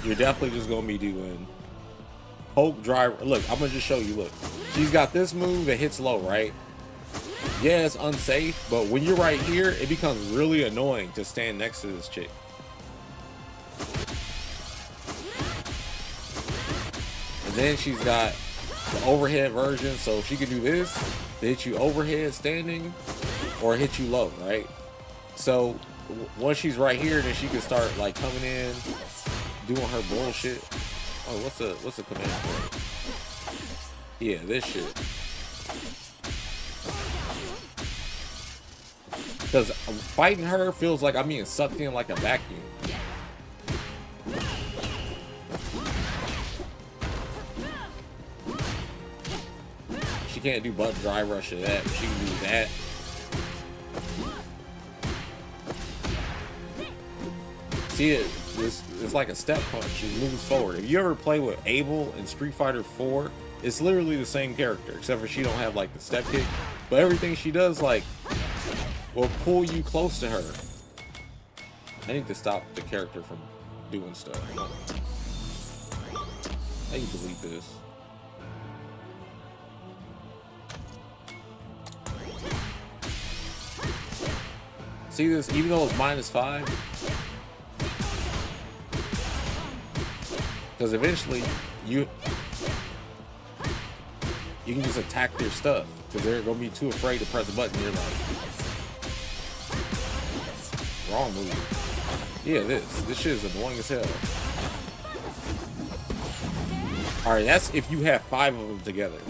you're definitely just gonna be doing poke driver. Look, I'm gonna just show you. Look, she's got this move that hits low, right? Yeah, it's unsafe, but when you're right here, it becomes really annoying to stand next to this chick. And then she's got the overhead version, so she can do this to hit you overhead standing or hit you low, right? So once she's right here, then she can start like coming in, doing her bullshit. Oh, what's a command for it? Yeah, this shit. Because fighting her feels like I'm being sucked in like a vacuum. She can't do butt dry rush or that, but she can do that. See it? It's like a step punch. She moves forward. If you ever play with Abel in Street Fighter 4, it's literally the same character, except for she don't have like the step kick. But everything she does like will pull you close to her. I need to stop the character from doing stuff. How you delete this? See this? Even though it's -5, because eventually you can just attack their stuff, because they're gonna be too afraid to press a button. You're like, wrong move. Yeah, this shit is annoying as hell. All right, that's if you have 5 of them together.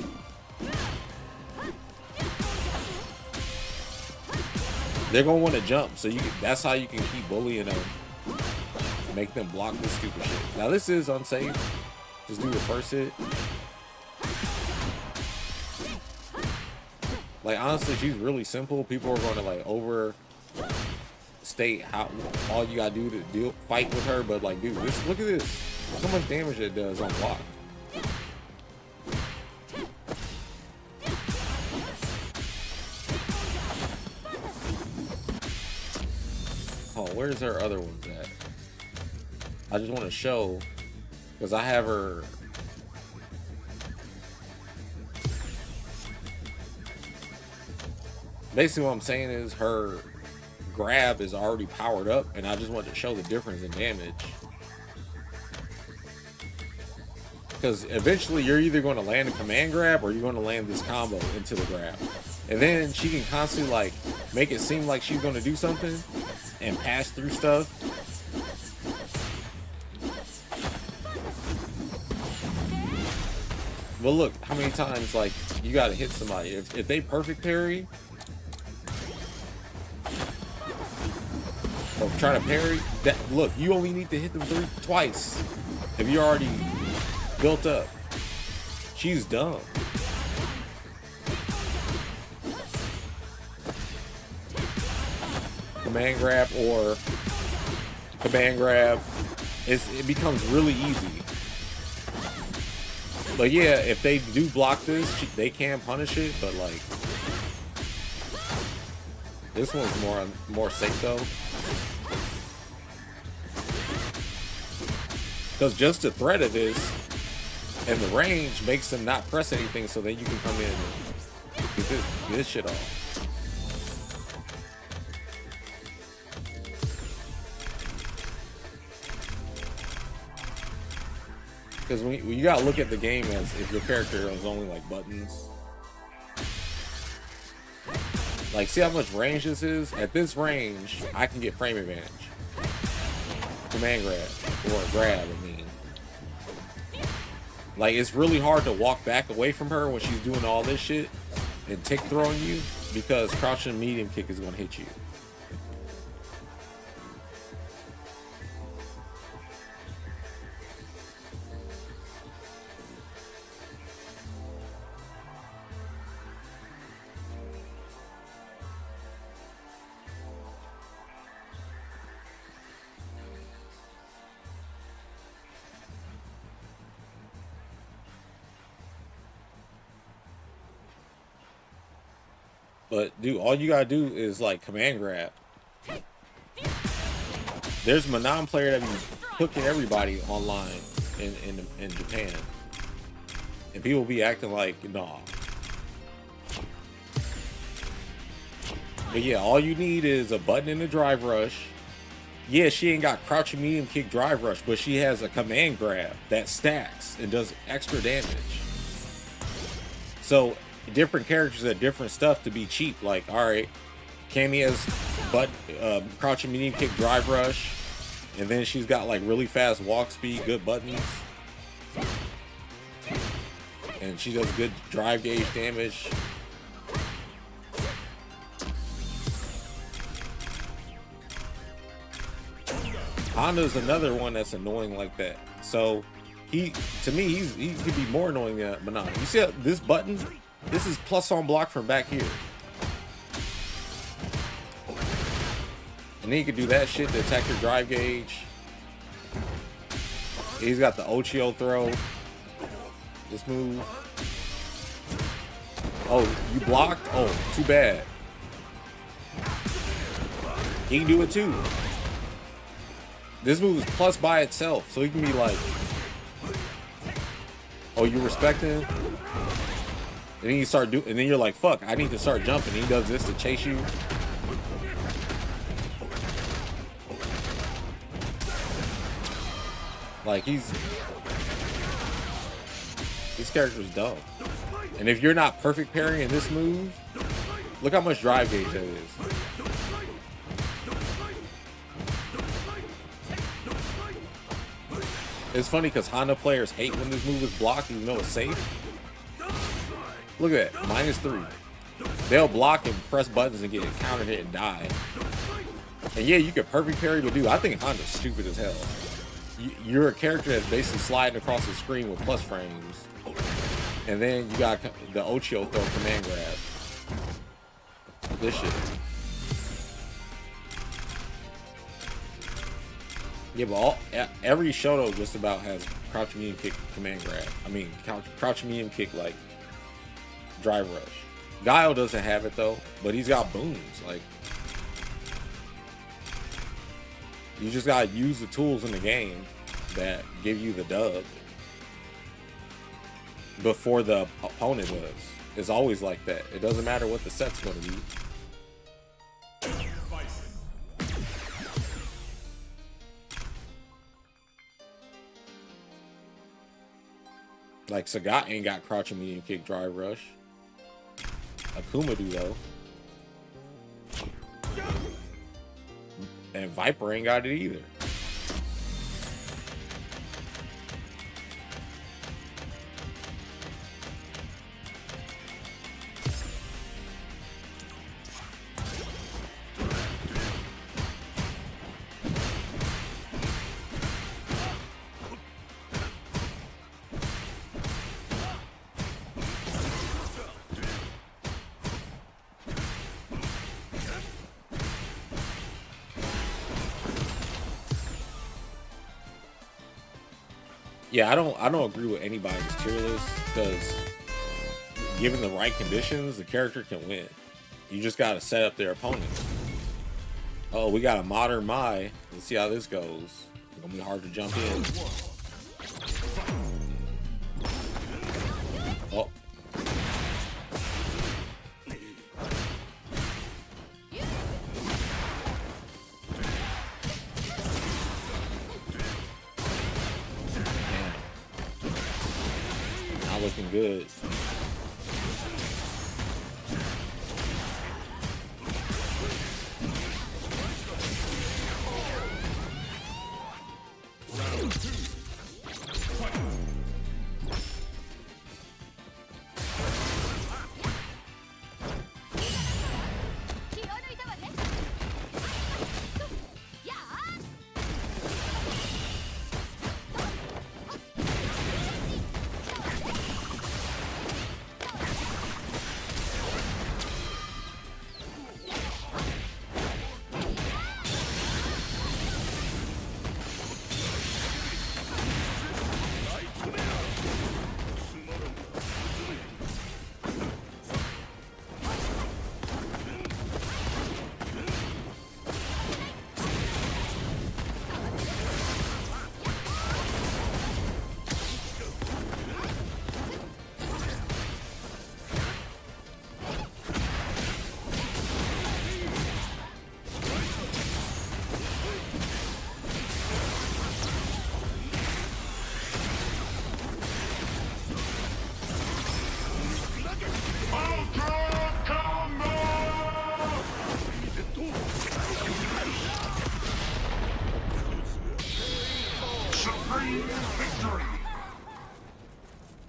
They're gonna want to jump, so that's how you can keep bullying them. Make them block this stupid shit. Now this is unsafe. Just do the first hit. Like, honestly, she's really simple. People are going to like overstate how all you gotta do to fight with her. But like, dude, look at this. Look how much damage it does on block. Oh, where's her other ones at? I just want to show, because I have her. Basically what I'm saying is her grab is already powered up, and I just wanted to show the difference in damage. Because eventually you're either going to land a command grab or you're going to land this combo into the grab. And then she can constantly like make it seem like she's going to do something and pass through stuff. But look how many times like you got to hit somebody. If they perfect parry or try to parry, that look, you only need to hit them twice if you're already built up. She's dumb. Command grab or command grab, it becomes really easy. But yeah, if they do block this, they can punish it. But like, this one's more safe though, because just the threat of this and the range makes them not press anything. So then you can come in and get this shit off. Because when you gotta look at the game as if your character is only like buttons. Like, see how much range this is? At this range, I can get frame advantage. Command grab, or grab, I mean. Like, it's really hard to walk back away from her when she's doing all this shit and tick throwing you, because crouching medium kick is gonna hit you. But dude, all you gotta do is like command grab. There's a Manon player that be hooking everybody online in Japan, and people be acting like nah. But yeah, all you need is a button in the drive rush. Yeah, she ain't got crouching medium kick drive rush, but she has a command grab that stacks and does extra damage. So different characters have different stuff to be cheap. Like, all right, Cammy has crouching medium kick drive rush, and then she's got like really fast walk speed, good buttons, and she does good drive gauge damage. Honda's another one that's annoying like that. So to me, he could be more annoying than Manon. You see this button? This is plus on block from back here. And then you can do that shit to attack your drive gauge. He's got the Ochio throw. This move. Oh, you blocked? Oh, too bad. He can do it too. This move is plus by itself, so he can be like, oh, you respect him? And then you start doing, and then you're like, fuck, I need to start jumping. He does this to chase you. Like, this character's dumb. And if you're not perfect parrying this move, look how much drive gauge that is. It's funny because Honda players hate when this move is blocked, even though it's safe. Look at that, -3. They'll block and press buttons and get counter hit and die. And yeah, you can perfect parry, but dude, I think Honda's stupid as hell. You're a character that's basically sliding across the screen with plus frames, and then you got the Ochio throw command grab. This shit. Yeah, but every Shoto just about has crouch medium kick command grab. I mean, crouch medium kick like drive rush. Guile doesn't have it though, but he's got booms. Like, you just gotta use the tools in the game that give you the dub before the opponent does. It's always like that. It doesn't matter what the set's gonna be. Like, Sagat ain't got crouching medium kick drive rush. Akuma do though. And Viper ain't got it either. Yeah, I don't agree with anybody's tier list because given the right conditions, the character can win. You just got to set up their opponents. Oh, we got a modern Mai. Let's see how this goes. It's gonna be hard to jump in. Oh. Not looking good.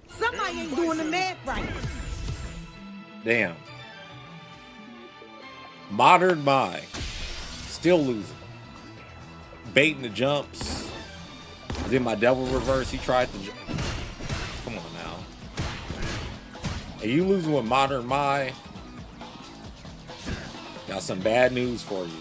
Somebody ain't doing the math right. Damn. Modern Mai. Still losing. Baiting the jumps. I did my devil reverse. He tried to jump. Come on now. Are you losing with Modern Mai? Got some bad news for you.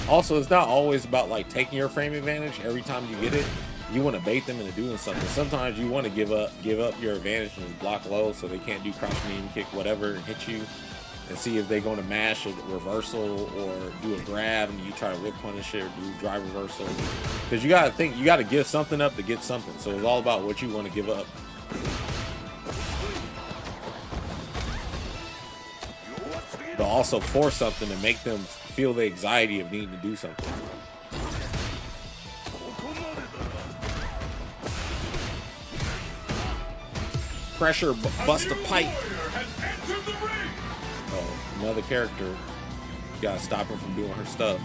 Also, it's not always about like taking your frame advantage every time you get it. You want to bait them into doing something. Sometimes you want to give up your advantage and block low so they can't do crouch medium kick, whatever, and hit you, and see if they're going to mash a reversal or do a grab and you try to whip punish it or do drive reversal. Because you got to think, you got to give something up to get something. So it's all about what you want to give up. But also force something to make them feel the anxiety of needing to do something. Pressure, bust a pipe. Oh, another character. You gotta stop her from doing her stuff.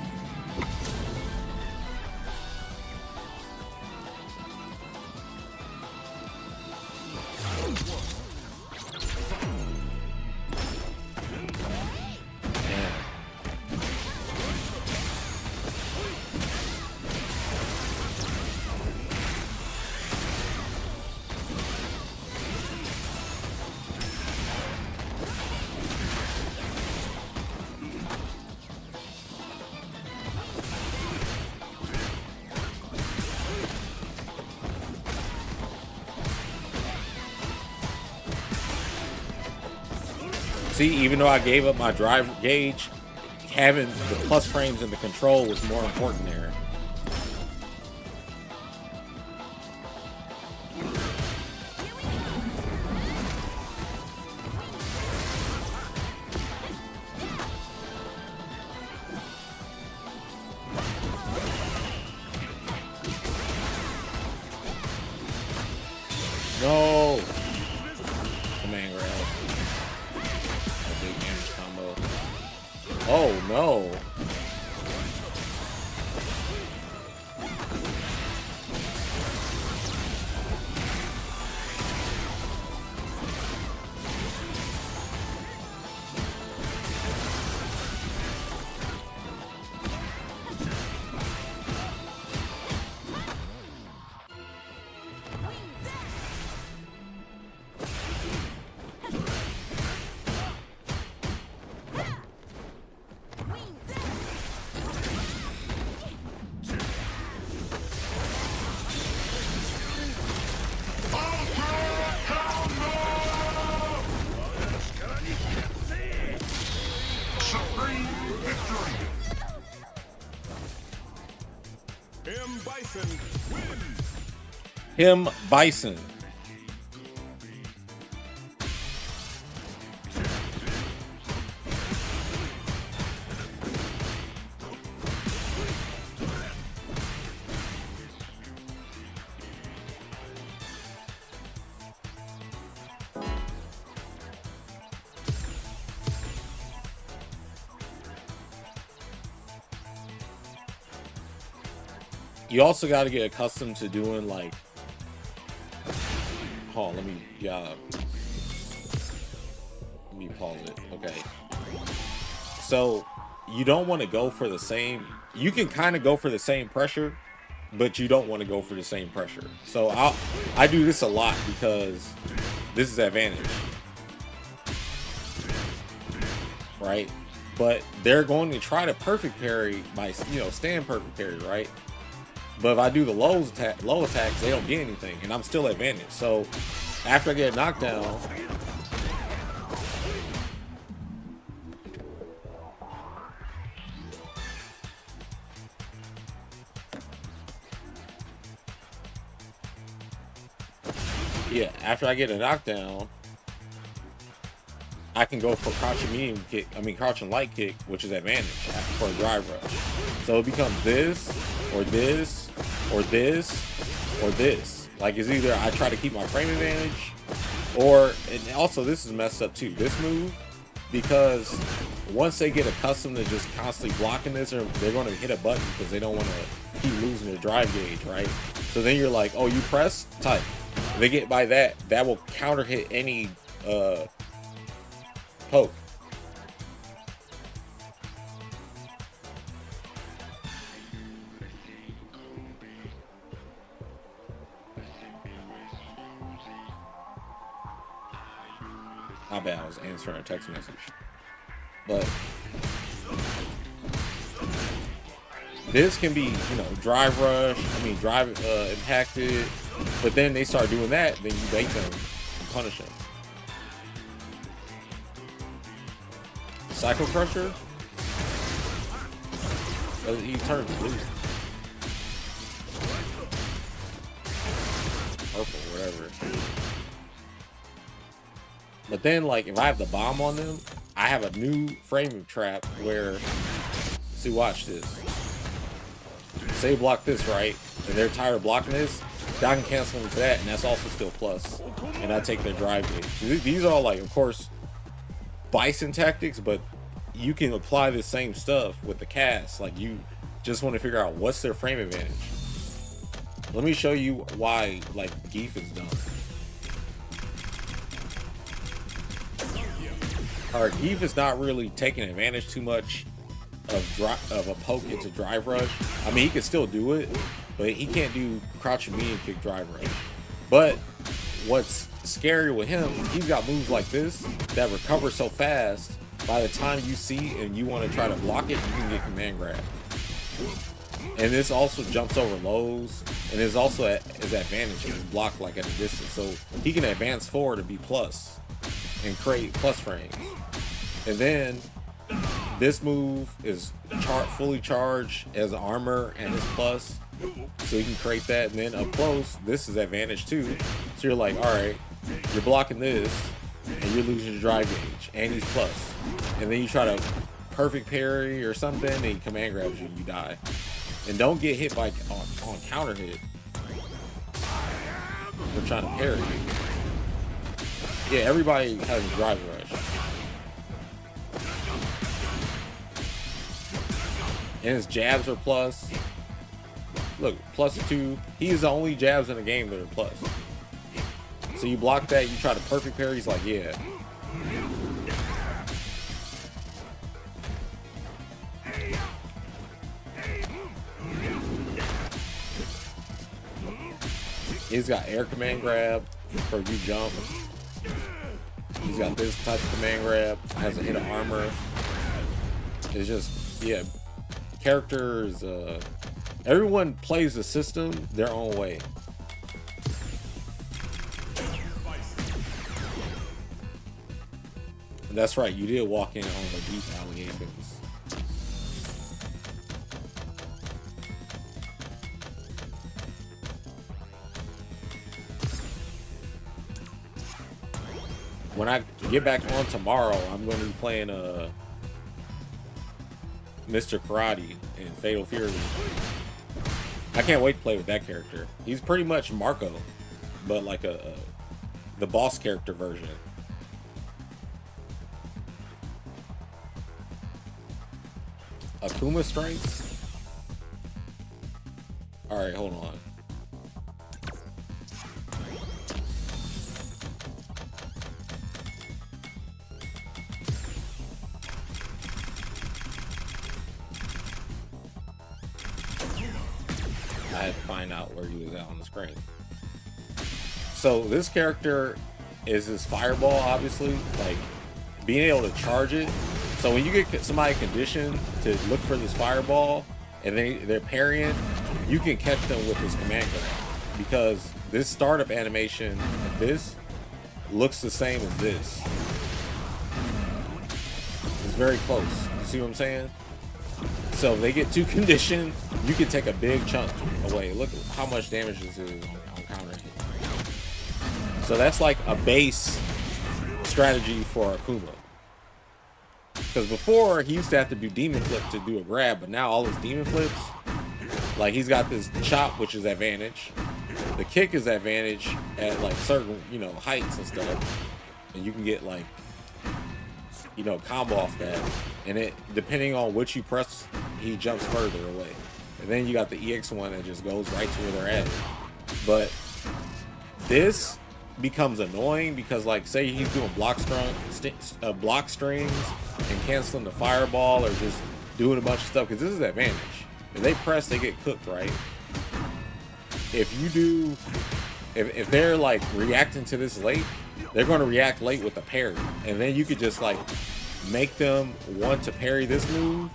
See, even though I gave up my drive gauge, having the plus frames and the control was more important there. No! Command grab. Big damage combo. Oh no! Bison wins. Him, Bison. You also got to get accustomed to doing like, hold on, let me pause it. Okay. So you don't want to go for the same, you can kind of go for the same pressure, but you don't want to go for the same pressure. So I do this a lot because this is advantage. Right? But they're going to try to perfect parry by, you know, stand perfect parry, right? But if I do the low attacks, they don't get anything, and I'm still advantaged. So after I get a knockdown, yeah, after I get a knockdown, I can go for crouching medium kick, crouching light kick, which is advantage for a drive rush. So it becomes this, or this, or this, or this. Like, it's either I try to keep my frame advantage, or, and also this is messed up too, this move, because once they get accustomed to just constantly blocking this, or they're going to hit a button because they don't want to keep losing their drive gauge, right? So then you're like, oh, you press? Type. If they get by that, that will counter hit any poke. My bad, I was answering a text message. But this can be, you know, drive rush, drive impacted, but then they start doing that, then you bait them and punish them. Psycho Crusher? He turns blue. Purple, whatever. But then, like, if I have the bomb on them, I have a new framing trap where, see, watch this. Say block this, right? And they're tired of blocking this, I can cancel them for that, and that's also still plus. And I take their drive gauge. These are all, like, of course, Bison tactics, but you can apply the same stuff with the cast. Like, you just want to figure out what's their frame advantage. Let me show you why, like, Geef is done. Alright, Geef is not really taking advantage too much of a poke into drive rush. I mean, he can still do it, but he can't do crouching medium kick drive rush. But what's scary with him, he's got moves like this that recover so fast, by the time you see and you want to try to block it, you can get command grab. And this also jumps over lows, and is also his advantage if you block like at a distance. So he can advance forward to be plus and create plus frames. And then this move is fully charged as armor and is plus, so you can create that. And then up close, this is advantage too. So you're like, all right, you're blocking this, and you're losing your drive gauge, and he's plus. And then you try to perfect parry or something, and he command grabs you, and you die. And don't get hit by on counter hit. They're trying to parry. Yeah, everybody has a drive rush. And his jabs are plus. Look, +2. He is the only jabs in the game that are plus. So you block that, you try to perfect parry, he's like, yeah. He's got air command grab for you jump. He's got this type of command grab, has a hit of armor. It's just, yeah. Characters, everyone plays the system their own way. And that's right, you did walk in on the deep allegations. when I get back on tomorrow, I'm going to be playing Mr. Karate in Fatal Fury. I can't wait to play with that character. He's pretty much Marco, but like the boss character version. Akuma strengths? Alright, hold on. I had to find out where he was at on the screen. So this character is his fireball, obviously, like being able to charge it. So when you get somebody conditioned to look for this fireball and they're parrying, you can catch them with this command grab, because this startup animation of this looks the same as this. It's very close. You see what I'm saying? So if they get too conditioned, you can take a big chunk away. Look at how much damage this is on counter hit. So that's like a base strategy for Akuma. Because before, he used to have to do demon flip to do a grab, but now all his demon flips, like he's got this chop, which is advantage. The kick is advantage at like certain, you know, heights and stuff. And you can get like, you know, combo off that. And it, depending on which you press, he jumps further away. And then you got the EX one that just goes right to where they're at. But this becomes annoying because, like, say he's doing block strings and canceling the fireball or just doing a bunch of stuff, because this is advantage. If they press, they get cooked, right? If you do, if they're like reacting to this late, they're going to react late with the parry, and then you could just like make them want to parry this move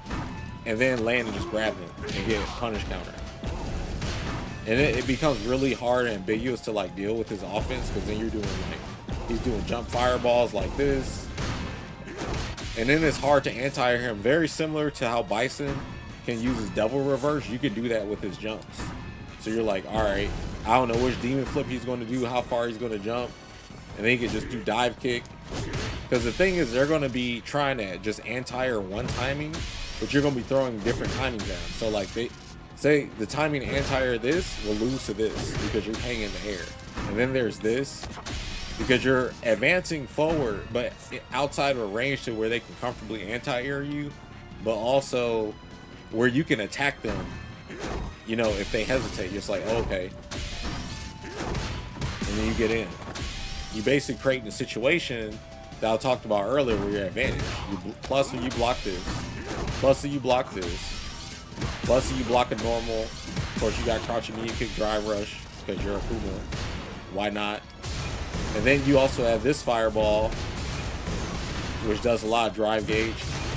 and then land and just grab them and get punish counter. And it becomes really hard and ambiguous to like deal with his offense, because then you're doing like, he's doing jump fireballs like this, and then it's hard to anti him. Very similar to how Bison can use his double reverse, you can do that with his jumps. So you're like, all right, I don't know which demon flip he's going to do, how far he's going to jump, and then he can just do dive kick. Because the thing is, they're going to be trying to just anti or one timing, but you're going to be throwing different timings at him. So like they say the timing anti this will lose to this because you're hanging in the air, and then there's this because you're advancing forward but outside of a range to where they can comfortably anti-air you, but also where you can attack them, you know, if they hesitate. Just like, oh, okay, and then you get in. You basically creating a situation that I talked about earlier where you're advantage. Plus when you block this, plus when you block this, plus you block a normal. Of course, you got crouching medium kick, drive rush, because you're a Akuma. Why not? And then you also have this fireball, which does a lot of drive gauge.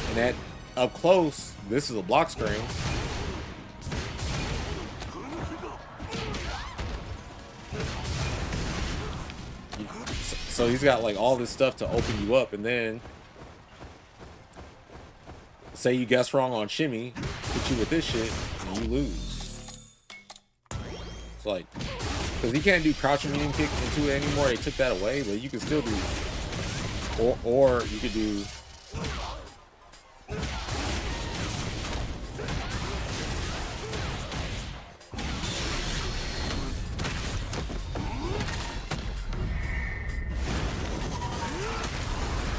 And that up close, this is a block string. So he's got like all this stuff to open you up, and then say you guess wrong on shimmy, hit you with this shit, and you lose. It's like, because he can't do crouching medium kick into it anymore. They took that away, but you can still do, or you could do.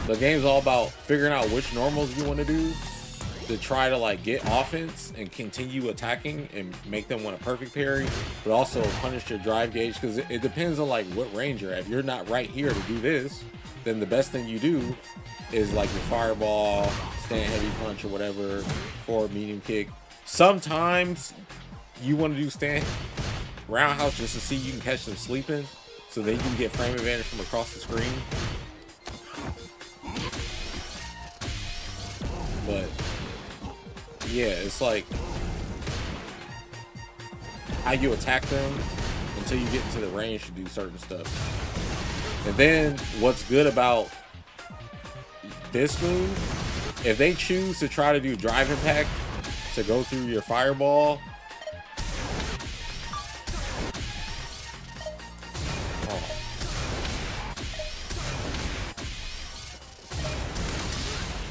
The game's all about figuring out which normals you want to do to try to like get offense and continue attacking and make them want a perfect parry, but also punish your drive gauge, because it depends on like what range you're at. If you're not right here to do this, then the best thing you do is like your fireball, stand heavy punch or whatever, forward medium kick. Sometimes you want to do stand roundhouse just to see you can catch them sleeping, so then you can get frame advantage from across the screen. But yeah, it's like how you attack them until you get into the range to do certain stuff. And then what's good about this move, if they choose to try to do drive impact to go through your fireball,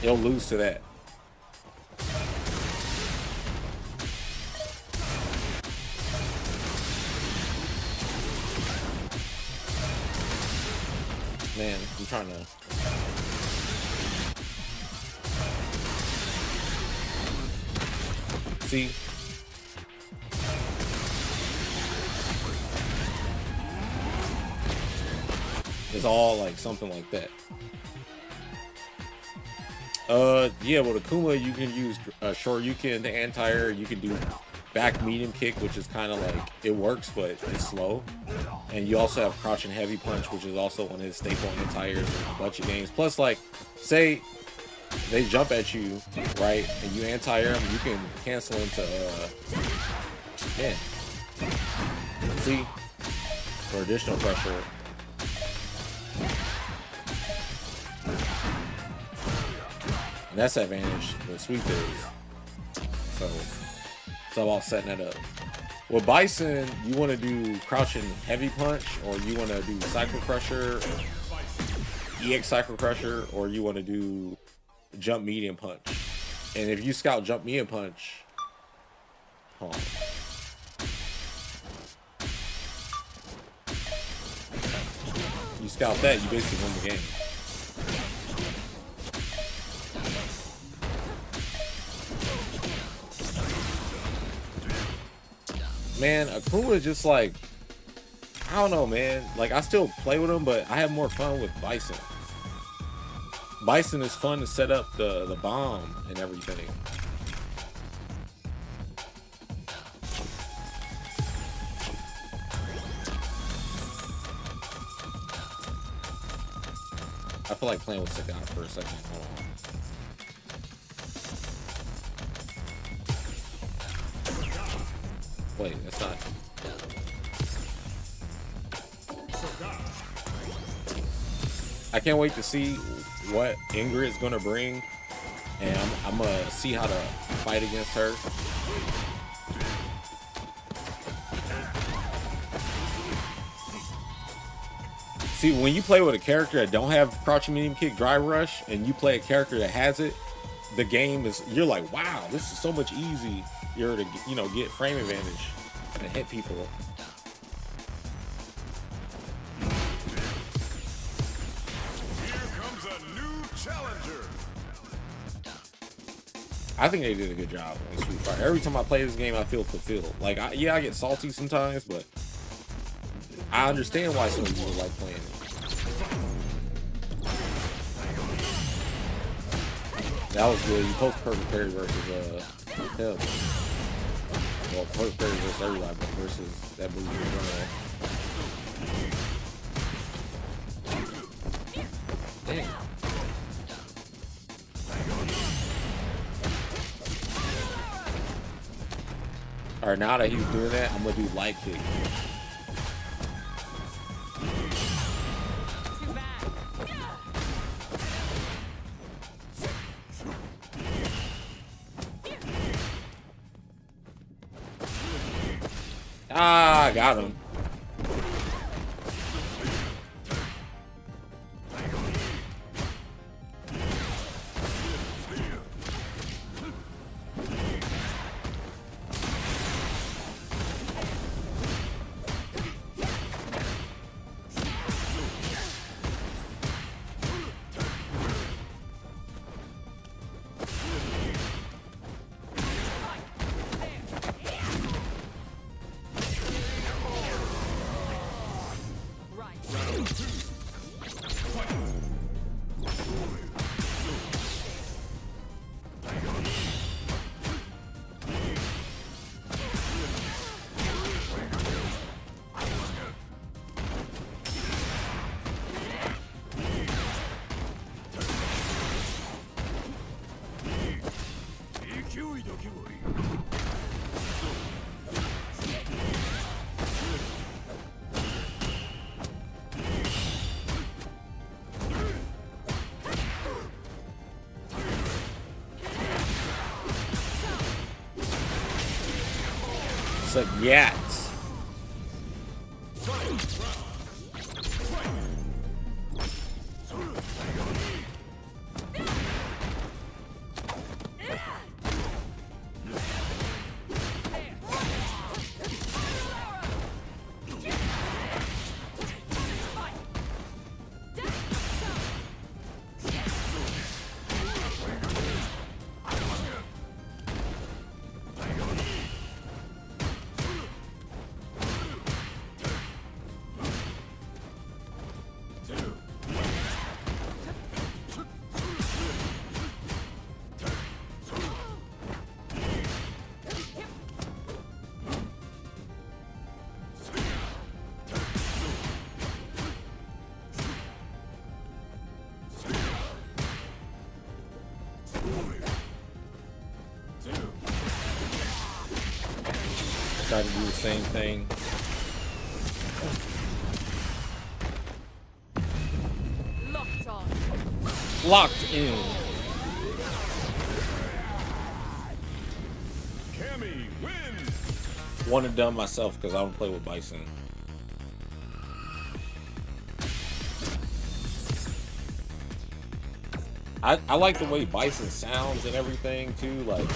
He'll lose to that. Man, I'm trying to. See? It's all like something like that. Yeah, with Akuma you can use Shoryuken to anti-air. You can do back medium kick, which is kind of like, it works, but it's slow. And you also have crouch and heavy punch, which is also one of his staple anti-airs in a bunch of games. Plus, like, say they jump at you, right, and you anti-air them, you can cancel into, yeah. See? For additional pressure. And that's the advantage the sweep is. So it's all about setting that up. With Bison, you want to do crouching heavy punch, or you want to do cycle crusher, EX cycle crusher, or you want to do jump medium punch. And if you scout jump medium punch, hold on. You scout that, you basically win the game. Man, Akuma is just like, I don't know, man. Like, I still play with him, but I have more fun with Bison. Bison is fun to set up the bomb and everything. I feel like playing with Sagat for a second. Hold on. Wait, that's not. I can't wait to see what Ingrid's gonna bring, and I'm gonna see how to fight against her. See, when you play with a character that don't have crouching medium kick, drive rush, and you play a character that has it, the game is, you're like, wow, this is so much easier to, you know, get frame advantage and hit people. Here comes a new challenger. I think they did a good job on Street Fighter. Every time I play this game, I feel fulfilled. Like, yeah, I get salty sometimes, but I understand why some people like playing it. That was good. You post perfect parry versus him. Well, perfect parry versus everybody, but versus that move you were running. Dang. Alright, now that he's doing that, I'm gonna do light kick. Ah, got him. It's like yats. tried to do the same thing. Locked on. Locked in. Cammy wins. One and done myself because I don't play with Bison. I like the way Bison sounds and everything too. Like,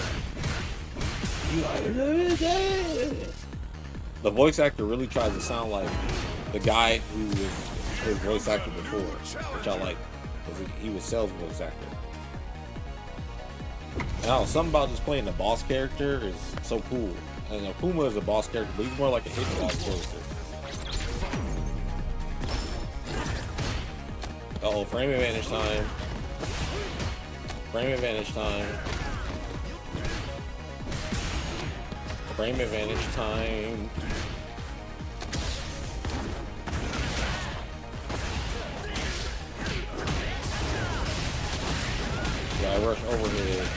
the voice actor really tries to sound like the guy who was his voice actor before, which I like because he was Cell's voice actor. Now, something about just playing the boss character is so cool. And Akuma is a boss character, but he's more like a hitbox character. Uh-oh, frame advantage time. Frame advantage time. Frame advantage time. Yeah, I rush overhead.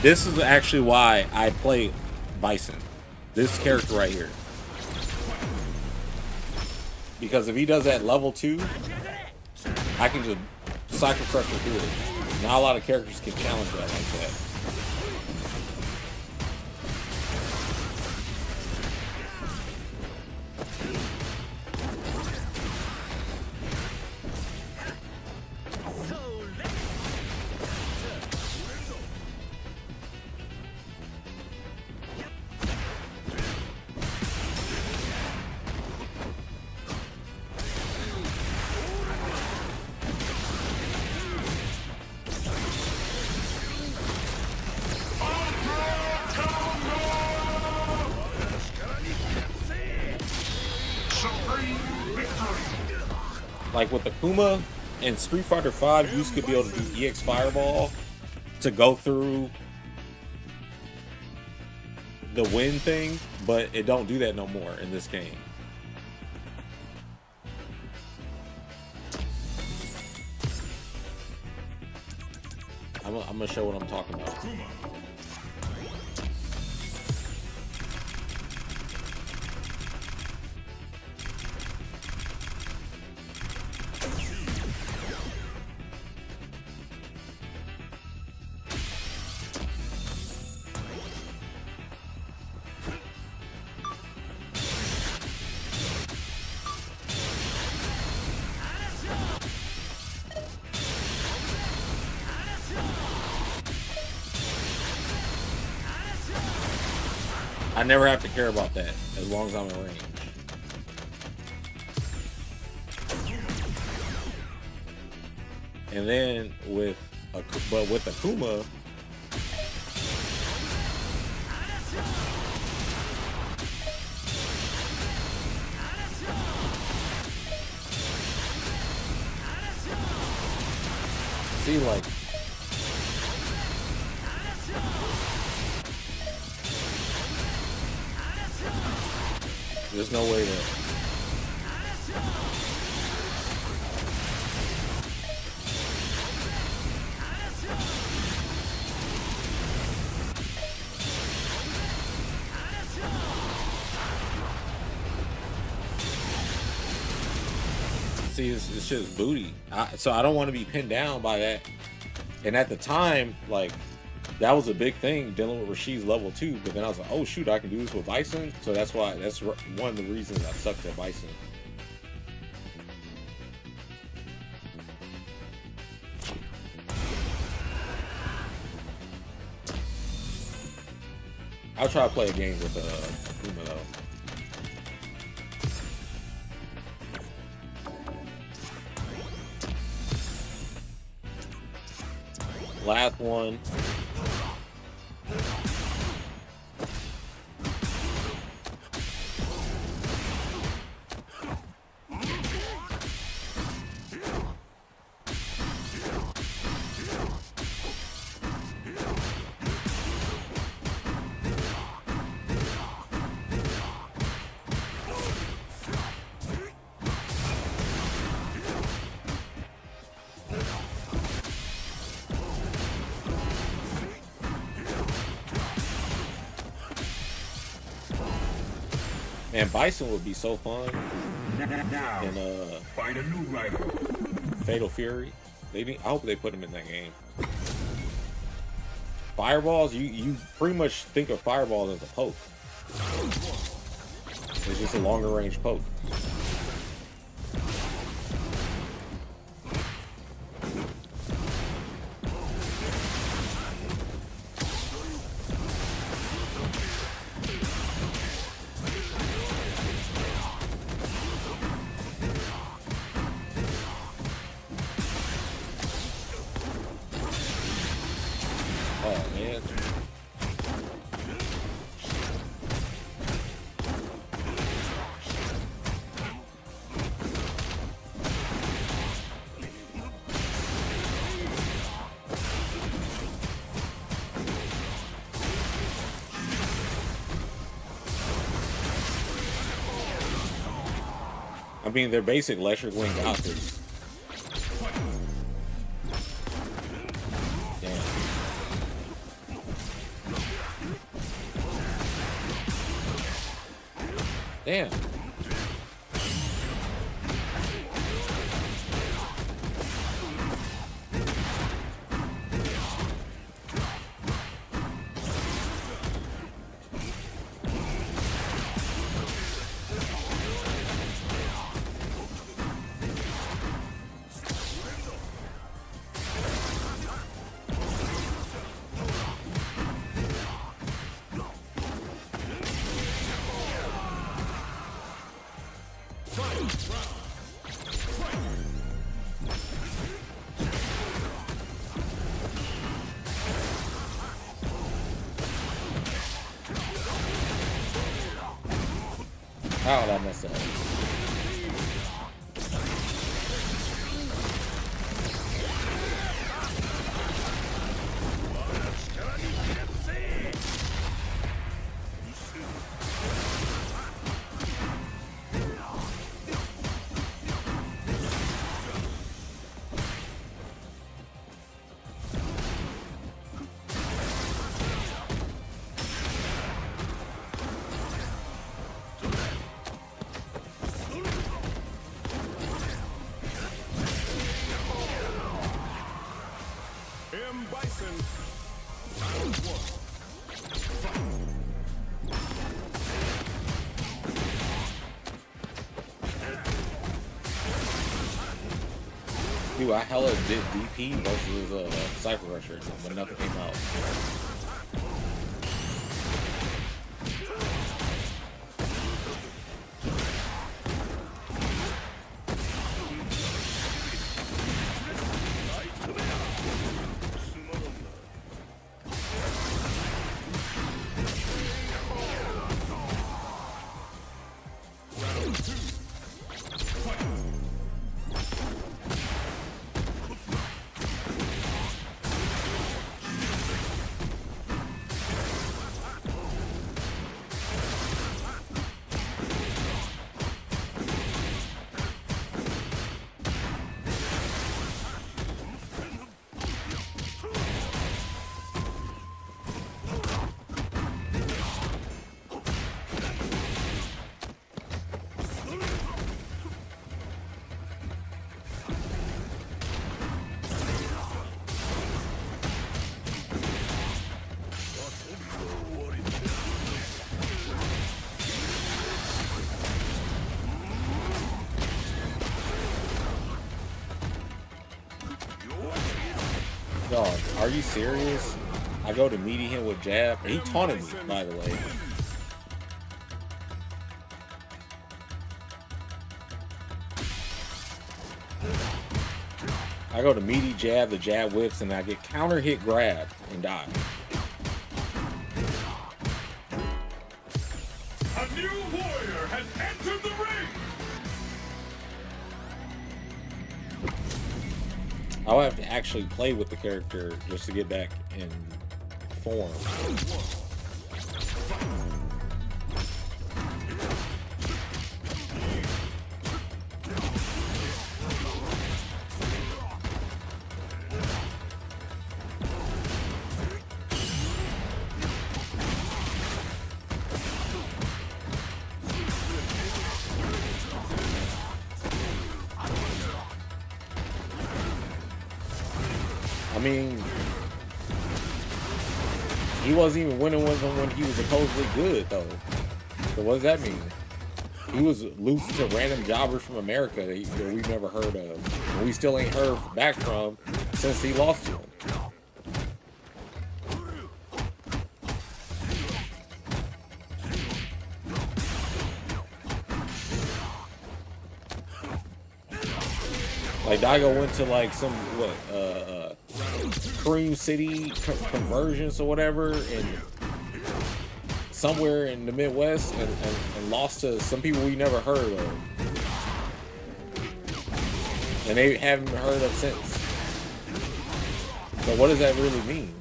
This is actually why I play Bison. This character right here. Because if he does that level 2, I can just cycle crusher through it. Not a lot of characters can challenge that like that. Like with Akuma in Street Fighter 5, you used to be able to do EX Fireball to go through the win thing, but it don't do that no more in this game. I'm gonna show what I'm talking about. I never have to care about that as long as I'm in range. And then with Akuma, see, like, there's no way to. See, it's just booty. So I don't want to be pinned down by that. And at the time, like, that was a big thing dealing with Rashid's level 2, but then I was like, oh shoot, I can do this with Bison. So that's one of the reasons I sucked at Bison. I'll try to play a game with Akuma though. Last one. Man, Bison would be so fun. And find a new rival. Fatal Fury. I hope they put him in that game. Fireballs, you pretty much think of fireballs as a poke. It's just a longer range poke. I mean, they're basic electric wing outfits. Damn. How did I mess up? Bison. Dude, I hella did DP versus Cypher Rusher, but nothing came out. Dog, are you serious? I go to meeting him with jab. He taunted me, by the way. I go to meaty jab, the jab whips, and I get counter hit grab and die. A new warrior has entered the ring. I'll have to actually play with the character just to get back in form. I mean, he wasn't even winning with him when he was supposedly good, though. So what does that mean? He was losing to random jobbers from America that we've never heard of. And we still ain't heard back from since he lost to him. Like Daigo went to like some Cream City conversions or whatever, and somewhere in the Midwest, and lost to some people we never heard of, and they haven't heard of since. So what does that really mean?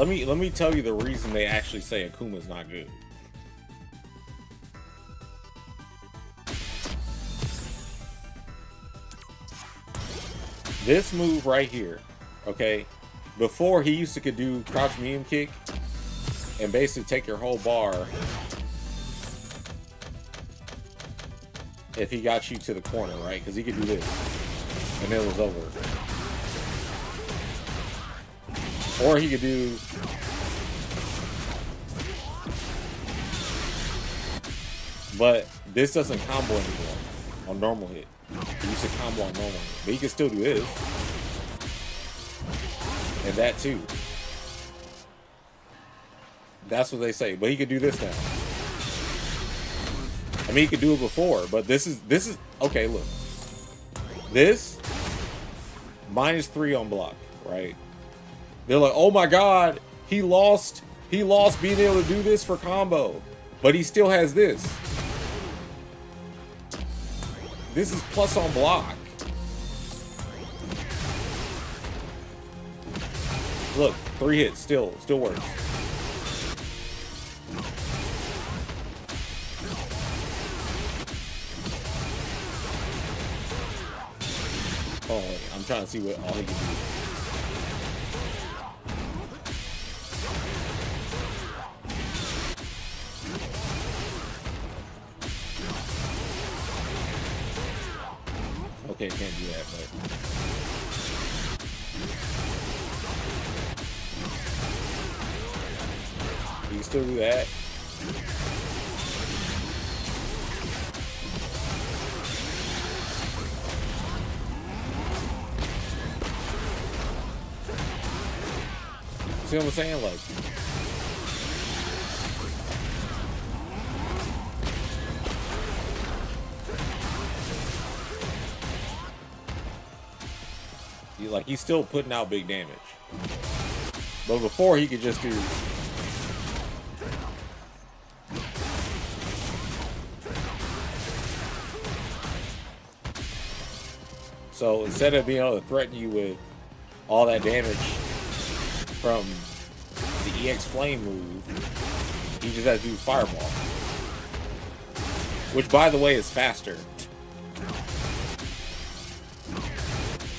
Let me tell you the reason they actually say Akuma's not good. This move right here, okay? Before he used to could do crouch medium kick and basically take your whole bar if he got you to the corner, right? Because he could do this and it was over. Or he could do but this doesn't combo anymore on normal hit. He used to combo on normal hit. But he can still do this. And that too. That's what they say. But he could do this now. I mean, he could do it before, but this is okay, look. This -3 on block, right? They're like, oh my god, he lost being able to do this for combo, but he still has this. This is plus on block. Look, 3 hits, still works. Oh, wait, I'm trying to see what all he can do. Okay, can't do that, but you can still do that. See what I'm saying? Like, he's still putting out big damage. But before he could just do so instead of being able to threaten you with all that damage from the EX Flame move, he just has to do Fireball. Which, by the way, is faster.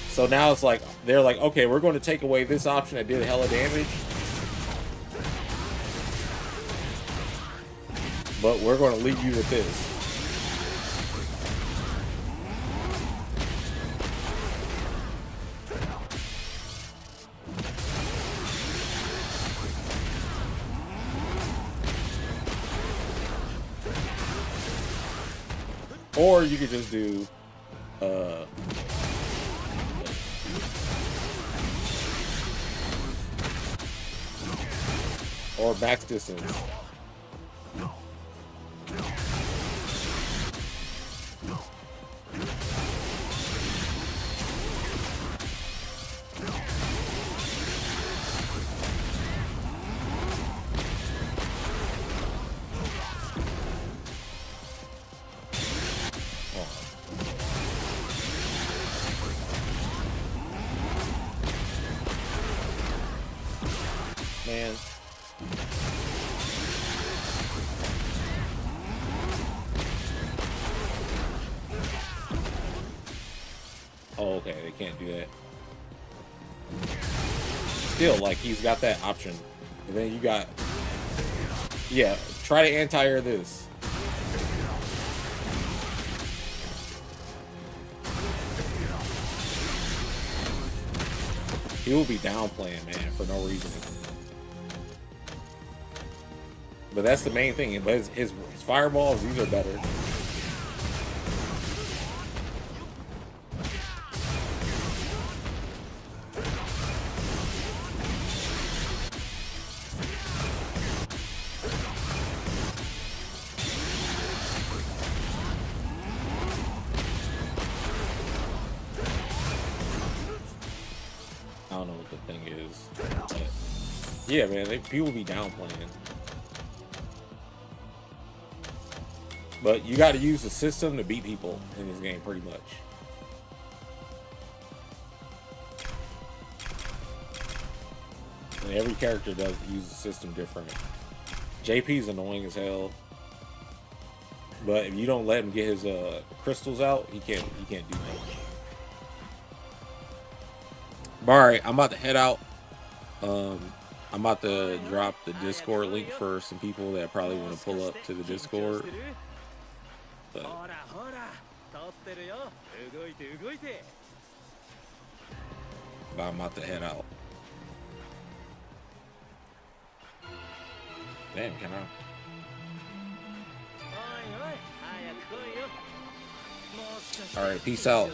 So now it's like, they're like, okay, we're going to take away this option that did a hella damage. But we're going to leave you with this. Or you could just do or max distance. Man. Oh, okay, they can't do that. Still, like, he's got that option. And then you got... Yeah, try to anti-air this. He will be downplaying, man, for no reason. But that's the main thing. But his fireballs, these are better. I don't know what the thing is. But yeah, man, people be downplaying. But you got to use the system to beat people in this game, pretty much. And every character does use the system different. JP's annoying as hell, but if you don't let him get his crystals out, he can't do much. All right, I'm about to head out. I'm about to drop the Discord link for some people that probably want to pull up to the Discord. But I'm about to head out. Damn, can I? All right, peace out.